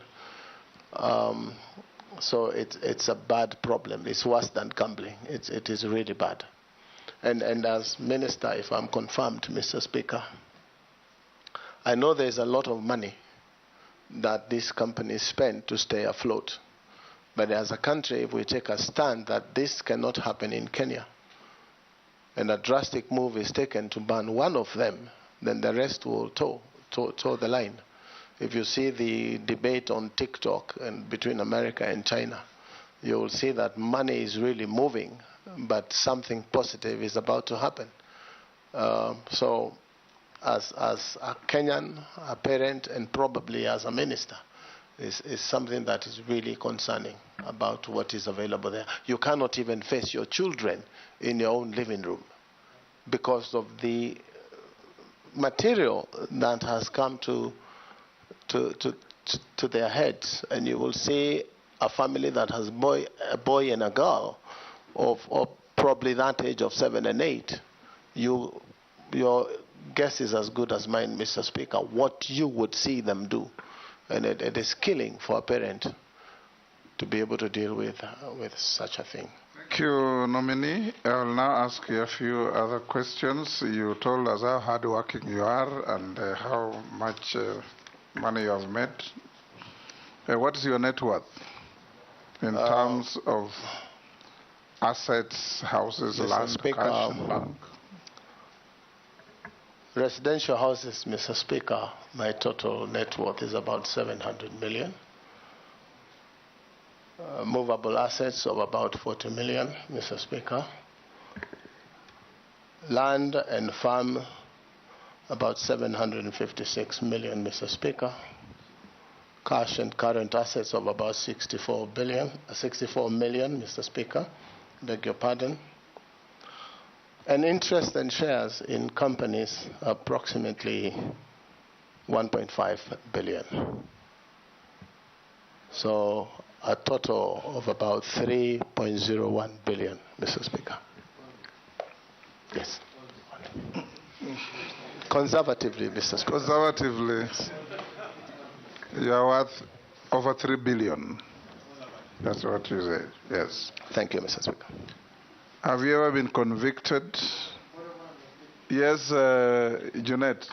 So it's a bad problem. It's worse than gambling. It is really bad. And as Minister, if I'm confirmed, Mr. Speaker, I know there's a lot of money that these companies spend to stay afloat. But as a country, if we take a stand that this cannot happen in Kenya, and a drastic move is taken to ban one of them, then the rest will toe the line. If you see the debate on TikTok and between America and China, you will see that money is really moving, but something positive is about to happen. So as a Kenyan, a parent, and probably as a minister, is something that is really concerning about what is available there. You cannot even face your children in your own living room because of the material that has come to their heads. And you will see a family that has a boy and a girl of probably that age of 7 and 8. Your guess is as good as mine, Mr. Speaker, what you would see them do. And it is killing for a parent to be able to deal with such a thing. Thank you, Nominee. I will now ask you a few other questions. You told us how hardworking you are and how much money you have made. What is your net worth in terms of assets, houses, Mr. land, Speaker, cash, and bank? Residential houses, Mr. Speaker, my total net worth is about 700 million. Movable assets of about 40 million, Mr. Speaker. Land and farm, about 756 million, Mr. Speaker. Cash and current assets of about 64 million, Mr. Speaker. Beg your pardon. And interest and shares in companies, approximately 1.5 billion. So a total of about 3.01 billion, Mr. Speaker. Yes. Conservatively, Mr. Speaker. Conservatively, you are worth over 3 billion. That's what you said, yes. Thank you, Mr. Speaker. Have you ever been convicted? Yes, Junet.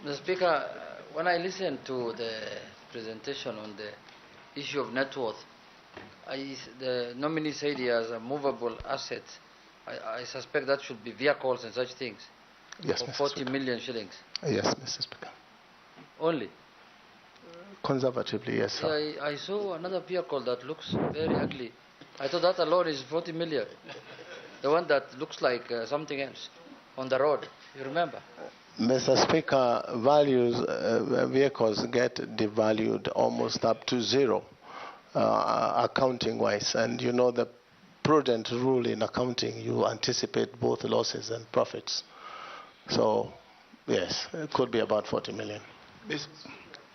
Mr. Speaker, when I listened to the presentation on the issue of net worth, the nominee said he has a movable asset. I suspect that should be vehicles and such things. Yes, for Mr. 40 Speaker. million shillings. Yes, Mr. Speaker. Only? Conservatively, yes, sir. Yeah, I saw another vehicle that looks very ugly. I thought that alone is 40 million. The one that looks like something else on the road. You remember? Mr. Speaker, vehicles get devalued almost up to zero, accounting-wise. And you know the prudent rule in accounting, you anticipate both losses and profits. So, yes, it could be about 40 million.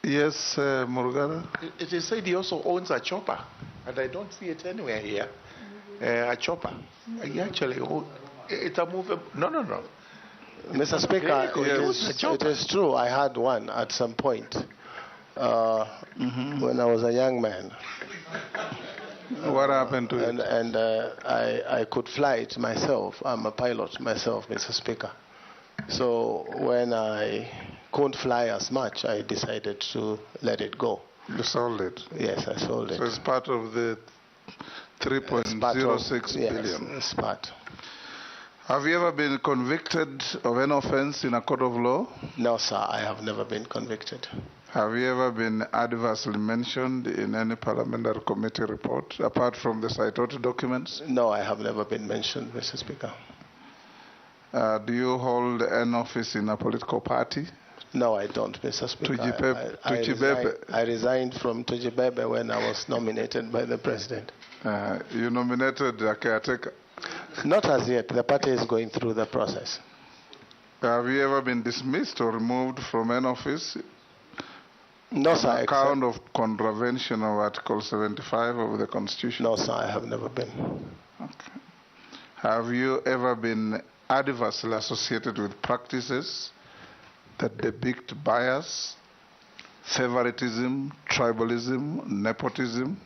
Yes, Murugara? It is said he also owns a chopper, and I don't see it anywhere here. A chopper. He actually, it's a movable. No. Mr. Speaker, it is true. I had one at some point when I was a young man. What happened to it? And I could fly it myself. I'm a pilot myself, Mr. Speaker. So when I couldn't fly as much, I decided to let it go. You sold it? Yes, I sold it. So it's part of the 3.06 billion. Yes, it's part. Have you ever been convicted of any offense in a court of law? No, sir, I have never been convicted. Have you ever been adversely mentioned in any parliamentary committee report, apart from the cited documents? No, I have never been mentioned, Mr. Speaker. Do you hold an office in a political party? No, I don't, Mr. Speaker. I resigned from Tujibebe when I was nominated by the president. You nominated a caretaker? Not as yet. The party is going through the process. Have you ever been dismissed or removed from an office? No, sir. On account of contravention of Article 75 of the Constitution? No, sir, I have never been. Okay. Have you ever been adversely associated with practices that depict bias, favoritism, tribalism, nepotism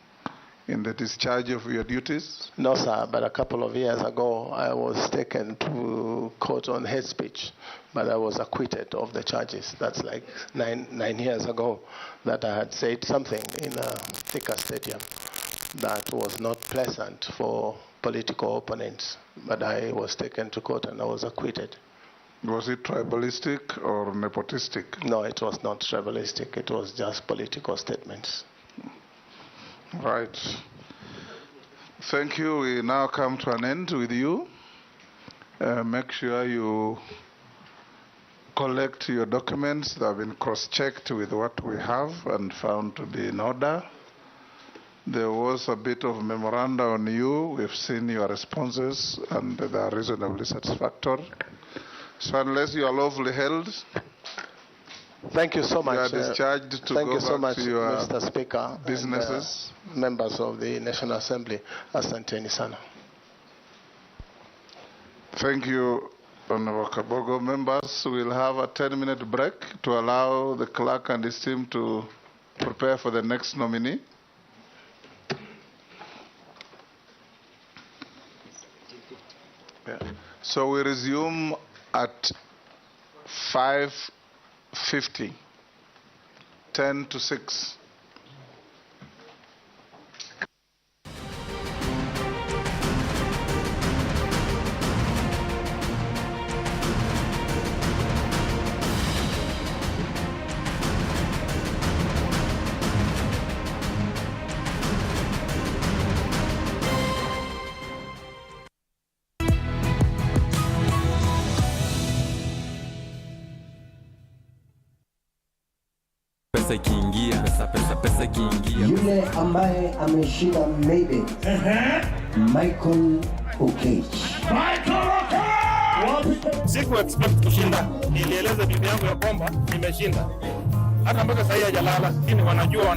in the discharge of your duties? No, sir, but a couple of years ago, I was taken to court on hate speech, but I was acquitted of the charges. That's like nine years ago that I had said something in a Thika Stadium that was not pleasant for political opponents, but I was taken to court and I was acquitted. Was it tribalistic or nepotistic? No, it was not tribalistic. It was just political statements. Right. Thank you. We now come to an end with you. Make sure you collect your documents that have been cross-checked with what we have and found to be in order. There was a bit of memoranda on you. We've seen your responses and they are reasonably satisfactory. So unless you are lawfully held, thank you so much. You are discharged to thank go you so back much, to your Mr. Speaker, businesses. And, members of the National Assembly. Asanteni sana. Thank you, Honorable Kabogo. Members, we'll have a 10-minute break to allow the clerk and his team to prepare for the next nominee. Yeah. So we resume at 5:50, 10 to 6. Pesa ikiingia. Yule ambaye ameshinda maybe Michael Okech. Siku expect kushinda. Nilieleza bibi yangu ya kwamba nimeshinda. Hata mpaka sasa hajalala, lakini wanajua